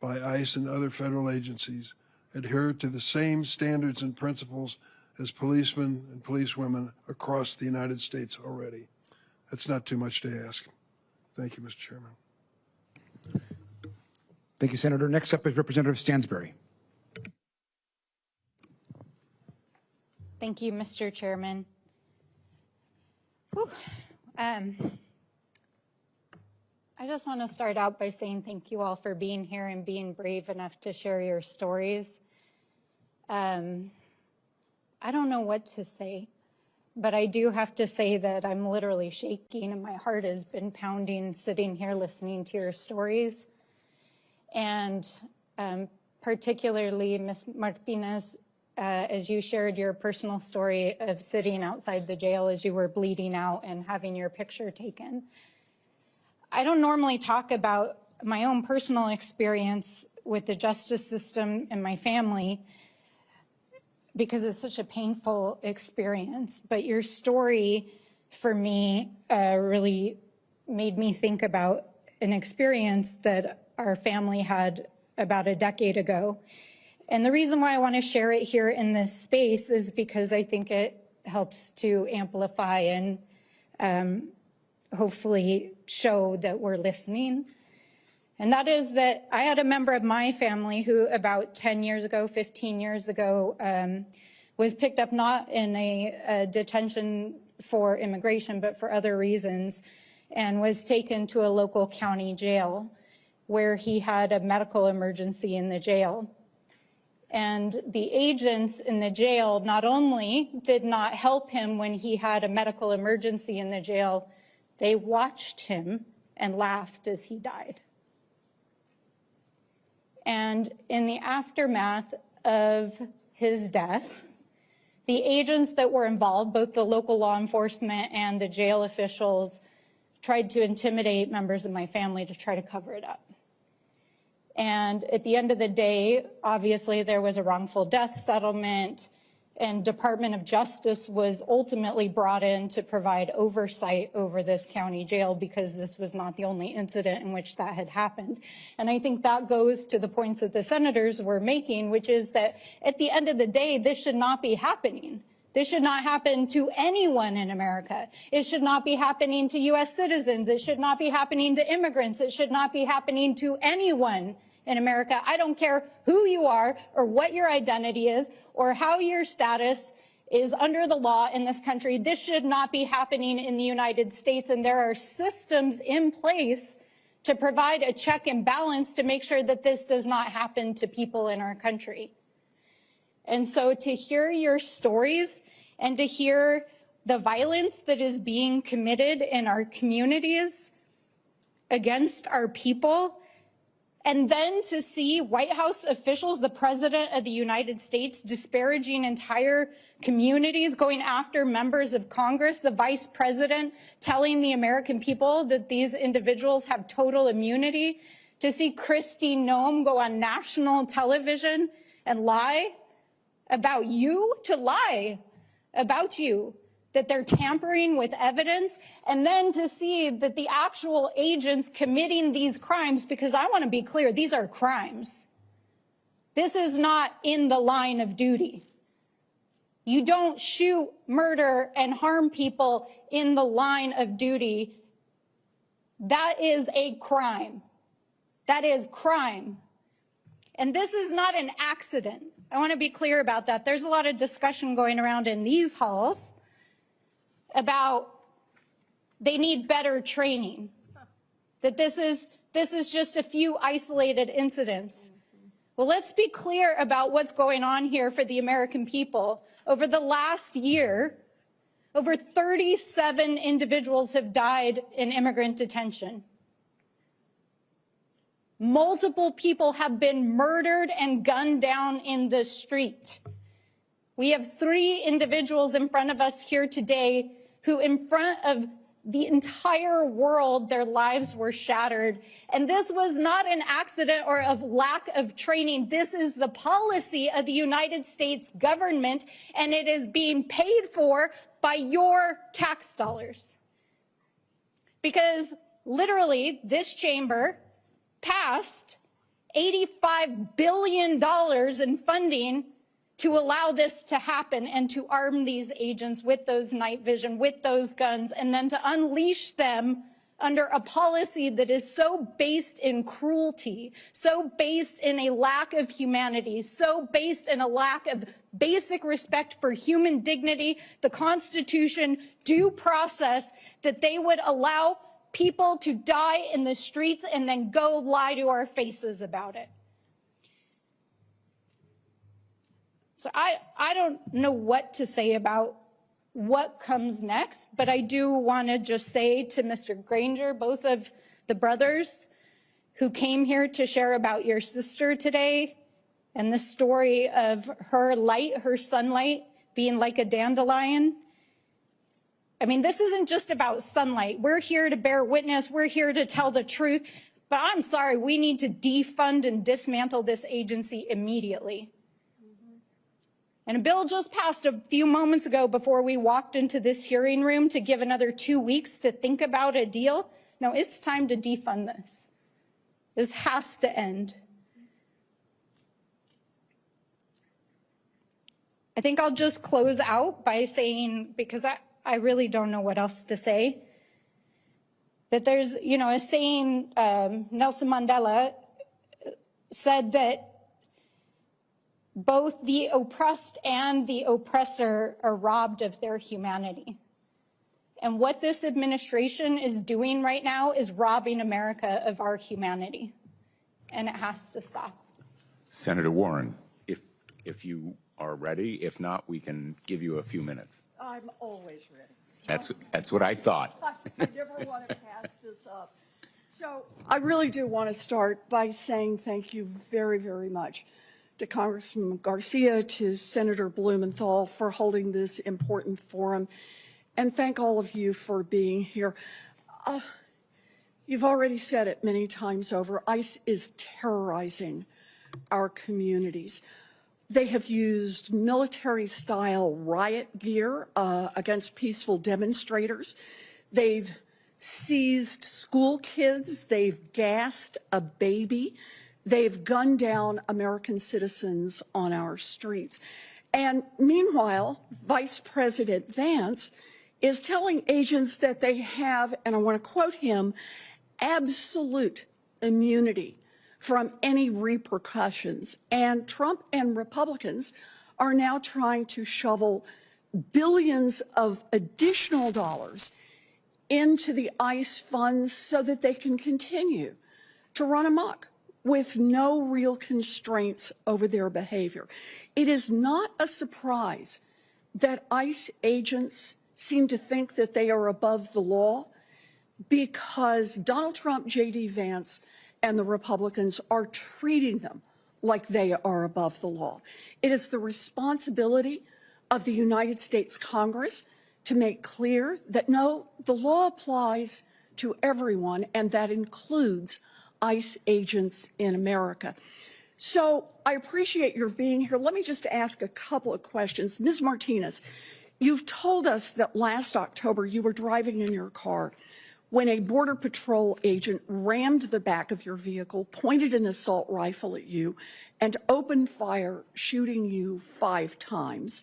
by ICE and other federal agencies adhere to the same standards and principles as policemen and policewomen across the United States already. That's not too much to ask. Thank you, Mr. Chairman. Thank you, Senator. Next up is Representative Stansbury. Thank you, Mr. Chairman. I just want to start out by saying thank you all for being here and being brave enough to share your stories. I don't know what to say, but I do have to say that I'm literally shaking and my heart has been pounding sitting here listening to your stories. And particularly, Ms. Martinez, as you shared your personal story of sitting outside the jail as you were bleeding out and having your picture taken. I don't normally talk about my own personal experience with the justice system and my family because it's such a painful experience, but your story for me really made me think about an experience that our family had about a decade ago. And the reason why I want to share it here in this space is because I think it helps to amplify and hopefully show that we're listening. And that is that I had a member of my family who about 10 years ago, 15 years ago, was picked up not in a detention for immigration, but for other reasons, and was taken to a local county jail where he had a medical emergency in the jail. And the agents in the jail not only did not help him when he had a medical emergency in the jail, they watched him and laughed as he died. And in the aftermath of his death, the agents that were involved, both the local law enforcement and the jail officials, tried to intimidate members of my family to try to cover it up. And at the end of the day, obviously there was a wrongful death settlement, and Department of Justice was ultimately brought in to provide oversight over this county jail because this was not the only incident in which that had happened. And I think that goes to the points that the senators were making, which is that at the end of the day, this should not be happening. This should not happen to anyone in America. It should not be happening to U.S. citizens. It should not be happening to immigrants. It should not be happening to anyone in America. I don't care who you are or what your identity is or how your status is under the law in this country. This should not be happening in the United States, and there are systems in place to provide a check and balance to make sure that this does not happen to people in our country. And so to hear your stories and to hear the violence that is being committed in our communities against our people, and then to see White House officials, the President of the United States, disparaging entire communities, going after members of Congress, the Vice President telling the American people that these individuals have total immunity, to see Kristi Noem go on national television and lie about you, to lie about you, that they're tampering with evidence, and then to see that the actual agents committing these crimes, because I want to be clear, these are crimes. This is not in the line of duty. You don't shoot, murder, and harm people in the line of duty. That is a crime. That is crime. And this is not an accident. I want to be clear about that. There's a lot of discussion going around in these halls about they need better training, that this is just a few isolated incidents. Well, let's be clear about what's going on here for the American people. Over the last year, over 37 individuals have died in immigrant detention. Multiple people have been murdered and gunned down in the street. We have 3 individuals in front of us here today who, in front of the entire world, their lives were shattered. And this was not an accident or of lack of training. This is the policy of the United States government, and it is being paid for by your tax dollars. Because literally, this chamber passed $85 billion in funding to allow this to happen and to arm these agents with those night vision, with those guns, and then to unleash them under a policy that is so based in cruelty, so based in a lack of humanity, so based in a lack of basic respect for human dignity, the Constitution, due process, that they would allow people to die in the streets and then go lie to our faces about it. So I don't know what to say about what comes next, but I do want to just say to Mr. Granger, both of the brothers who came here to share about your sister today and the story of her light, her sunlight, being like a dandelion. I mean, this isn't just about sunlight. We're here to bear witness. We're here to tell the truth. But I'm sorry, we need to defund and dismantle this agency immediately. And a bill just passed a few moments ago before we walked into this hearing room to give another 2 weeks to think about a deal. No, it's time to defund this. This has to end. I think I'll just close out by saying, because I really don't know what else to say, that there's, a saying, Nelson Mandela said that both the oppressed and the oppressor are robbed of their humanity. And what this administration is doing right now is robbing America of our humanity. And it has to stop. Senator Warren, if you are ready. If not, we can give you a few minutes. I'm always ready. That's what I thought. I never want to pass this up. So I really do want to start by saying thank you very, very much to Congressman Garcia, to Senator Blumenthal for holding this important forum, and thank all of you for being here. You've already said it many times over, ICE is terrorizing our communities. They have used military-style riot gear against peaceful demonstrators. They've seized school kids. They've gassed a baby. They've gunned down American citizens on our streets. And meanwhile, Vice President Vance is telling agents that they have, and I want to quote him, absolute immunity from any repercussions. And Trump and Republicans are now trying to shovel billions of additional dollars into the ICE funds so that they can continue to run amok with no real constraints over their behavior. It is not a surprise that ICE agents seem to think that they are above the law, because Donald Trump, J.D. Vance, and the Republicans are treating them like they are above the law. It is the responsibility of the United States Congress to make clear that, no, the law applies to everyone, and that includes ICE agents in America. So I appreciate your being here. Let me just ask a couple of questions. Ms. Martinez, you've told us that last October you were driving in your car when a Border Patrol agent rammed the back of your vehicle, pointed an assault rifle at you, and opened fire, shooting you 5 times.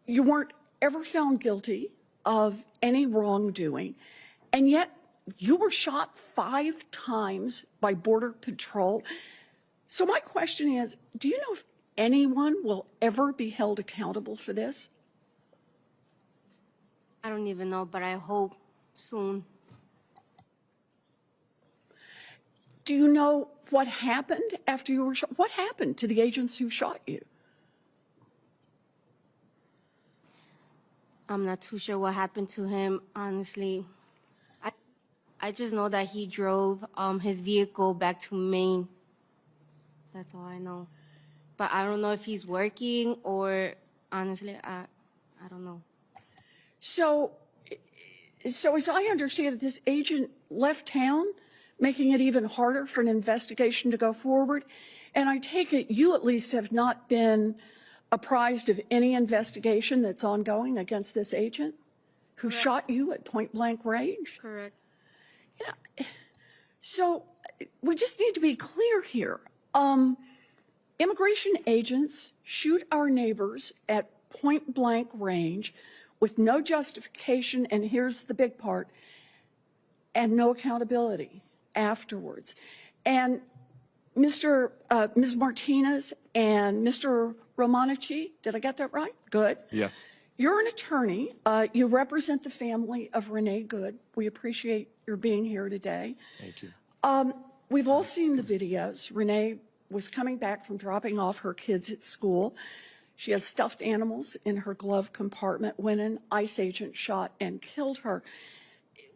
You weren't ever found guilty of any wrongdoing, and yet you were shot 5 times by Border Patrol. So my question is, do you know if anyone will ever be held accountable for this? I don't even know, but I hope soon. Do you know what happened after you were shot? What happened to the agents who shot you? I'm not too sure what happened to him, honestly. I just know that he drove his vehicle back to Maine. That's all I know. But I don't know if he's working or, honestly, I don't know. So as I understand it, this agent left town, making it even harder for an investigation to go forward. And I take it you at least have not been apprised of any investigation that's ongoing against this agent who Correct. shot you at point blank range? Correct. You know, so we just need to be clear here. Immigration agents shoot our neighbors at point blank range with no justification, and here's the big part, and no accountability afterwards. And Ms. Martinez and Mr. Romanici, did I get that right? Good. Yes. You're an attorney. You represent the family of Renee Good. We appreciate your being here today. Thank you. We've all seen the videos. Renee was coming back from dropping off her kids at school. She has stuffed animals in her glove compartment when an ICE agent shot and killed her.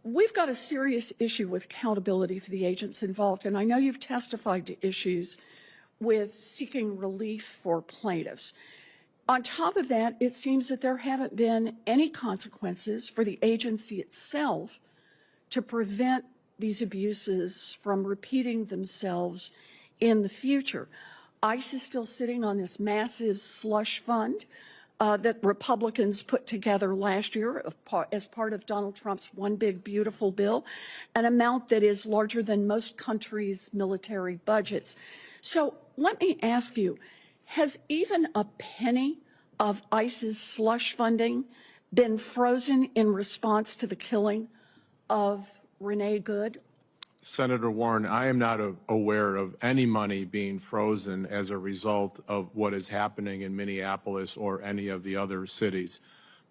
We've got a serious issue with accountability for the agents involved, and I know you've testified to issues with seeking relief for plaintiffs. On top of that, it seems that there haven't been any consequences for the agency itself to prevent these abuses from repeating themselves in the future. ICE is still sitting on this massive slush fund that Republicans put together last year as part of Donald Trump's One Big Beautiful Bill, an amount that is larger than most countries' military budgets. So let me ask you, has even a penny of ICE's slush funding been frozen in response to the killing of Renee Good? Senator Warren, I am not aware of any money being frozen as a result of what is happening in Minneapolis or any of the other cities.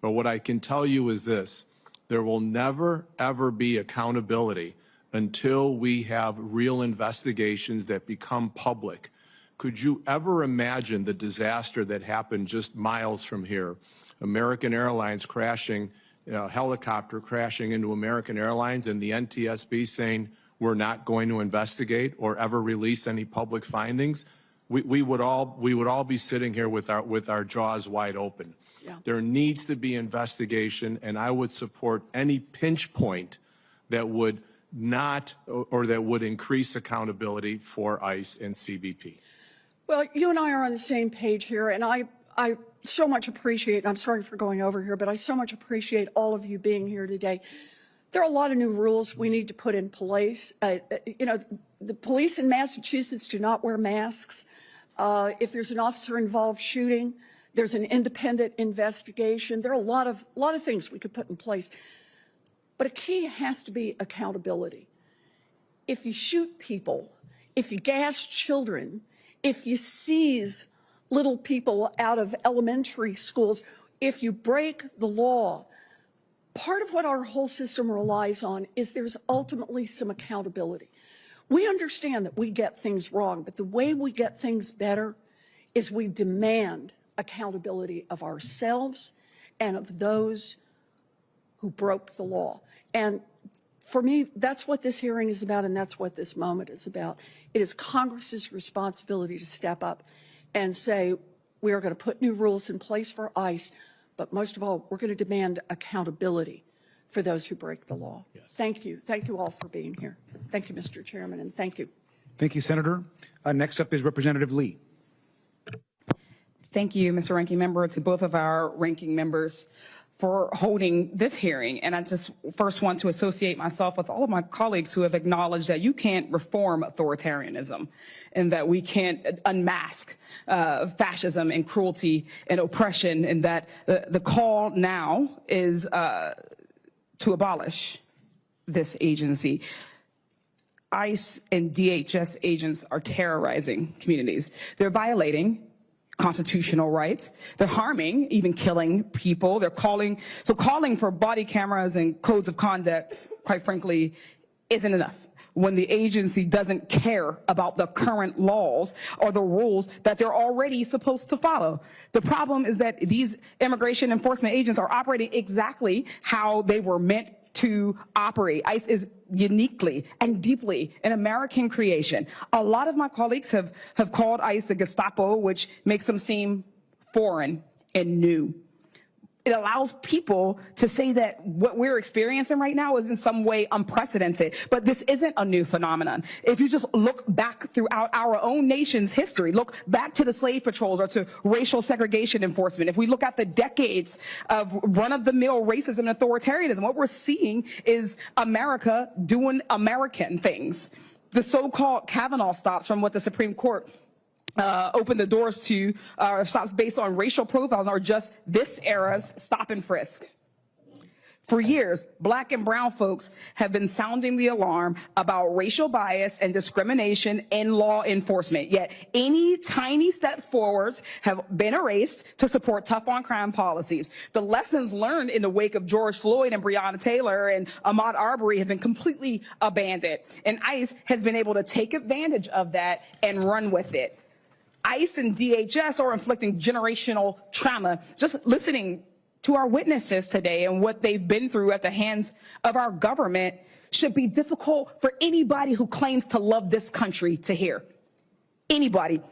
But what I can tell you is this: there will never, ever be accountability until we have real investigations that become public. Could you ever imagine the disaster that happened just miles from here? American Airlines crashing, a helicopter crashing into American Airlines, and the NTSB saying, we're not going to investigate or ever release any public findings. We would all be sitting here with our jaws wide open. Yeah. There needs to be investigation, and I would support any pinch point that would not or that would increase accountability for ICE and CBP. Well, you and I are on the same page here, and I so much appreciate, and I'm sorry for going over here, but I so much appreciate all of you being here today. There are a lot of new rules we need to put in place. You know, the police in Massachusetts do not wear masks. If there's an officer involved shooting, there's an independent investigation. There are a lot of things we could put in place. But a key has to be accountability. If you shoot people, if you gas children, if you seize little people out of elementary schools, if you break the law, part of what our whole system relies on is there's ultimately some accountability. We understand that we get things wrong, but the way we get things better is we demand accountability of ourselves and of those who broke the law. And for me, that's what this hearing is about, and that's what this moment is about. It is Congress's responsibility to step up and say, we are going to put new rules in place for ICE, but most of all, we're going to demand accountability for those who break the law. Yes. Thank you. Thank you all for being here. Thank you, Mr. Chairman, and thank you. Thank you, Senator. Next up is Representative Lee. Thank you, Mr. Ranking Member, to both of our ranking members for holding this hearing. And I just first want to associate myself with all of my colleagues who have acknowledged that you can't reform authoritarianism and that we can't unmask fascism and cruelty and oppression, and that the call now is to abolish this agency. ICE and DHS agents are terrorizing communities. They're violating constitutional rights. They're harming, even killing people. They're calling for body cameras and codes of conduct, quite frankly, isn't enough when the agency doesn't care about the current laws or the rules that they're already supposed to follow. The problem is that these immigration enforcement agents are operating exactly how they were meant to operate. ICE is uniquely and deeply an American creation. A lot of my colleagues have called ICE the Gestapo, which makes them seem foreign and new. It allows people to say that what we're experiencing right now is in some way unprecedented, but this isn't a new phenomenon. If you just look back throughout our own nation's history, look back to the slave patrols or to racial segregation enforcement, if we look at the decades of run-of-the-mill racism and authoritarianism, what we're seeing is America doing American things. The so-called Kavanaugh stops from what the Supreme Court open the doors to stops based on racial profiling are just this era's stop and frisk. For years, black and brown folks have been sounding the alarm about racial bias and discrimination in law enforcement, yet any tiny steps forwards have been erased to support tough on crime policies. The lessons learned in the wake of George Floyd and Breonna Taylor and Ahmaud Arbery have been completely abandoned, and ICE has been able to take advantage of that and run with it. ICE and DHS are inflicting generational trauma. Just listening to our witnesses today and what they've been through at the hands of our government should be difficult for anybody who claims to love this country to hear. Anybody.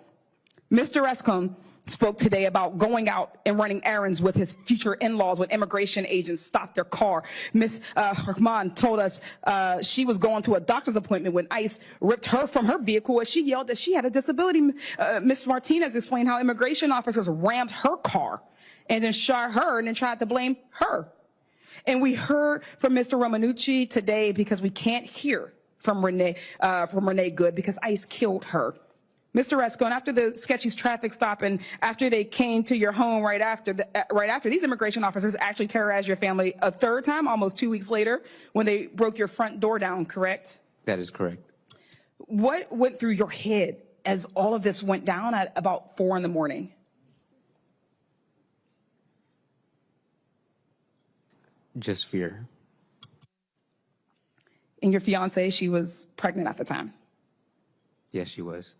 Mr. Rasone spoke today about going out and running errands with his future in-laws when immigration agents stopped their car. Ms. Rahman told us she was going to a doctor's appointment when ICE ripped her from her vehicle as she yelled that she had a disability. Ms. Martinez explained how immigration officers rammed her car and then shot her and then tried to blame her. And we heard from Mr. Romanucci today because we can't hear from Renee Good because ICE killed her. Mr. Rasone, after the sketchy traffic stop and after they came to your home right after, these immigration officers actually terrorized your family a third time, almost 2 weeks later, when they broke your front door down, correct? That is correct. What went through your head as all of this went down at about 4 in the morning? Just fear. And your fiance, she was pregnant at the time? Yes, she was.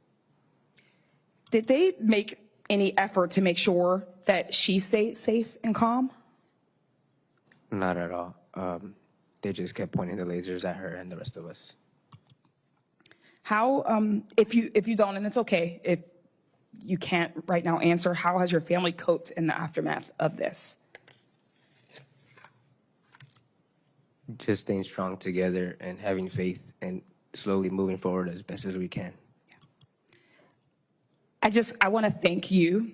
Did they make any effort to make sure that she stayed safe and calm? Not at all. They just kept pointing the lasers at her and the rest of us. How, if you don't, and it's okay if you can't right now answer, how has your family coped in the aftermath of this? Just staying strong together and having faith and slowly moving forward as best as we can. I want to thank you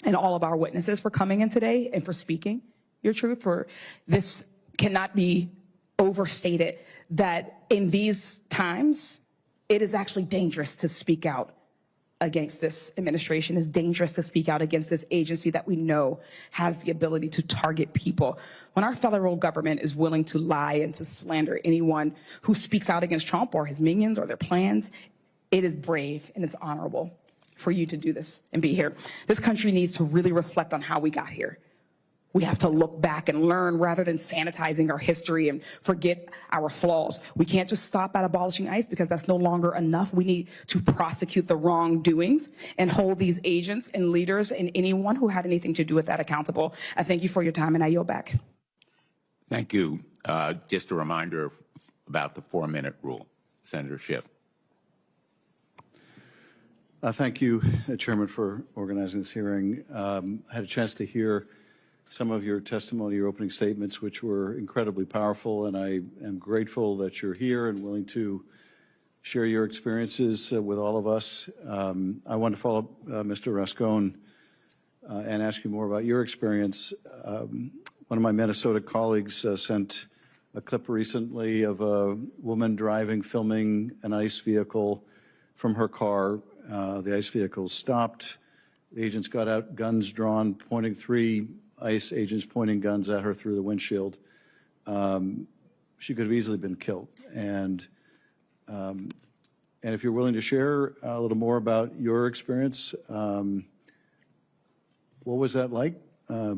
and all of our witnesses for coming in today and for speaking your truth. For this cannot be overstated that in these times, it is actually dangerous to speak out against this administration. It's dangerous to speak out against this agency that we know has the ability to target people. When our federal government is willing to lie and to slander anyone who speaks out against Trump or his minions or their plans, It is brave and it's honorable for you to do this and be here. This country needs to really reflect on how we got here. We have to look back and learn rather than sanitizing our history and forget our flaws. We can't just stop at abolishing ICE because that's no longer enough. We need to prosecute the wrongdoings and hold these agents and leaders and anyone who had anything to do with that accountable. I thank you for your time and I yield back. Thank you. Just a reminder about the 4-minute rule. Senator Schiff. Thank you, Chairman, for organizing this hearing. I had a chance to hear some of your testimony, your opening statements, which were incredibly powerful, and I am grateful that you're here and willing to share your experiences with all of us. I want to follow up, Mr. Rasone, and ask you more about your experience. One of my Minnesota colleagues sent a clip recently of a woman filming an ICE vehicle from her car. The ICE vehicle stopped. The agents got out, guns drawn, pointing 3 ICE agents pointing guns at her through the windshield. She could have easily been killed. And if you're willing to share a little more about your experience, what was that like,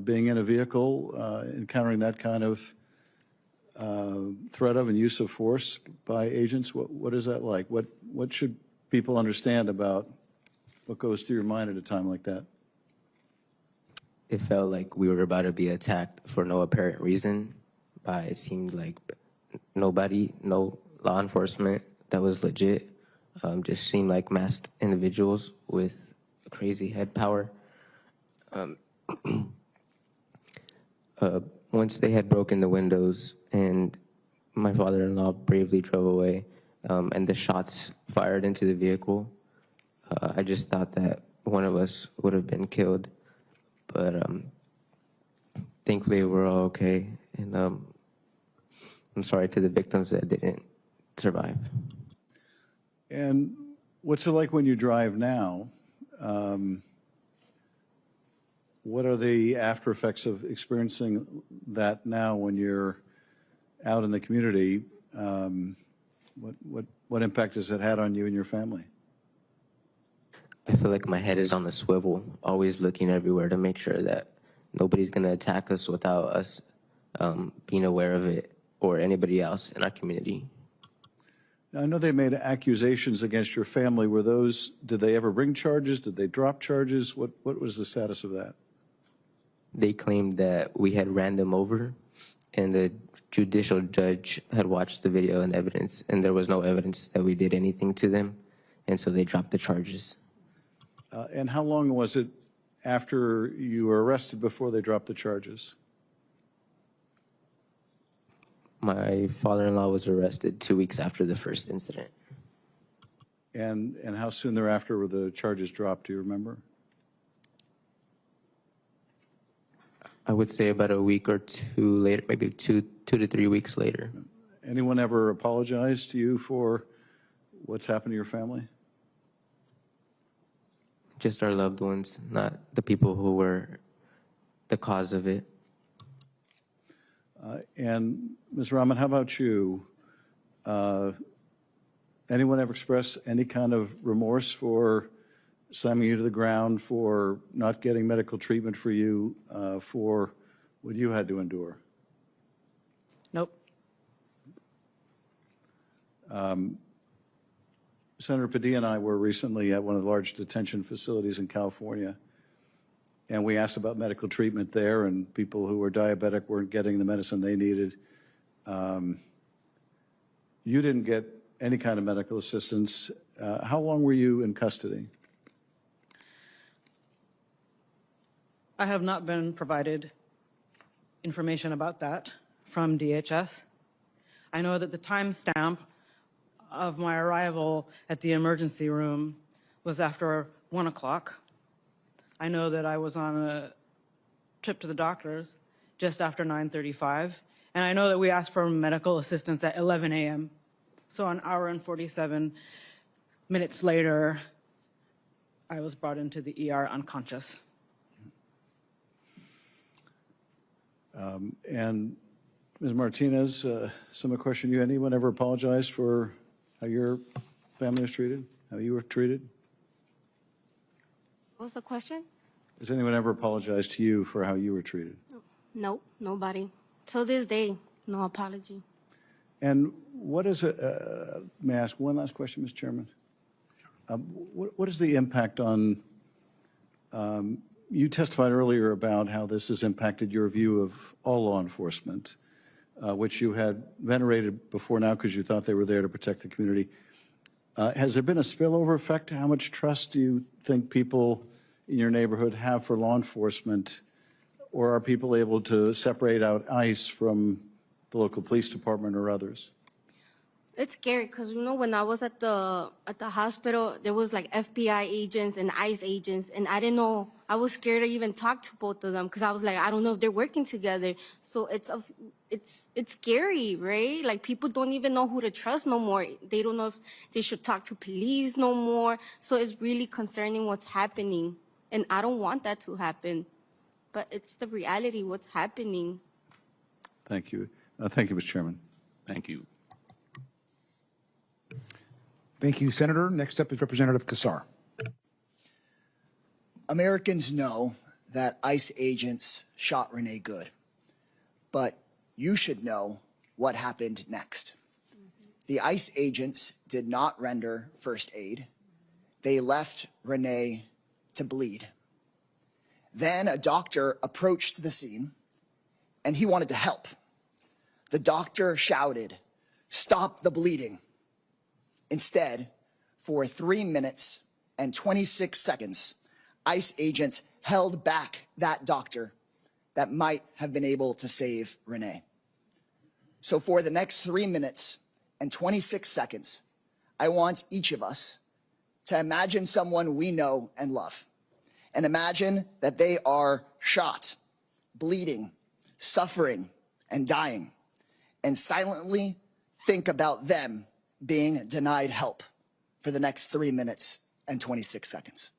being in a vehicle, encountering that kind of threat of and use of force by agents? What is that like? What should people understand about what goes through your mind at a time like that? It felt like we were about to be attacked for no apparent reason by, it seemed like nobody, no law enforcement that was legit. Just seemed like masked individuals with crazy head power. Once they had broken the windows and my father-in-law bravely drove away and the shots fired into the vehicle, I just thought that one of us would have been killed. But thankfully we're all okay, and I'm sorry to the victims that didn't survive. And what's it like when you drive now? What are the after effects of experiencing that now when you're out in the community? What impact has it had on you and your family? I feel like my head is on a swivel, always looking everywhere to make sure that nobody's going to attack us without us being aware of it, or anybody else in our community. Now, I know they made accusations against your family. Did they ever bring charges? Did they drop charges? What was the status of that? They claimed that we had ran them over, and the judicial judge had watched the video and evidence, and there was no evidence that we did anything to them, and so they dropped the charges. And how long was it after you were arrested before they dropped the charges? My father-in-law was arrested 2 weeks after the first incident. And how soon thereafter were the charges dropped? Do you remember? I would say about a week or two later, maybe two to 3 weeks later. Anyone ever apologize to you for what's happened to your family? Just our loved ones, not the people who were the cause of it. And Ms. Rahman, how about you? Anyone ever express any kind of remorse for slamming you to the ground, for not getting medical treatment for you, for what you had to endure? Nope. Senator Padilla and I were recently at one of the large detention facilities in California, and we asked about medical treatment there, and people who were diabetic weren't getting the medicine they needed. You didn't get any kind of medical assistance. How long were you in custody? I have not been provided information about that from DHS. I know that the timestamp of my arrival at the emergency room was after 1 o'clock. I know that I was on a trip to the doctors just after 9:35, and I know that we asked for medical assistance at 11 a.m. So an hour and 47 minutes later, I was brought into the ER unconscious. And Ms. Martinez, similar question to you. Anyone ever apologize for how your family was treated? how you were treated? What was the question? Has anyone ever apologized to you for how you were treated? Nope, nobody. Till this day, no apology. And what is it, may I ask one last question, Mr. Chairman? What is the impact on, you testified earlier about how this has impacted your view of all law enforcement, which you had venerated before now because you thought they were there to protect the community. Has there been a spillover effect? How much trust do you think people in your neighborhood have for law enforcement, or are people able to separate out ICE from the local police department or others? It's scary because, you know, when I was at the hospital, there was like FBI agents and ICE agents, and I didn't know. I was scared to even talk to both of them because I was like, I don't know if they're working together. So it's scary, right? Like, people don't even know who to trust no more. They don't know if they should talk to police no more. So it's really concerning what's happening, and I don't want that to happen. But it's the reality, what's happening. Thank you. Thank you, Mr. Chairman. Thank you. Thank you, Senator. Next up is Representative Kassar. Americans know that ICE agents shot Renee Good, but you should know what happened next. The ICE agents did not render first aid. They left Renee to bleed. Then a doctor approached the scene, and he wanted to help. The doctor shouted, "Stop the bleeding." Instead, for 3 minutes and 26 seconds, ICE agents held back that doctor that might have been able to save Renee. So for the next 3 minutes and 26 seconds, I want each of us to imagine someone we know and love, and imagine that they are shot, bleeding, suffering, and dying, and silently think about them being denied help for the next 3 minutes and 26 seconds.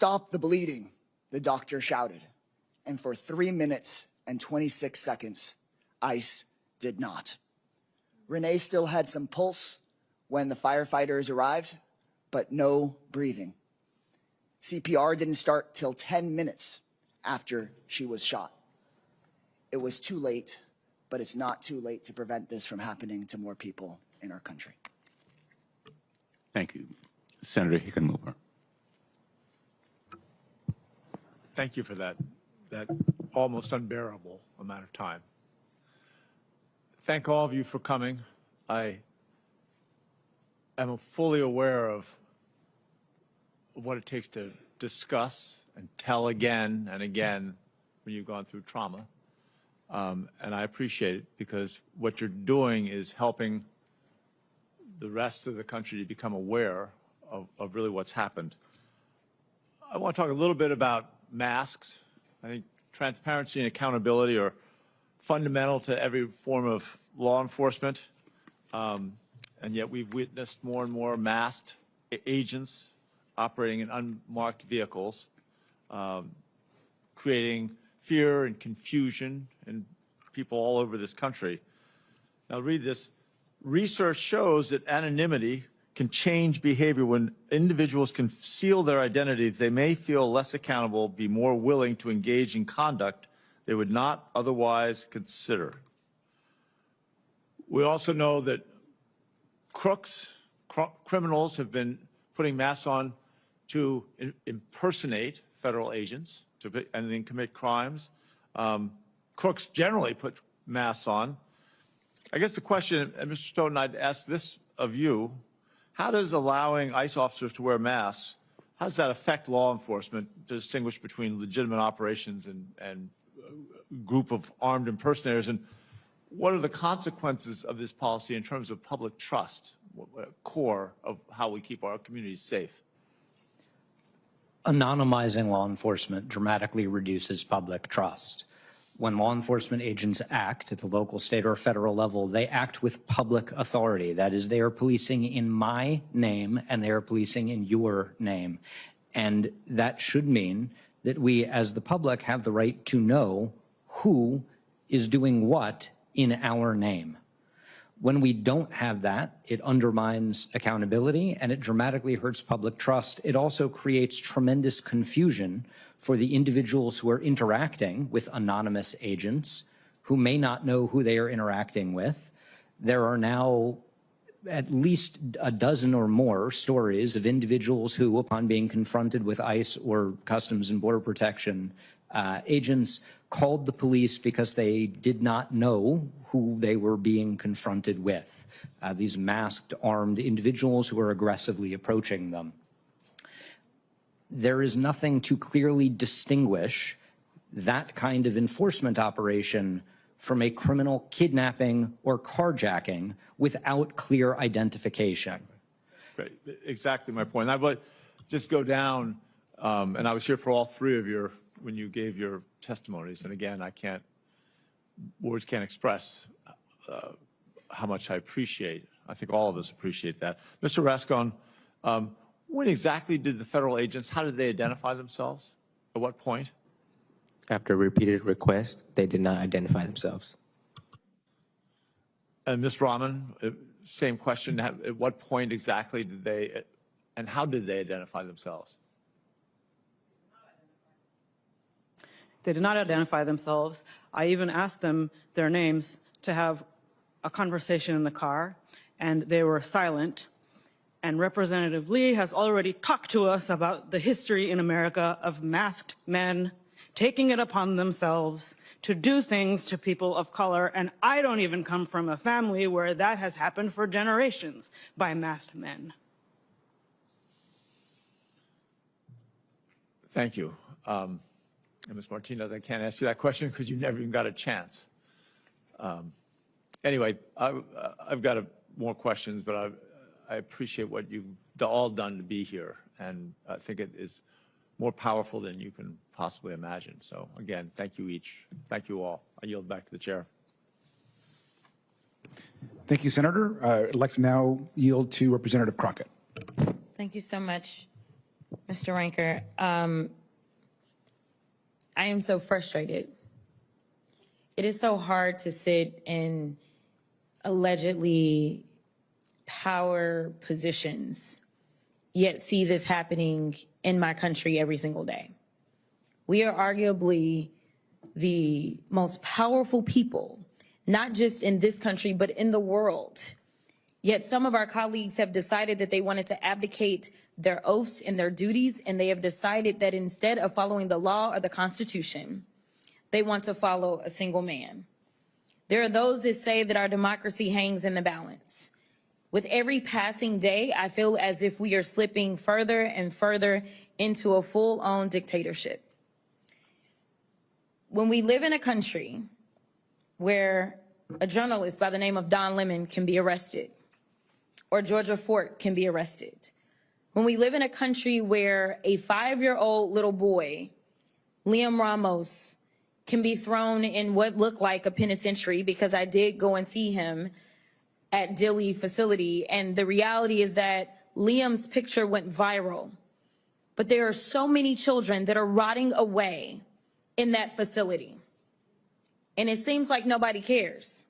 "Stop the bleeding," the doctor shouted. And for 3 minutes and 26 seconds, ICE did not. Renee still had some pulse when the firefighters arrived, but no breathing. CPR didn't start till 10 minutes after she was shot. It was too late, but it's not too late to prevent this from happening to more people in our country. Thank you. Senator Hickenlooper. Thank you for that almost unbearable amount of time. Thank all of you for coming. I am fully aware of what it takes to discuss and tell again and again when you've gone through trauma. And I appreciate it because what you're doing is helping the rest of the country to become aware of really what's happened. I want to talk a little bit about masks. I think transparency and accountability are fundamental to every form of law enforcement. And yet we've witnessed more and more masked agents operating in unmarked vehicles, creating fear and confusion in people all over this country. Now read this. Research shows that anonymity can change behavior. When individuals conceal their identities, they may feel less accountable, be more willing to engage in conduct they would not otherwise consider. We also know that criminals have been putting masks on to impersonate federal agents and then commit crimes. Crooks generally put masks on. I guess the question, and Mr. Stoughton, I'd ask this of you, how does allowing ICE officers to wear masks, how does that affect law enforcement to distinguish between legitimate operations and a group of armed impersonators? And what are the consequences of this policy in terms of public trust, core of how we keep our communities safe? Anonymizing law enforcement dramatically reduces public trust. When law enforcement agents act at the local, state, or federal level, they act with public authority. That is, they are policing in my name and they are policing in your name. And that should mean that we, as the public, have the right to know who is doing what in our name. When we don't have that, it undermines accountability and it dramatically hurts public trust. It also creates tremendous confusion for the individuals who are interacting with anonymous agents who may not know who they are interacting with. There are now at least a dozen or more stories of individuals who, upon being confronted with ICE or Customs and Border Protection agents, called the police because they did not know who they were being confronted with. These masked, armed individuals who are aggressively approaching them. There is nothing to clearly distinguish that kind of enforcement operation from a criminal kidnapping or carjacking without clear identification. Right, exactly my point. I would just go down, and I was here for all three of your, when you gave your testimonies, and again, words can't express how much I appreciate. I think all of us appreciate that. Mr. Rasone, when exactly did the federal agents, how did they identify themselves? At what point? After repeated requests, they did not identify themselves. And Ms. Rahman, same question. At what point exactly did they, and how did they identify themselves? They did not identify themselves. I even asked them their names to have a conversation in the car, and they were silent. And Representative Lee has already talked to us about the history in America of masked men taking it upon themselves to do things to people of color. And I don't even come from a family where that has happened for generations by masked men. Thank you. And Ms. Martinez, I can't ask you that question because you never even got a chance. Anyway, I've got more questions, but I appreciate what you've all done to be here, and I think it is more powerful than you can possibly imagine. So again, thank you each. Thank you all. I yield back to the chair. Thank you, Senator. I'd like to now yield to Representative Crockett. Thank you so much. Mr. Ranker, I am so frustrated. It is so hard to sit in allegedly power positions, yet see this happening in my country every single day. We are arguably the most powerful people, not just in this country, but in the world. Yet some of our colleagues have decided that they wanted to abdicate their oaths and their duties, and they have decided that instead of following the law or the Constitution, they want to follow a single man. There are those that say that our democracy hangs in the balance. With every passing day, I feel as if we are slipping further and further into a full-on dictatorship. When we live in a country where a journalist by the name of Don Lemon can be arrested, or Georgia Fort can be arrested, when we live in a country where a 5-year-old little boy, Liam Ramos, can be thrown in what looked like a penitentiary, because I did go and see him at Dilley facility, and the reality is that Liam's picture went viral. But there are so many children that are rotting away in that facility, and it seems like nobody cares.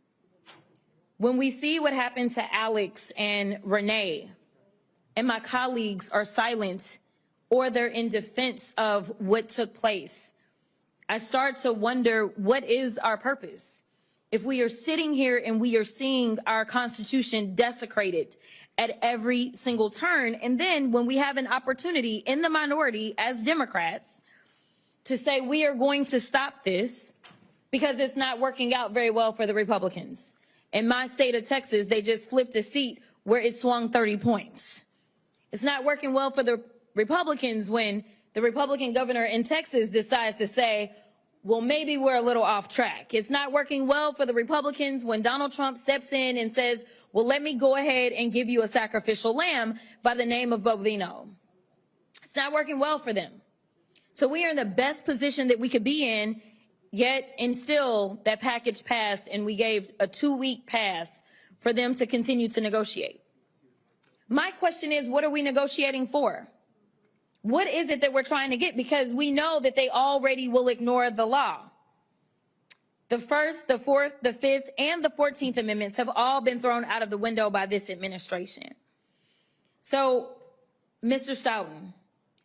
When we see what happened to Alex and Renee, and my colleagues are silent or they're in defense of what took place, I start to wonder, what is our purpose? If we are sitting here and we are seeing our Constitution desecrated at every single turn, and then when we have an opportunity in the minority as Democrats to say we are going to stop this because it's not working out very well for the Republicans. In my state of Texas, they just flipped a seat where it swung 30 points. It's not working well for the Republicans when the Republican governor in Texas decides to say, well, maybe we're a little off track. It's not working well for the Republicans when Donald Trump steps in and says, well, let me go ahead and give you a sacrificial lamb by the name of Bovino. It's not working well for them. So we are in the best position that we could be in, yet and still that package passed, and we gave a 2-week pass for them to continue to negotiate. My question is, what are we negotiating for? What is it that we're trying to get? Because we know that they already will ignore the law. The First, the Fourth, the Fifth, and the 14th Amendments have all been thrown out of the window by this administration. So, Mr. Stoughton,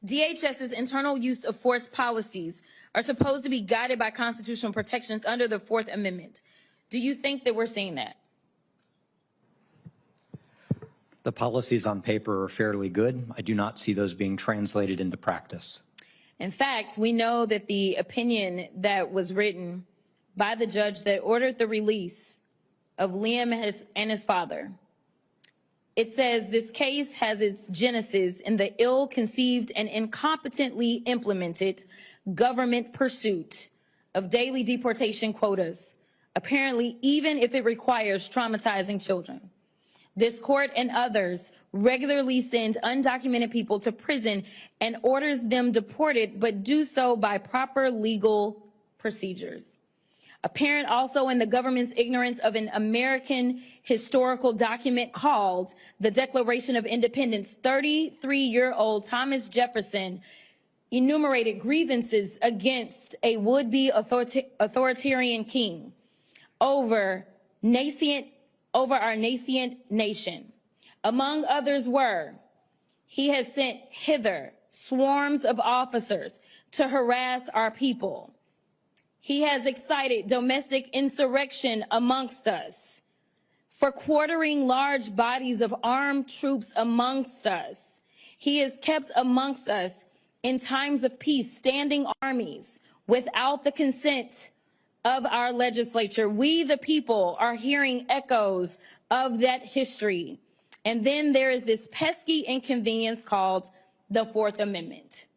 DHS's internal use of force policies are supposed to be guided by constitutional protections under the 4th Amendment. Do you think that we're seeing that? The policies on paper are fairly good. I do not see those being translated into practice. In fact, we know that the opinion that was written by the judge that ordered the release of Liam and his father, it says this case has its genesis in the ill-conceived and incompetently implemented government pursuit of daily deportation quotas, apparently even if it requires traumatizing children. This court and others regularly send undocumented people to prison and orders them deported, but do so by proper legal procedures. Apparent also in the government's ignorance of an American historical document called the Declaration of Independence, 33-year-old Thomas Jefferson enumerated grievances against a would-be authoritarian king over our nascent nation. Among others were, he has sent hither swarms of officers to harass our people. He has excited domestic insurrection amongst us, for quartering large bodies of armed troops amongst us. He has kept amongst us in times of peace standing armies without the consent of our legislature. We, the people, are hearing echoes of that history. And then there is this pesky inconvenience called the 4th Amendment.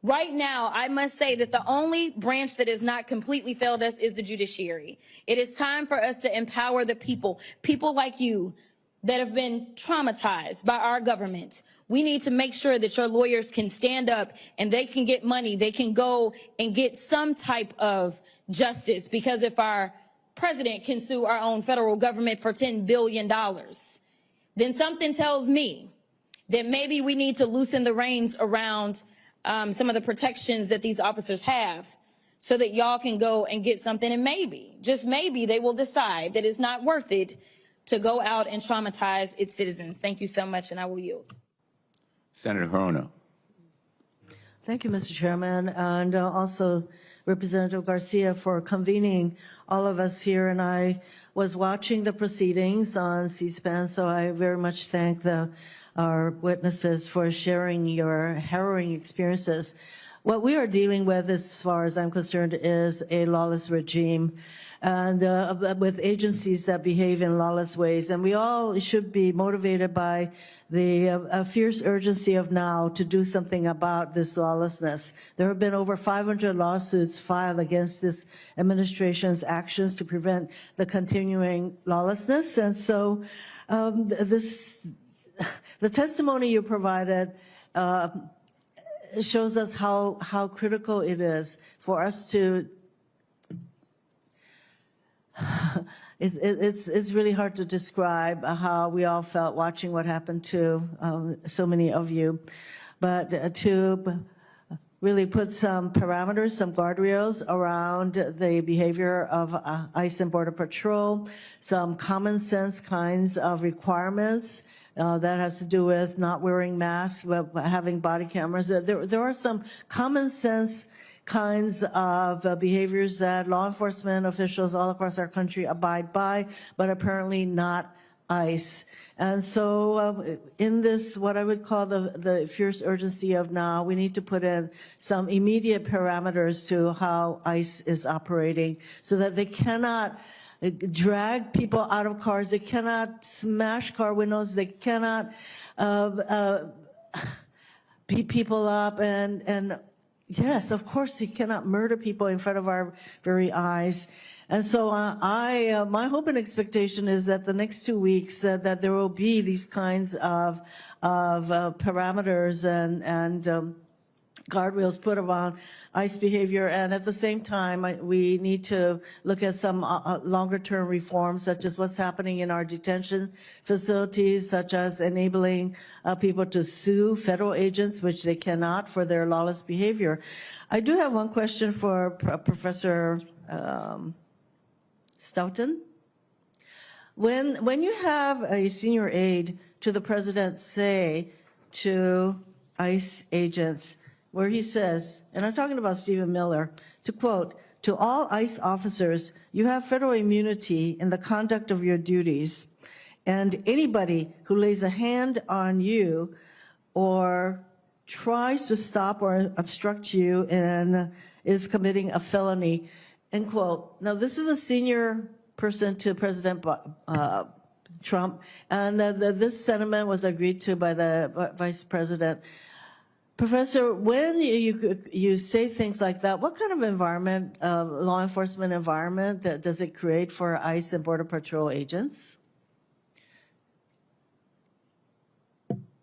Right now, I must say that the only branch that has not completely failed us is the judiciary. It is time for us to empower the people, people like you that have been traumatized by our government. We need to make sure that your lawyers can stand up and they can get money. They can go and get some type of justice, because if our president can sue our own federal government for $10 billion, then something tells me that maybe we need to loosen the reins around some of the protections that these officers have so that y'all can go and get something, and maybe, just maybe, they will decide that it's not worth it to go out and traumatize its citizens. Thank you so much, and I will yield. Senator Hirono. Thank you, Mr. Chairman, and also Representative Garcia for convening all of us here. And I was watching the proceedings on C-SPAN, so I very much thank our witnesses for sharing your harrowing experiences. What we are dealing with, as far as I'm concerned, is a lawless regime, and with agencies that behave in lawless ways. And we all should be motivated by the fierce urgency of now to do something about this lawlessness. There have been over 500 lawsuits filed against this administration's actions to prevent the continuing lawlessness. And so the testimony you provided shows us how critical it is for us to it's really hard to describe how we all felt watching what happened to so many of you, but to really put some parameters, some guardrails around the behavior of ICE and Border Patrol, some common sense kinds of requirements that has to do with not wearing masks, but having body cameras. There are some common sense kinds of behaviors that law enforcement officials all across our country abide by, but apparently not ICE. And so in this, what I would call the fierce urgency of now, we need to put in some immediate parameters to how ICE is operating so that they cannot drag people out of cars, they cannot smash car windows, they cannot beat people up, and yes, of course, he cannot murder people in front of our very eyes. And so my hope and expectation is that the next 2 weeks that there will be these kinds of parameters and guardrails put around ICE behavior. And at the same time, we need to look at some longer-term reforms, such as what's happening in our detention facilities, such as enabling people to sue federal agents, which they cannot, for their lawless behavior. I do have one question for Professor Stoughton. When you have a senior aide to the president say to ICE agents, where he says, and I'm talking about Stephen Miller, to quote, "To all ICE officers, you have federal immunity in the conduct of your duties, and anybody who lays a hand on you or tries to stop or obstruct you and is committing a felony," end quote. Now, this is a senior person to President Trump, and this sentiment was agreed to by the Vice President. Professor, when you say things like that, what kind of environment, law enforcement environment, does it create for ICE and Border Patrol agents?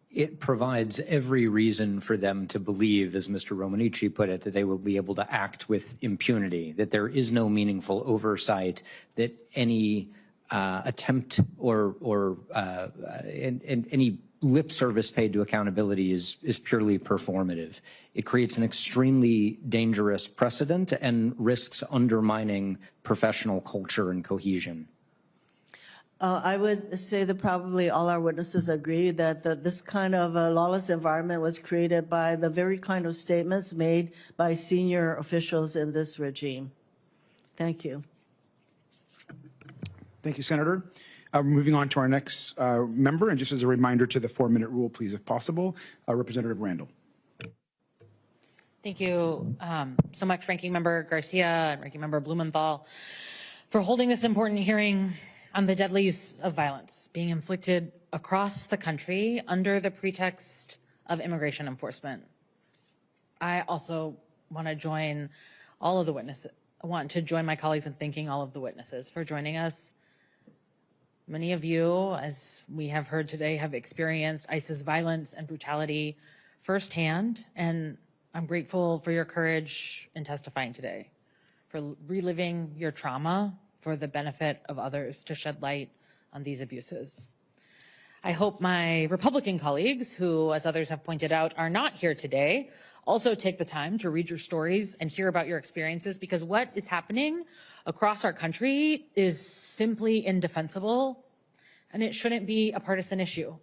It provides every reason for them to believe, as Mr. Romanici put it, that they will be able to act with impunity, that there is no meaningful oversight, that any attempt or any lip service paid to accountability is purely performative. It creates an extremely dangerous precedent and risks undermining professional culture and cohesion. I would say that probably all our witnesses agree that this kind of lawless environment was created by the very kind of statements made by senior officials in this regime. Thank you. Thank you, Senator. Moving on to our next member, and just as a reminder to the 4-minute rule, please, if possible, Representative Randall. Thank you so much, Ranking Member Garcia and Ranking Member Blumenthal, for holding this important hearing on the deadly use of violence being inflicted across the country under the pretext of immigration enforcement. I also want to join all of the witnesses. I want to join my colleagues in thanking all of the witnesses for joining us. Many of you, as we have heard today, have experienced ICE's violence and brutality firsthand, and I'm grateful for your courage in testifying today, for reliving your trauma for the benefit of others, to shed light on these abuses. I hope my Republican colleagues, who, as others have pointed out, are not here today, also take the time to read your stories and hear about your experiences, because what is happening across our country is simply indefensible, and it shouldn't be a partisan issue.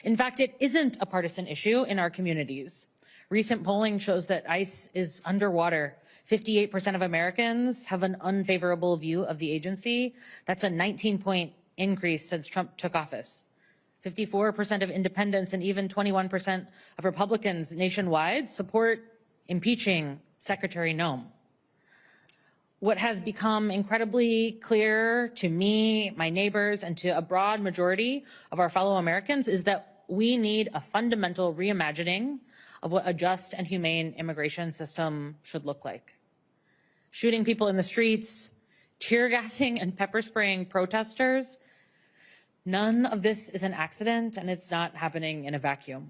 In fact, it isn't a partisan issue in our communities. Recent polling shows that ICE is underwater. 58% of Americans have an unfavorable view of the agency. That's a 19-point increase since Trump took office. 54% of independents and even 21% of Republicans nationwide support impeaching Secretary Noem. What has become incredibly clear to me, my neighbors, and to a broad majority of our fellow Americans is that we need a fundamental reimagining of what a just and humane immigration system should look like. Shooting people in the streets, tear gassing and pepper spraying protesters, none of this is an accident, and it's not happening in a vacuum.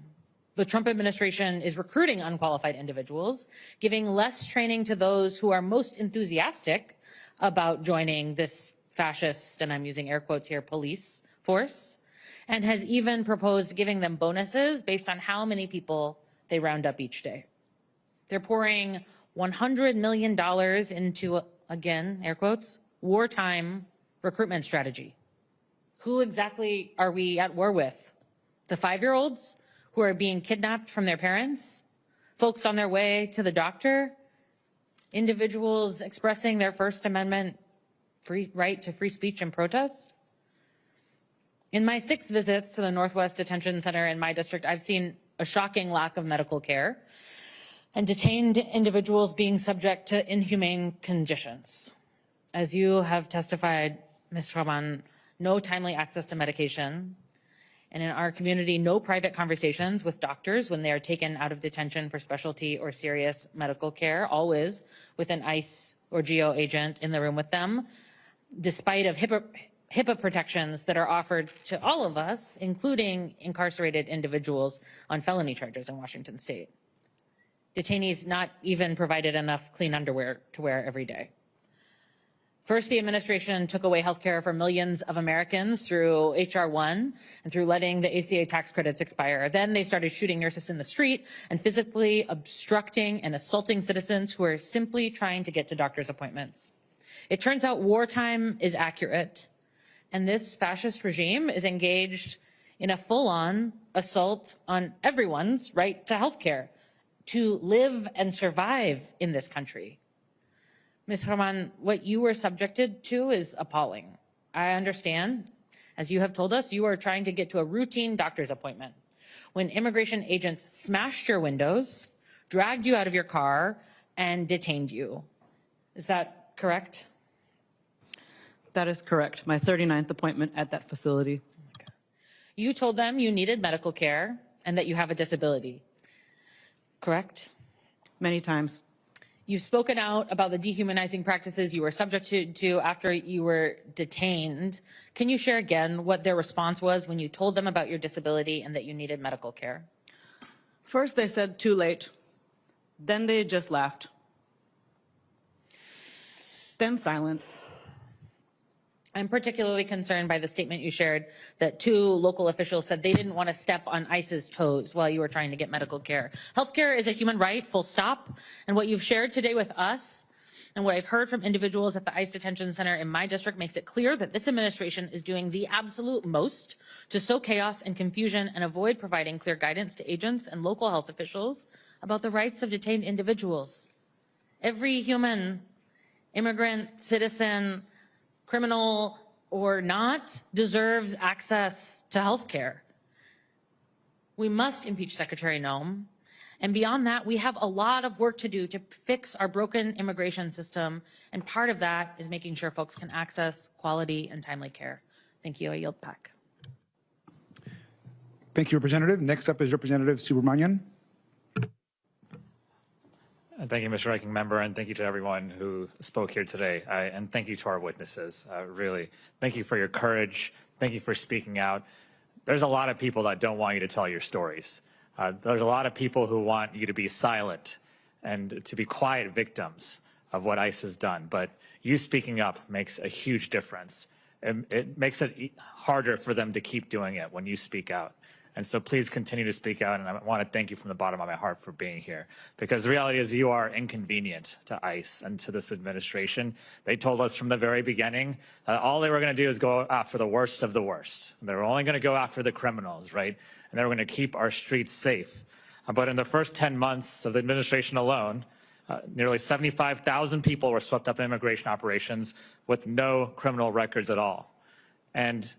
The Trump administration is recruiting unqualified individuals, giving less training to those who are most enthusiastic about joining this fascist, and I'm using air quotes here, police force, and has even proposed giving them bonuses based on how many people they round up each day. They're pouring $100 million into, again, air quotes, wartime recruitment strategy. Who exactly are we at war with? The 5-year-olds who are being kidnapped from their parents? Folks on their way to the doctor? Individuals expressing their First Amendment right to free speech and protest? In my 6 visits to the Northwest Detention Center in my district, I've seen a shocking lack of medical care and detained individuals being subject to inhumane conditions. As you have testified, Ms. Rahman, no timely access to medication, and in our community, no private conversations with doctors when they are taken out of detention for specialty or serious medical care, always with an ICE or GO agent in the room with them, despite of HIPAA protections that are offered to all of us, including incarcerated individuals on felony charges in Washington state. Detainees not even provided enough clean underwear to wear every day. First, the administration took away health care for millions of Americans through H.R. 1 and through letting the ACA tax credits expire. Then they started shooting nurses in the street and physically obstructing and assaulting citizens who are simply trying to get to doctor's appointments. It turns out wartime is accurate, and this fascist regime is engaged in a full-on assault on everyone's right to health care, to live and survive in this country. Ms. Rahman, what you were subjected to is appalling. I understand, as you have told us, you are trying to get to a routine doctor's appointment when immigration agents smashed your windows, dragged you out of your car, and detained you. Is that correct? That is correct. My 39th appointment at that facility. Okay. You told them you needed medical care and that you have a disability, correct? Many times. You've spoken out about the dehumanizing practices you were subjected to after you were detained. Can you share again what their response was when you told them about your disability and that you needed medical care? First, they said too late. Then they just laughed. Then silence. I'm particularly concerned by the statement you shared that 2 local officials said they didn't want to step on ICE's toes while you were trying to get medical care. Healthcare is a human right, full stop. And what you've shared today with us and what I've heard from individuals at the ICE detention center in my district makes it clear that this administration is doing the absolute most to sow chaos and confusion and avoid providing clear guidance to agents and local health officials about the rights of detained individuals. Every human, immigrant, citizen, criminal or not, deserves access to health care. We must impeach Secretary Noem. And beyond that, we have a lot of work to do to fix our broken immigration system. And part of that is making sure folks can access quality and timely care. Thank you. I yield back. Thank you, Representative. Next up is Representative Subramanian. Thank you, Mr. Ranking Member, and thank you to everyone who spoke here today. And thank you to our witnesses. Really, thank you for your courage. Thank you for speaking out. There's a lot of people that don't want you to tell your stories. There's a lot of people who want you to be silent and to be quiet victims of what ICE has done. But you speaking up makes a huge difference. it makes it harder for them to keep doing it when you speak out. And so please continue to speak out, and I want to thank you from the bottom of my heart for being here. Because the reality is you are inconvenient to ICE and to this administration. They told us from the very beginning all they were going to do is go after the worst of the worst. They were only going to go after the criminals, right? And they were going to keep our streets safe. But in the first 10 months of the administration alone, nearly 75,000 people were swept up in immigration operations with no criminal records at all. And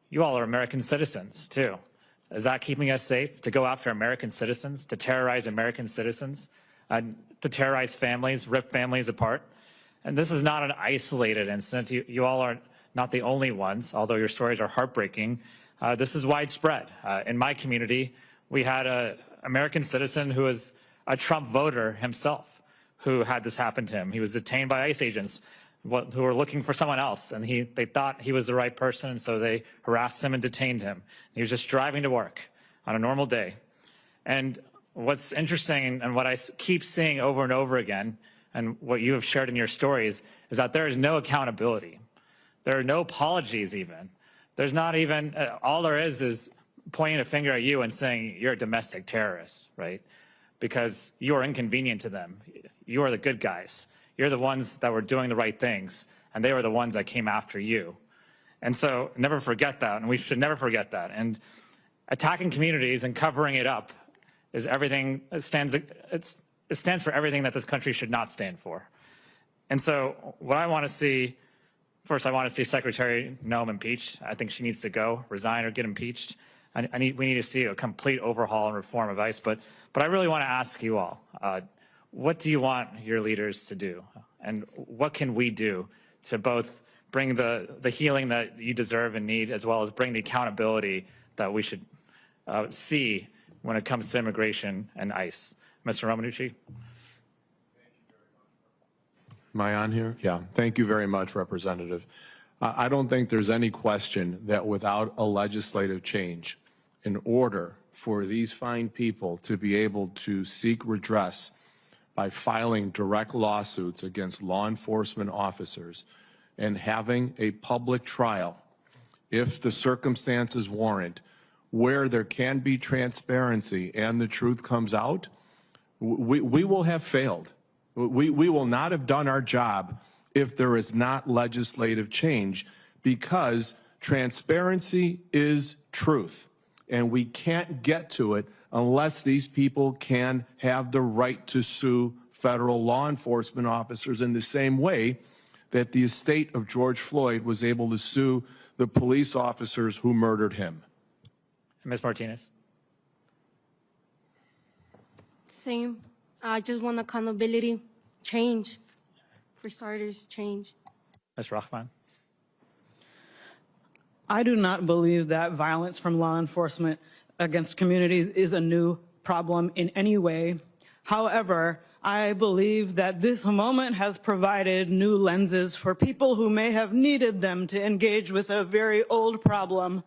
you all are American citizens, too. Is that keeping us safe, to go after American citizens, to terrorize American citizens, to terrorize families, rip families apart? And this is not an isolated incident. You all are not the only ones, although your stories are heartbreaking. This is widespread. In my community, we had an American citizen who was a Trump voter himself who had this happen to him. He was detained by ICE agents who were looking for someone else, and they thought he was the right person, and so they harassed him and detained him. He was just driving to work on a normal day. And what's interesting, and what I keep seeing over and over again, and what you have shared in your stories, is that there is no accountability. There are no apologies even. There's not even, all there is pointing a finger at you and saying you're a domestic terrorist, right? Because you are inconvenient to them. You are the good guys. You're the ones that were doing the right things, and they were the ones that came after you. And so never forget that, and we should never forget that. And attacking communities and covering it up is everything, it stands for everything that this country should not stand for. And so what I want to see, first I want to see Secretary Noem impeached. I think she needs to go, resign, or get impeached. We need to see a complete overhaul and reform of ICE. But I really want to ask you all, what do you want your leaders to do? And what can we do to both bring the healing that you deserve and need, as well as bring the accountability that we should see when it comes to immigration and ICE? Mr. Romanucci? Am I on here? Yeah. Thank you very much, Representative. I don't think there's any question that without a legislative change, in order for these fine people to be able to seek redress by filing direct lawsuits against law enforcement officers and having a public trial, if the circumstances warrant, where there can be transparency and the truth comes out, we will have failed. We will not have done our job if there is not legislative change, because transparency is truth. And we can't get to it unless these people can have the right to sue federal law enforcement officers in the same way that the estate of George Floyd was able to sue the police officers who murdered him. Ms. Martinez? Same. I just want accountability, change. For starters, change. Ms. Rahman? I do not believe that violence from law enforcement against communities is a new problem in any way. However, I believe that this moment has provided new lenses for people who may have needed them to engage with a very old problem.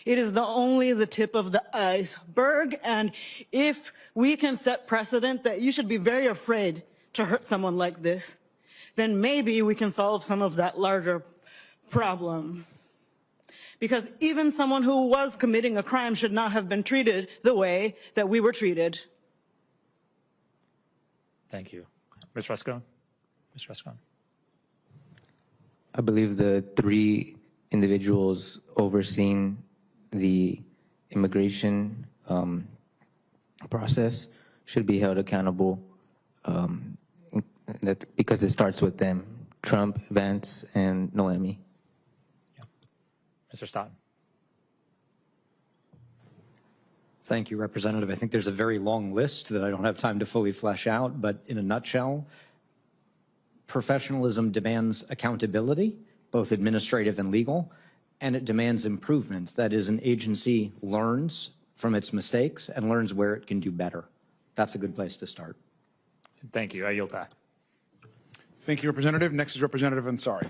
It is only the tip of the iceberg, and if we can set precedent that you should be very afraid to hurt someone like this, then maybe we can solve some of that larger problem. Because even someone who was committing a crime should not have been treated the way that we were treated. Thank you. Ms. Rasone? Ms. Rasone? I believe the 3 individuals overseeing the immigration process should be held accountable, because it starts with them, Trump, Vance, and Noemi. Mr. Stoughton? Thank you, Representative. I think there's a very long list that I don't have time to fully flesh out, but in a nutshell, professionalism demands accountability, both administrative and legal, and it demands improvement. That is, an agency learns from its mistakes and learns where it can do better. That's a good place to start. Thank you. I yield back. Thank you, Representative. Next is Representative Ansari.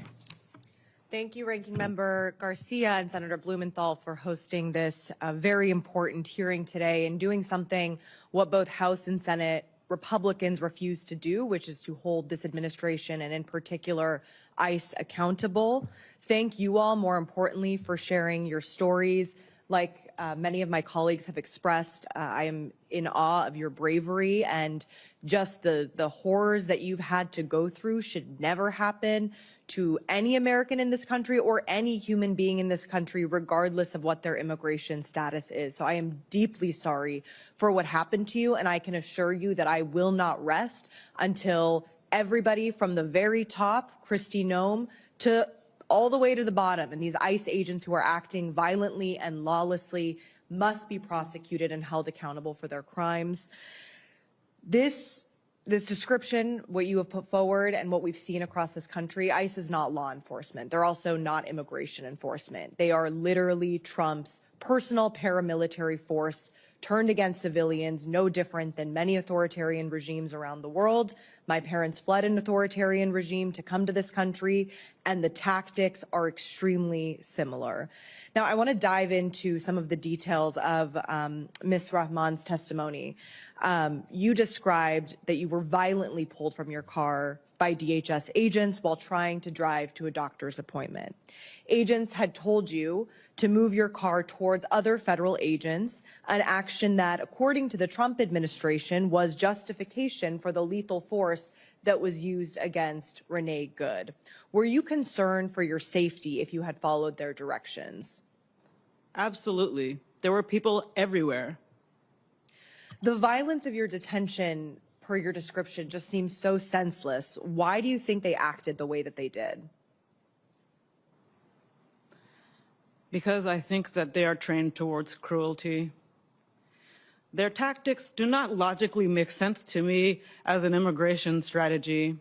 Thank you, Ranking Member Garcia and Senator Blumenthal, for hosting this very important hearing today and doing something what both House and Senate Republicans refuse to do, which is to hold this administration and in particular ICE accountable. Thank you all, more importantly, for sharing your stories. Like many of my colleagues have expressed, I am in awe of your bravery, and just the horrors that you've had to go through should never happen to any American in this country or any human being in this country, regardless of what their immigration status is. So I am deeply sorry for what happened to you, and I can assure you that I will not rest until everybody from the very top, Kristi Noem, to all the way to the bottom, and these ICE agents who are acting violently and lawlessly must be prosecuted and held accountable for their crimes. This description, what you have put forward and what we've seen across this country, ICE is not law enforcement. They're also not immigration enforcement. They are literally Trump's personal paramilitary force turned against civilians, no different than many authoritarian regimes around the world. My parents fled an authoritarian regime to come to this country, and the tactics are extremely similar. Now, I want to dive into some of the details of Ms. Rahman's testimony. You described that you were violently pulled from your car by DHS agents while trying to drive to a doctor's appointment. Agents had told you to move your car towards other federal agents, an action that, according to the Trump administration, was justification for the lethal force that was used against Renee Good. Were you concerned for your safety if you had followed their directions? Absolutely. There were people everywhere. The violence of your detention, per your description, just seems so senseless. Why do you think they acted the way that they did? Because I think that they are trained towards cruelty. Their tactics do not logically make sense to me as an immigration strategy.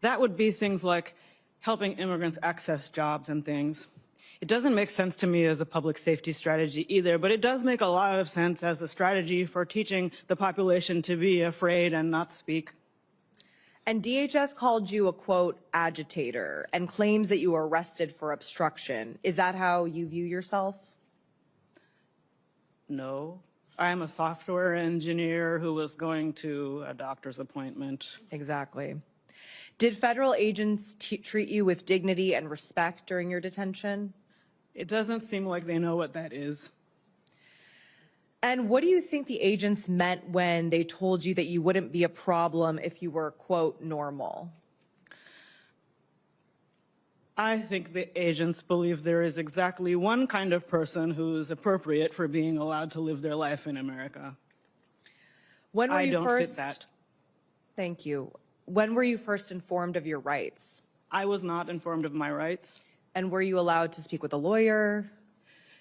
That would be things like helping immigrants access jobs and things. It doesn't make sense to me as a public safety strategy either, but it does make a lot of sense as a strategy for teaching the population to be afraid and not speak. And DHS called you a, quote, agitator and claims that you were arrested for obstruction. Is that how you view yourself? No. I am a software engineer who was going to a doctor's appointment. Exactly. Did federal agents treat you with dignity and respect during your detention? It doesn't seem like they know what that is. And what do you think the agents meant when they told you that you wouldn't be a problem if you were, quote, normal? I think the agents believe there is exactly one kind of person who's appropriate for being allowed to live their life in America. When were I you don't first, fit that. Thank you. When were you first informed of your rights? I was not informed of my rights. And were you allowed to speak with a lawyer?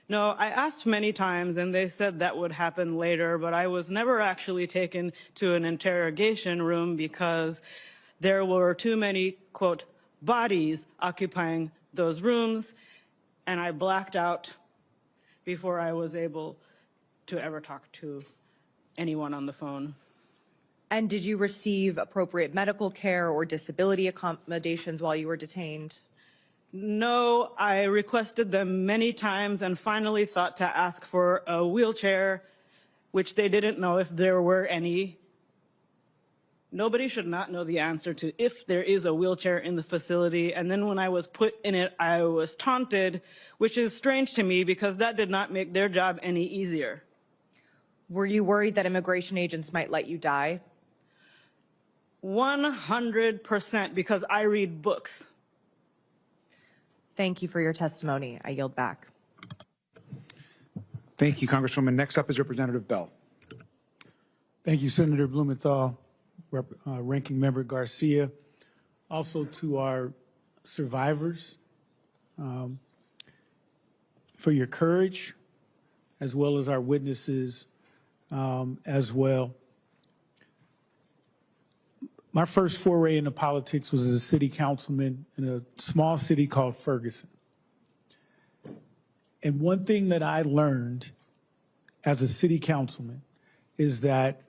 No, I asked many times and they said that would happen later, but I was never actually taken to an interrogation room because there were too many, quote, bodies occupying those rooms, and I blacked out before I was able to ever talk to anyone on the phone. And did you receive appropriate medical care or disability accommodations while you were detained? No, I requested them many times and finally thought to ask for a wheelchair, which they didn't know if there were any. Nobody should not know the answer to if there is a wheelchair in the facility. And then when I was put in it, I was taunted, which is strange to me because that did not make their job any easier. Were you worried that immigration agents might let you die? 100%, because I read books. Thank you for your testimony. I yield back. Thank you, Congresswoman. Next up is Representative Bell. Thank you, Senator Blumenthal, Ranking Member Garcia. Also to our survivors for your courage, as well as our witnesses as well. My first foray into politics was as a city councilman in a small city called Ferguson. And one thing that I learned as a city councilman is that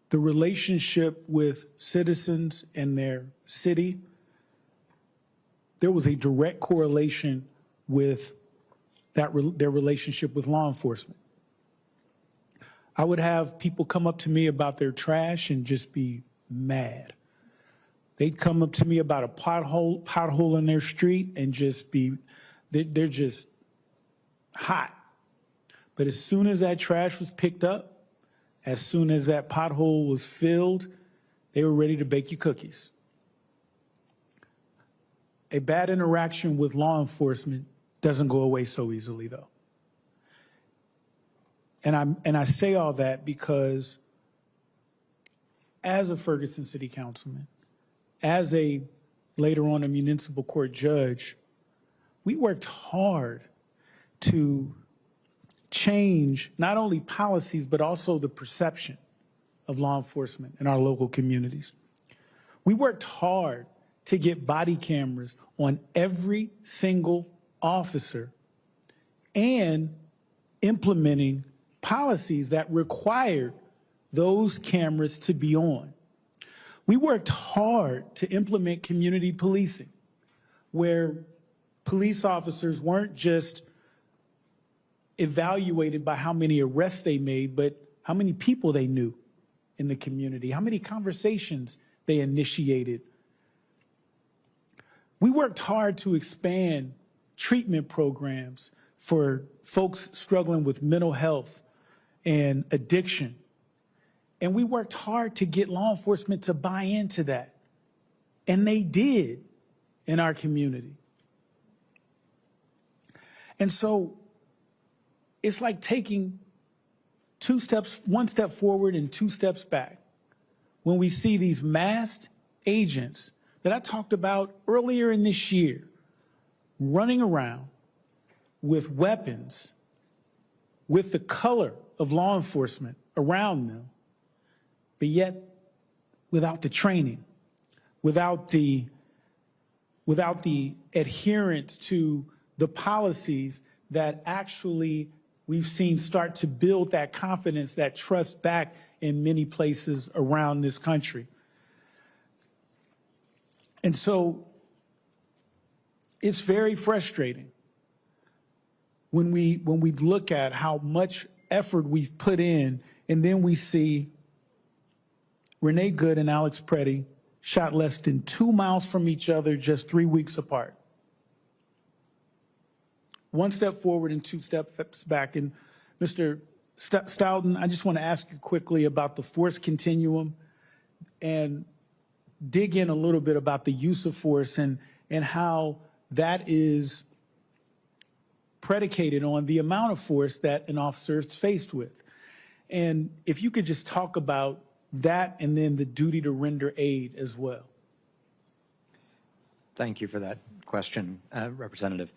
the relationship with citizens and their city, there was a direct correlation with their relationship with law enforcement. I would have people come up to me about their trash and just be mad. They'd come up to me about a pothole in their street and just be, they're just hot. But as soon as that trash was picked up, as soon as that pothole was filled, they were ready to bake you cookies. A bad interaction with law enforcement doesn't go away so easily, though. And I say all that because as a Ferguson City Councilman, as a later on a municipal court judge, we worked hard to change not only policies, but also the perception of law enforcement in our local communities. We worked hard to get body cameras on every single officer and implementing policies that required those cameras to be on. We worked hard to implement community policing, where police officers weren't just evaluated by how many arrests they made, but how many people they knew in the community, how many conversations they initiated. We worked hard to expand treatment programs for folks struggling with mental health and addiction. And we worked hard to get law enforcement to buy into that. And they did in our community. And so it's like taking one step forward and 2 steps back when we see these masked agents that I talked about earlier in this year running around with weapons, with the color of law enforcement around them, but yet without the training, without the adherence to the policies that actually we've seen start to build that confidence, that trust back in many places around this country. And so it's very frustrating when we look at how much effort we've put in, and then we see Renee Good and Alex Preddy shot less than 2 miles from each other, just 3 weeks apart. 1 step forward and 2 steps back. And Mr. Stoughton, I just want to ask you quickly about the force continuum and dig in a little bit about the use of force and how that is predicated on the amount of force that an officer is faced with. And if you could just talk about that and then the duty to render aid as well. Thank you for that question, Representative.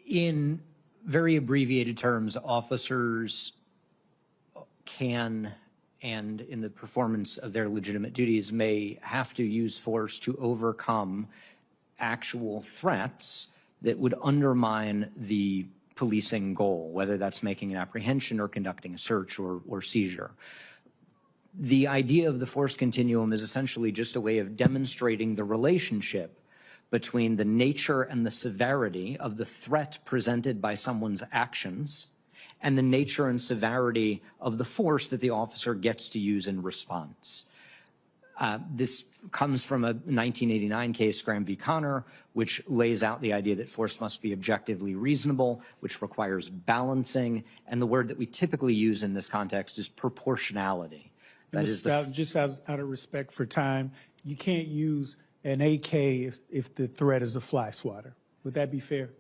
In very abbreviated terms, officers can, and in the performance of their legitimate duties, may have to use force to overcome actual threats that would undermine the policing goal, whether that's making an apprehension or conducting a search or seizure. The idea of the force continuum is essentially just a way of demonstrating the relationship between the nature and the severity of the threat presented by someone's actions and the nature and severity of the force that the officer gets to use in response. This comes from a 1989 case, Graham v. Connor, which lays out the idea that force must be objectively reasonable, which requires balancing, and the word that we typically use in this context is proportionality. That is just out of respect for time, you can't use an AK if the threat is a fly swatter. Would that be fair?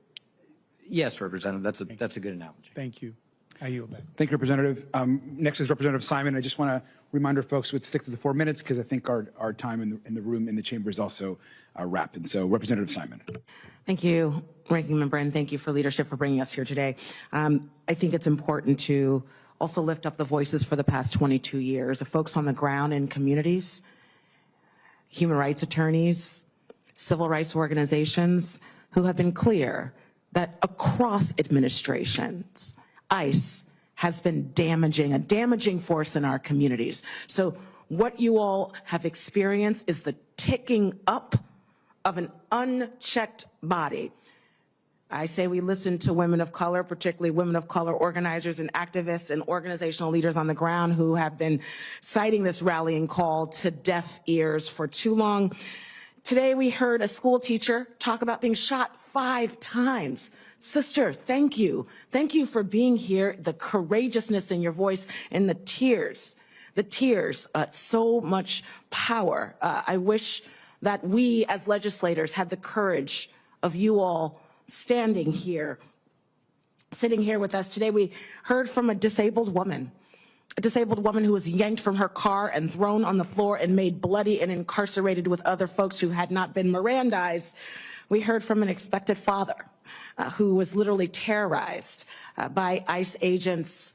Yes, Representative, that's a good analogy. Thank you. I yield back. Thank you, Representative. Next is Representative Simon. I just want to remind our folks to stick to the 4 minutes because I think our time in the room, in the chamber is also wrapped. And so Representative Simon. Thank you, Ranking Member, and thank you for leadership for bringing us here today. I think it's important to also lift up the voices for the past 22 years of folks on the ground in communities, human rights attorneys, civil rights organizations who have been clear that across administrations, ICE has been a damaging force in our communities. So what you all have experienced is the ticking up of an unchecked body. I say we listen to women of color, particularly women of color organizers and activists and organizational leaders on the ground who have been citing this rallying call to deaf ears for too long. Today we heard a school teacher talk about being shot 5 times. Sister, thank you. Thank you for being here, the courageousness in your voice and the tears, so much power. I wish that we as legislators had the courage of you all standing here, sitting here with us today. We heard from a disabled woman who was yanked from her car and thrown on the floor and made bloody and incarcerated with other folks who had not been Mirandized. We heard from an expected father who was literally terrorized by ICE agents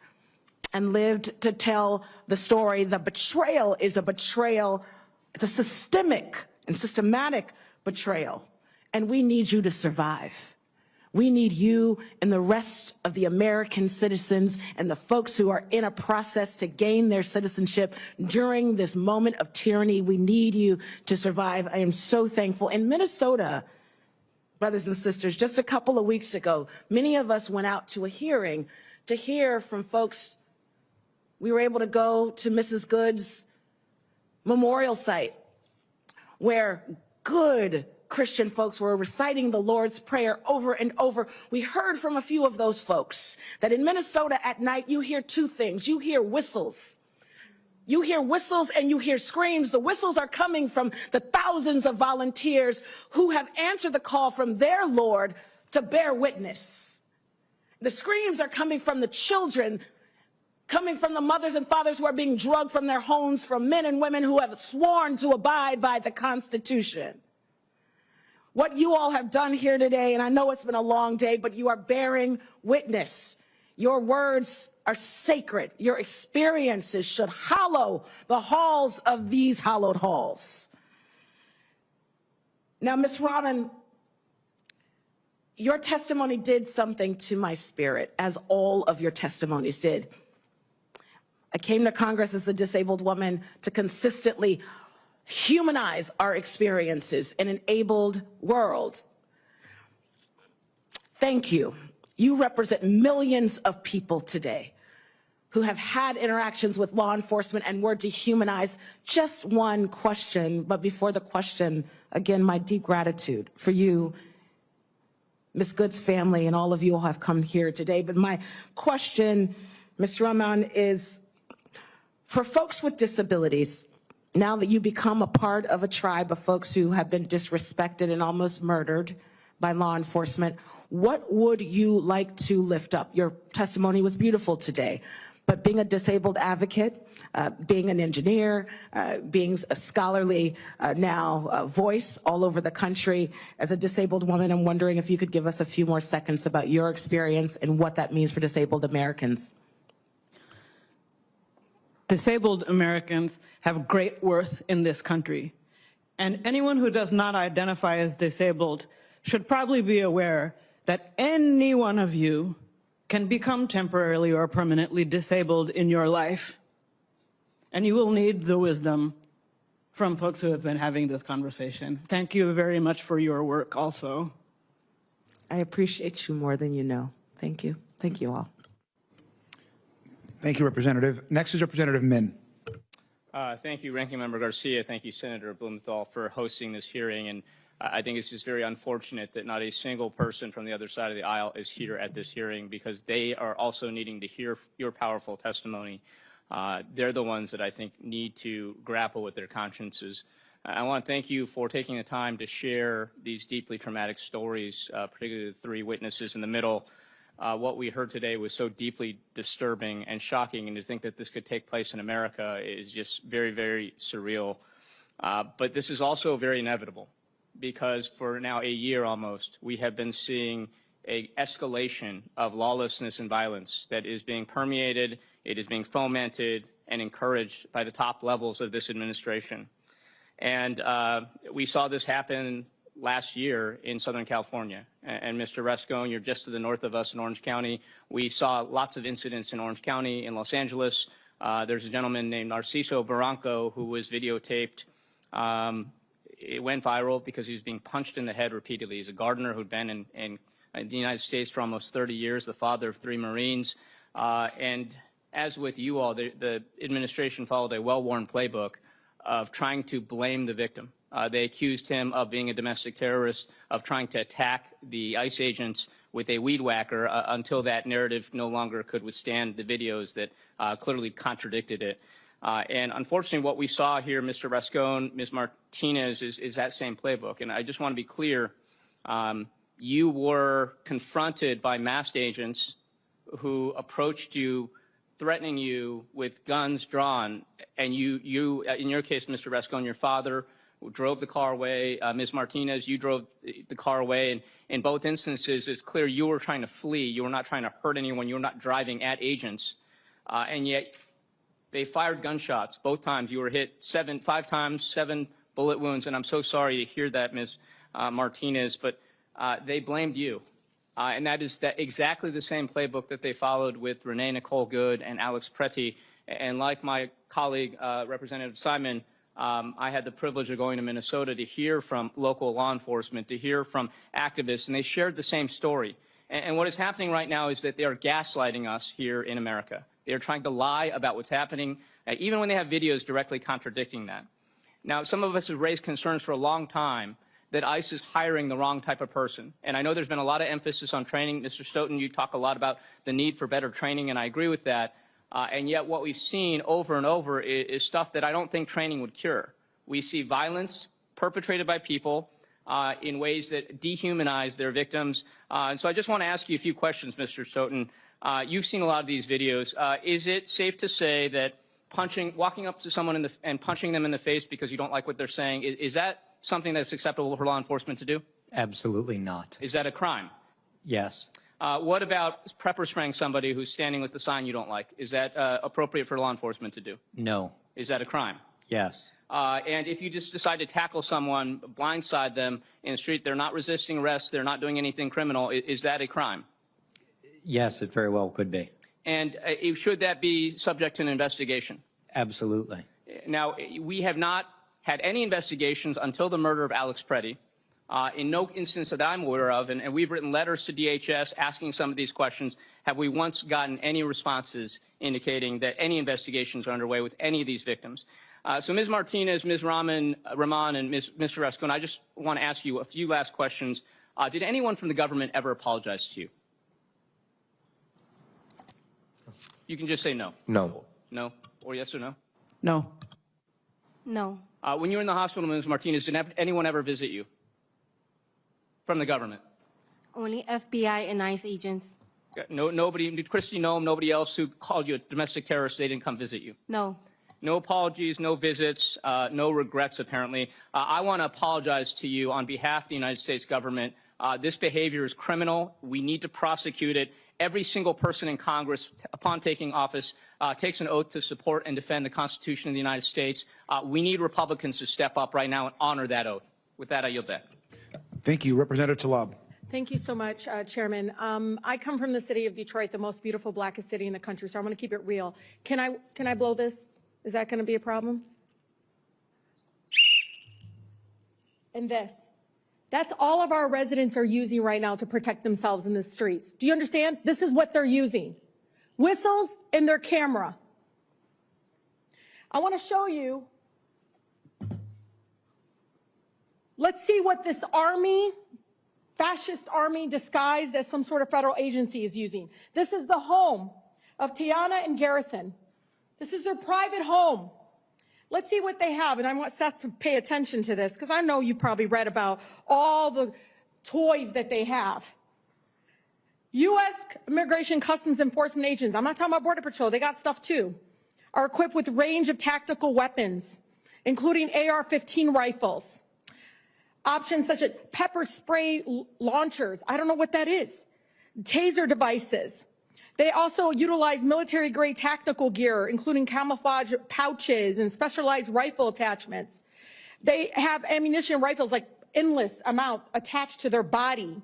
and lived to tell the story. The betrayal is a betrayal. It's a systemic and systematic betrayal. And we need you to survive. We need you and the rest of the American citizens and the folks who are in a process to gain their citizenship during this moment of tyranny. We need you to survive. I am so thankful. In Minnesota, brothers and sisters, just a couple of weeks ago, many of us went out to a hearing to hear from folks. We were able to go to Mrs. Good's memorial site where good Christian folks were reciting the Lord's Prayer over and over. We heard from a few of those folks that in Minnesota at night, you hear 2 things. You hear whistles. You hear whistles and you hear screams. The whistles are coming from the thousands of volunteers who have answered the call from their Lord to bear witness. The screams are coming from the children, coming from the mothers and fathers who are being drugged from their homes, from men and women who have sworn to abide by the Constitution. What you all have done here today, and I know it's been a long day, but you are bearing witness. Your words are sacred. Your experiences should hallow the halls of these hallowed halls. Now, Ms. Rahman, your testimony did something to my spirit, as all of your testimonies did. I came to Congress as a disabled woman to consistently humanize our experiences in an abled world. Thank you. You represent millions of people today who have had interactions with law enforcement and were dehumanized. Just one question, but before the question, again, my deep gratitude for you, Ms. Good's family, and all of you all have come here today. But my question, Ms. Rahman, is for folks with disabilities. Now that you become a part of a tribe of folks who have been disrespected and almost murdered by law enforcement, what would you like to lift up? Your testimony was beautiful today, but being a disabled advocate, being an engineer, being a scholarly voice all over the country, as a disabled woman, I'm wondering if you could give us a few more seconds about your experience and what that means for disabled Americans. Disabled Americans have great worth in this country, and anyone who does not identify as disabled should probably be aware that any one of you can become temporarily or permanently disabled in your life, and you will need the wisdom from folks who have been having this conversation. Thank you very much for your work also. I appreciate you more than you know. Thank you. Thank you all. Thank you, Representative. Next is Representative Min. Thank you, Ranking Member Garcia. Thank you, Senator Blumenthal, for hosting this hearing. And I think it's just very unfortunate that not a single person from the other side of the aisle is here at this hearing, because they are also needing to hear your powerful testimony. They're the ones that I think need to grapple with their consciences. I want to thank you for taking the time to share these deeply traumatic stories, particularly the 3 witnesses in the middle. What we heard today was so deeply disturbing and shocking, and to think that this could take place in America is just very, very surreal. But this is also very inevitable, because for now a year almost, we have been seeing an escalation of lawlessness and violence that is being permeated, it is being fomented and encouraged by the top levels of this administration. And we saw this happen last year in Southern California. And Mr. Rasone, you're just to the north of us in Orange County. We saw lots of incidents in Orange County, in Los Angeles. There's a gentleman named Narciso Barranco who was videotaped. It went viral because he was being punched in the head repeatedly. He's a gardener who'd been in in the United States for almost 30 years, the father of 3 Marines. And as with you all, the administration followed a well-worn playbook of trying to blame the victim. They accused him of being a domestic terrorist, of trying to attack the ICE agents with a weed whacker until that narrative no longer could withstand the videos that clearly contradicted it. And unfortunately, what we saw here, Mr. Rasone, Ms. Martinez, is that same playbook. And I just want to be clear, you were confronted by masked agents who approached you, threatening you with guns drawn, and you in your case, Mr. Rasone, your father drove the car away. Ms. Martinez, you drove the car away. And in both instances, it's clear you were trying to flee. You were not trying to hurt anyone. You were not driving at agents. And yet they fired gunshots both times. You were hit 5 times, 7 bullet wounds. And I'm so sorry to hear that, Ms. Martinez, but they blamed you. And that is exactly the same playbook that they followed with Renee Good and Alex Preti. And like my colleague, Representative Simon, I had the privilege of going to Minnesota to hear from local law enforcement, to hear from activists, and they shared the same story. And what is happening right now is that they are gaslighting us here in America. They are trying to lie about what's happening, even when they have videos directly contradicting that. Now, some of us have raised concerns for a long time that ICE is hiring the wrong type of person. And I know there's been a lot of emphasis on training. Mr. Stoughton, you talk a lot about the need for better training, and I agree with that. And yet what we've seen over and over is stuff that I don't think training would cure. We see violence perpetrated by people in ways that dehumanize their victims. And so I just want to ask you a few questions, Mr. Stoughton. You've seen a lot of these videos. Is it safe to say that walking up to someone and punching them in the face because you don't like what they're saying, is that something that's acceptable for law enforcement to do? Absolutely not. Is that a crime? Yes. What about pepper spraying somebody who's standing with the sign you don't like? Is that appropriate for law enforcement to do? No. Is that a crime? Yes. And if you just decide to tackle someone, blindside them in the street, they're not resisting arrest, they're not doing anything criminal, is that a crime? Yes, it very well could be. And should that be subject to an investigation? Absolutely. Now, we have not had any investigations until the murder of Alex Preti. In no instance that I'm aware of, and we've written letters to DHS asking some of these questions, have we once gotten any responses indicating that any investigations are underway with any of these victims. So Ms. Martinez, Ms. Rahman, and Mr. Rasone, I just want to ask you a few last questions. Did anyone from the government ever apologize to you? You can just say no. No. No? Or yes or no? No. No. When you were in the hospital, Ms. Martinez, did anyone ever visit you from the government? Only FBI and ICE agents. No, nobody, did Christy Noem, nobody else who called you a domestic terrorist, they didn't come visit you? No. No apologies, no visits, no regrets, apparently. I want to apologize to you on behalf of the United States government. This behavior is criminal. We need to prosecute it. Every single person in Congress, upon taking office, takes an oath to support and defend the Constitution of the United States. We need Republicans to step up right now and honor that oath. With that, I yield back. Thank you. Representative Tlaib. Thank you so much, Chairman. I come from the city of Detroit, the most beautiful, blackest city in the country, so I'm going to keep it real. Can I blow this? Is that going to be a problem? And this. That's all of our residents are using right now to protect themselves in the streets. Do you understand? This is what they're using. Whistles and their camera. I want to show you. Let's see what this army, fascist army disguised as some sort of federal agency is using. This is the home of Tiana and Garrison. This is their private home. Let's see what they have. And I want Seth to pay attention to this because I know you probably read about all the toys that they have. U.S. Immigration Customs Enforcement agents, I'm not talking about Border Patrol, they got stuff too, are equipped with a range of tactical weapons, including AR-15 rifles. Options such as pepper spray launchers, I don't know what that is, taser devices. They also utilize military-grade tactical gear, including camouflage pouches and specialized rifle attachments. They have ammunition rifles, like endless amount attached to their body.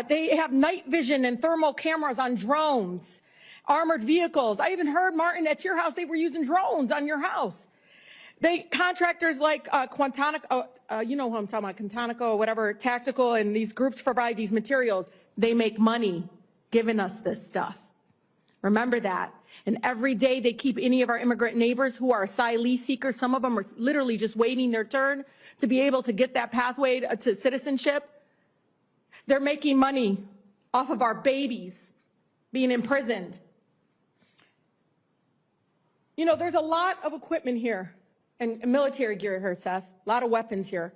They have night vision and thermal cameras on drones, armored vehicles. I even heard, Martin, at your house, they were using drones on your house. Contractors like Quantico, you know who I'm talking about, Quantico or whatever, Tactical, and these groups provide these materials. They make money giving us this stuff. Remember that. And every day they keep any of our immigrant neighbors who are asylee seekers, some of them are literally just waiting their turn to be able to get that pathway to citizenship. They're making money off of our babies being imprisoned. You know, there's a lot of equipment here and military gear here, Seth, a lot of weapons here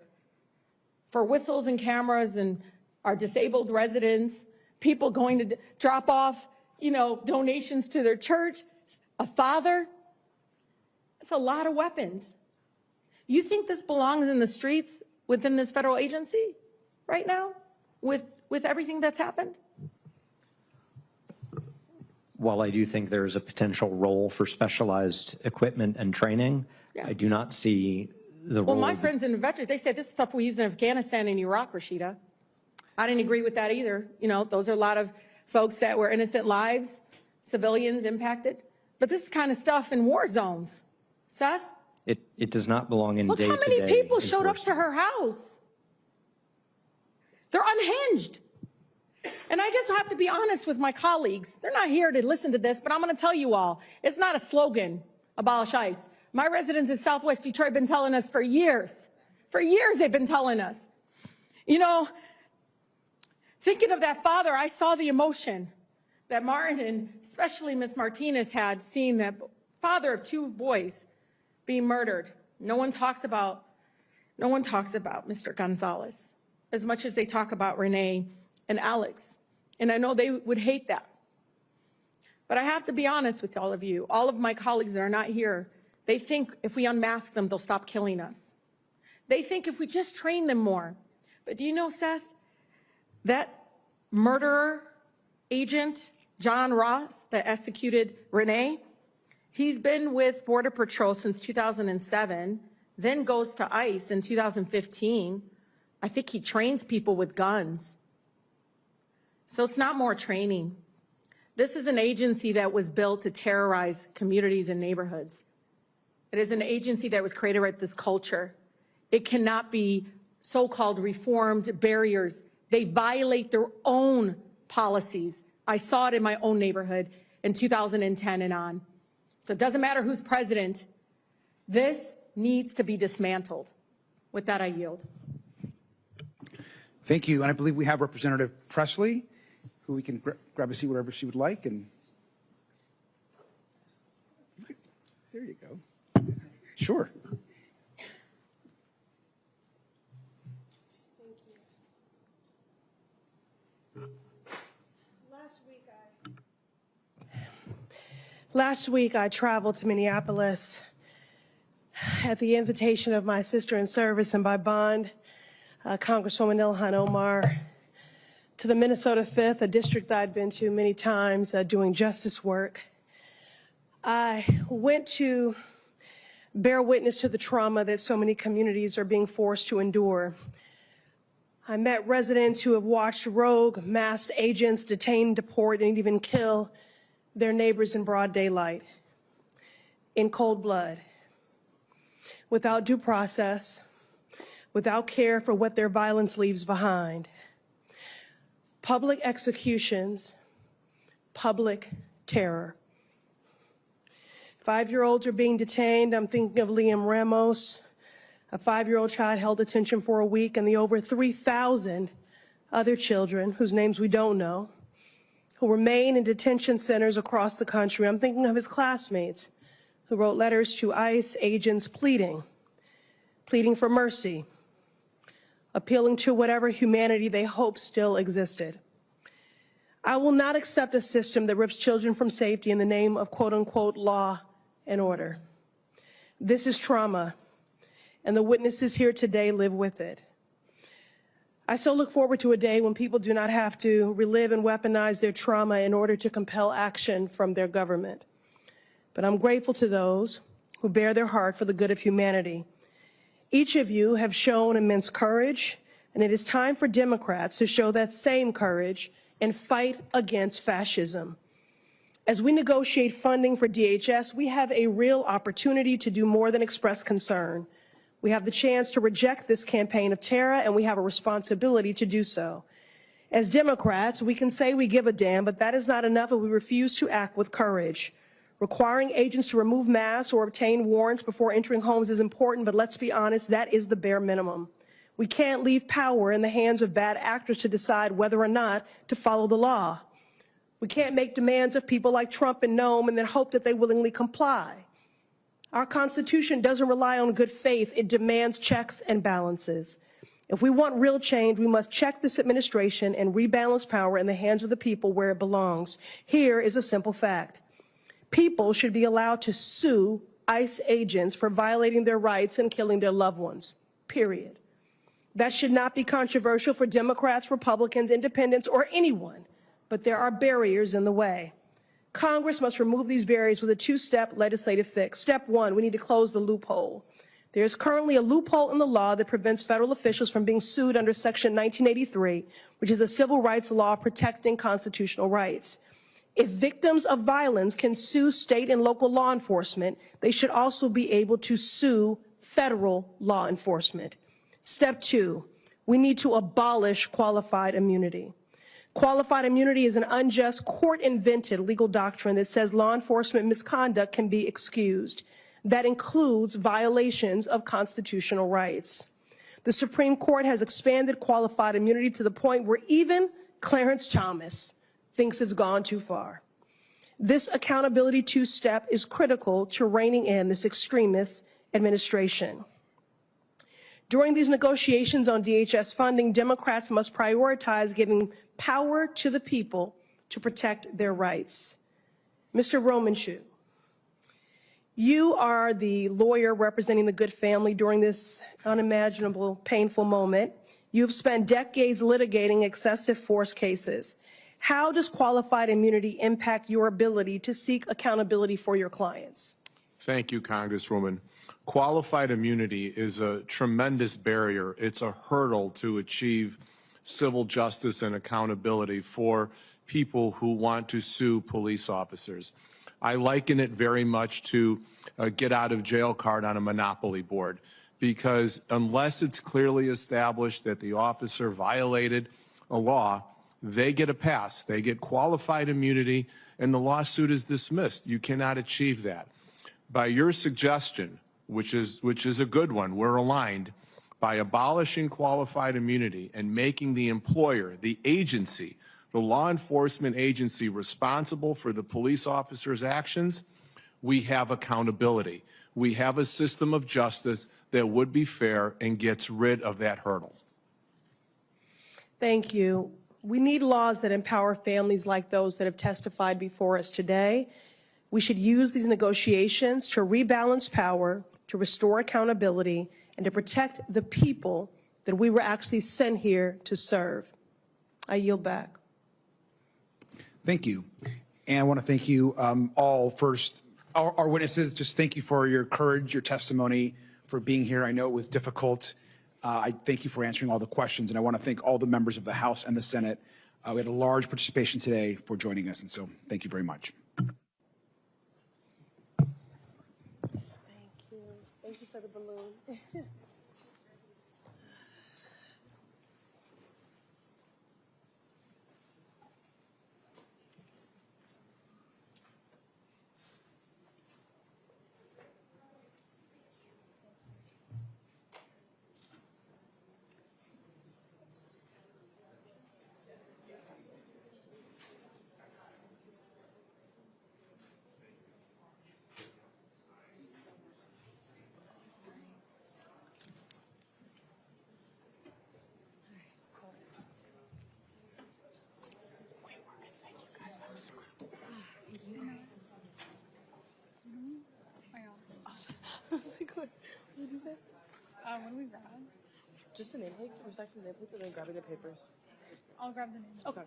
for whistles and cameras and our disabled residents, people going to drop off, you know, donations to their church, a father. It's a lot of weapons. You think this belongs in the streets within this federal agency right now with everything that's happened? While I do think there is a potential role for specialized equipment and training, I do not see the role. Well, my friends in the veterans, they said this stuff we use in Afghanistan and Iraq, Rashida. I didn't agree with that either. You know, those are a lot of folks that were innocent lives, civilians impacted. But this is kind of stuff in war zones. Seth? It does not belong in day-to-day. Look how many people showed up to her house. They're unhinged. And I just have to be honest with my colleagues. They're not here to listen to this, but I'm going to tell you all, it's not a slogan, abolish ICE. My residents in Southwest Detroit have been telling us for years. For years they've been telling us. You know, thinking of that father, I saw the emotion that Martin and especially Miss Martinez had, seeing that father of two boys being murdered. No one talks about Mr. Gonzalez as much as they talk about Renee and Alex. And I know they would hate that. But I have to be honest with all of you, all of my colleagues that are not here, they think if we unmask them, they'll stop killing us. They think if we just train them more. But do you know, Seth, that murderer agent, John Ross, that executed Renee, he's been with Border Patrol since 2007, then goes to ICE in 2015. I think he trains people with guns. So it's not more training. This is an agency that was built to terrorize communities and neighborhoods. It is an agency that was created with this culture. It cannot be so-called reformed barriers. They violate their own policies. I saw it in my own neighborhood in 2010 and on. So it doesn't matter who's president. This needs to be dismantled. With that, I yield. Thank you. And I believe we have Representative Presley, who we can grab a seat wherever she would like. And there you go. Sure. Last week, I traveled to Minneapolis at the invitation of my sister in service and by bond, Congresswoman Ilhan Omar, to the Minnesota 5th, a district that I'd been to many times doing justice work. I went to bear witness to the trauma that so many communities are being forced to endure. I met residents who have watched rogue, masked agents detain, deport, and even kill their neighbors in broad daylight, in cold blood, without due process, without care for what their violence leaves behind. Public executions, public terror. 5-year-olds are being detained. I'm thinking of Liam Ramos, a 5-year-old child held detention for a week, and the over 3,000 other children whose names we don't know, who remain in detention centers across the country. I'm thinking of his classmates who wrote letters to ICE agents pleading for mercy, appealing to whatever humanity they hope still existed. I will not accept a system that rips children from safety in the name of quote-unquote law and order. This is trauma, and the witnesses here today live with it. I so look forward to a day when people do not have to relive and weaponize their trauma in order to compel action from their government. But I'm grateful to those who bear their heart for the good of humanity. Each of you have shown immense courage, and it is time for Democrats to show that same courage and fight against fascism. As we negotiate funding for DHS, we have a real opportunity to do more than express concern. We have the chance to reject this campaign of terror, and we have a responsibility to do so. As Democrats, we can say we give a damn, but that is not enough if we refuse to act with courage. Requiring agents to remove masks or obtain warrants before entering homes is important, but let's be honest, that is the bare minimum. We can't leave power in the hands of bad actors to decide whether or not to follow the law. We can't make demands of people like Trump and Nome and then hope that they willingly comply. Our Constitution doesn't rely on good faith. It demands checks and balances. If we want real change, we must check this administration and rebalance power in the hands of the people where it belongs. Here is a simple fact. People should be allowed to sue ICE agents for violating their rights and killing their loved ones, period. That should not be controversial for Democrats, Republicans, Independents, or anyone. But there are barriers in the way. Congress must remove these barriers with a two-step legislative fix. Step one, we need to close the loophole. There is currently a loophole in the law that prevents federal officials from being sued under Section 1983, which is a civil rights law protecting constitutional rights. If victims of violence can sue state and local law enforcement, they should also be able to sue federal law enforcement. Step two, we need to abolish qualified immunity. Qualified immunity is an unjust, court-invented legal doctrine that says law enforcement misconduct can be excused. That includes violations of constitutional rights. The Supreme Court has expanded qualified immunity to the point where even Clarence Thomas thinks it's gone too far. This accountability two-step is critical to reining in this extremist administration. During these negotiations on DHS funding, Democrats must prioritize giving power to the people to protect their rights. Mr. Rahman, you are the lawyer representing the Good family during this unimaginable, painful moment. You've spent decades litigating excessive force cases. How does qualified immunity impact your ability to seek accountability for your clients? Thank you, Congresswoman. Qualified immunity is a tremendous barrier. It's a hurdle to achieve civil justice and accountability for people who want to sue police officers. I liken it very much to a get out of jail card on a monopoly board, because unless it's clearly established that the officer violated a law, they get a pass. They get qualified immunity and the lawsuit is dismissed. You cannot achieve that. By your suggestion, which is a good one, we're aligned, by abolishing qualified immunity and making the employer, the agency, the law enforcement agency responsible for the police officer's actions, we have accountability. We have a system of justice that would be fair and gets rid of that hurdle. Thank you. We need laws that empower families like those that have testified before us today. We should use these negotiations to rebalance power, to restore accountability, and to protect the people that we were actually sent here to serve. I yield back. Thank you. And I want to thank you all first. Our witnesses, just thank you for your courage, your testimony, for being here. I know it was difficult. I thank you for answering all the questions, and I want to thank all the members of the House and the Senate. We had a large participation today for joining us, and so thank you very much. Thank you. Thank you for the balloon. What did you say? What do we grab? Just the name plates, recycling name plates, and then grabbing the papers. I'll grab the name. Okay.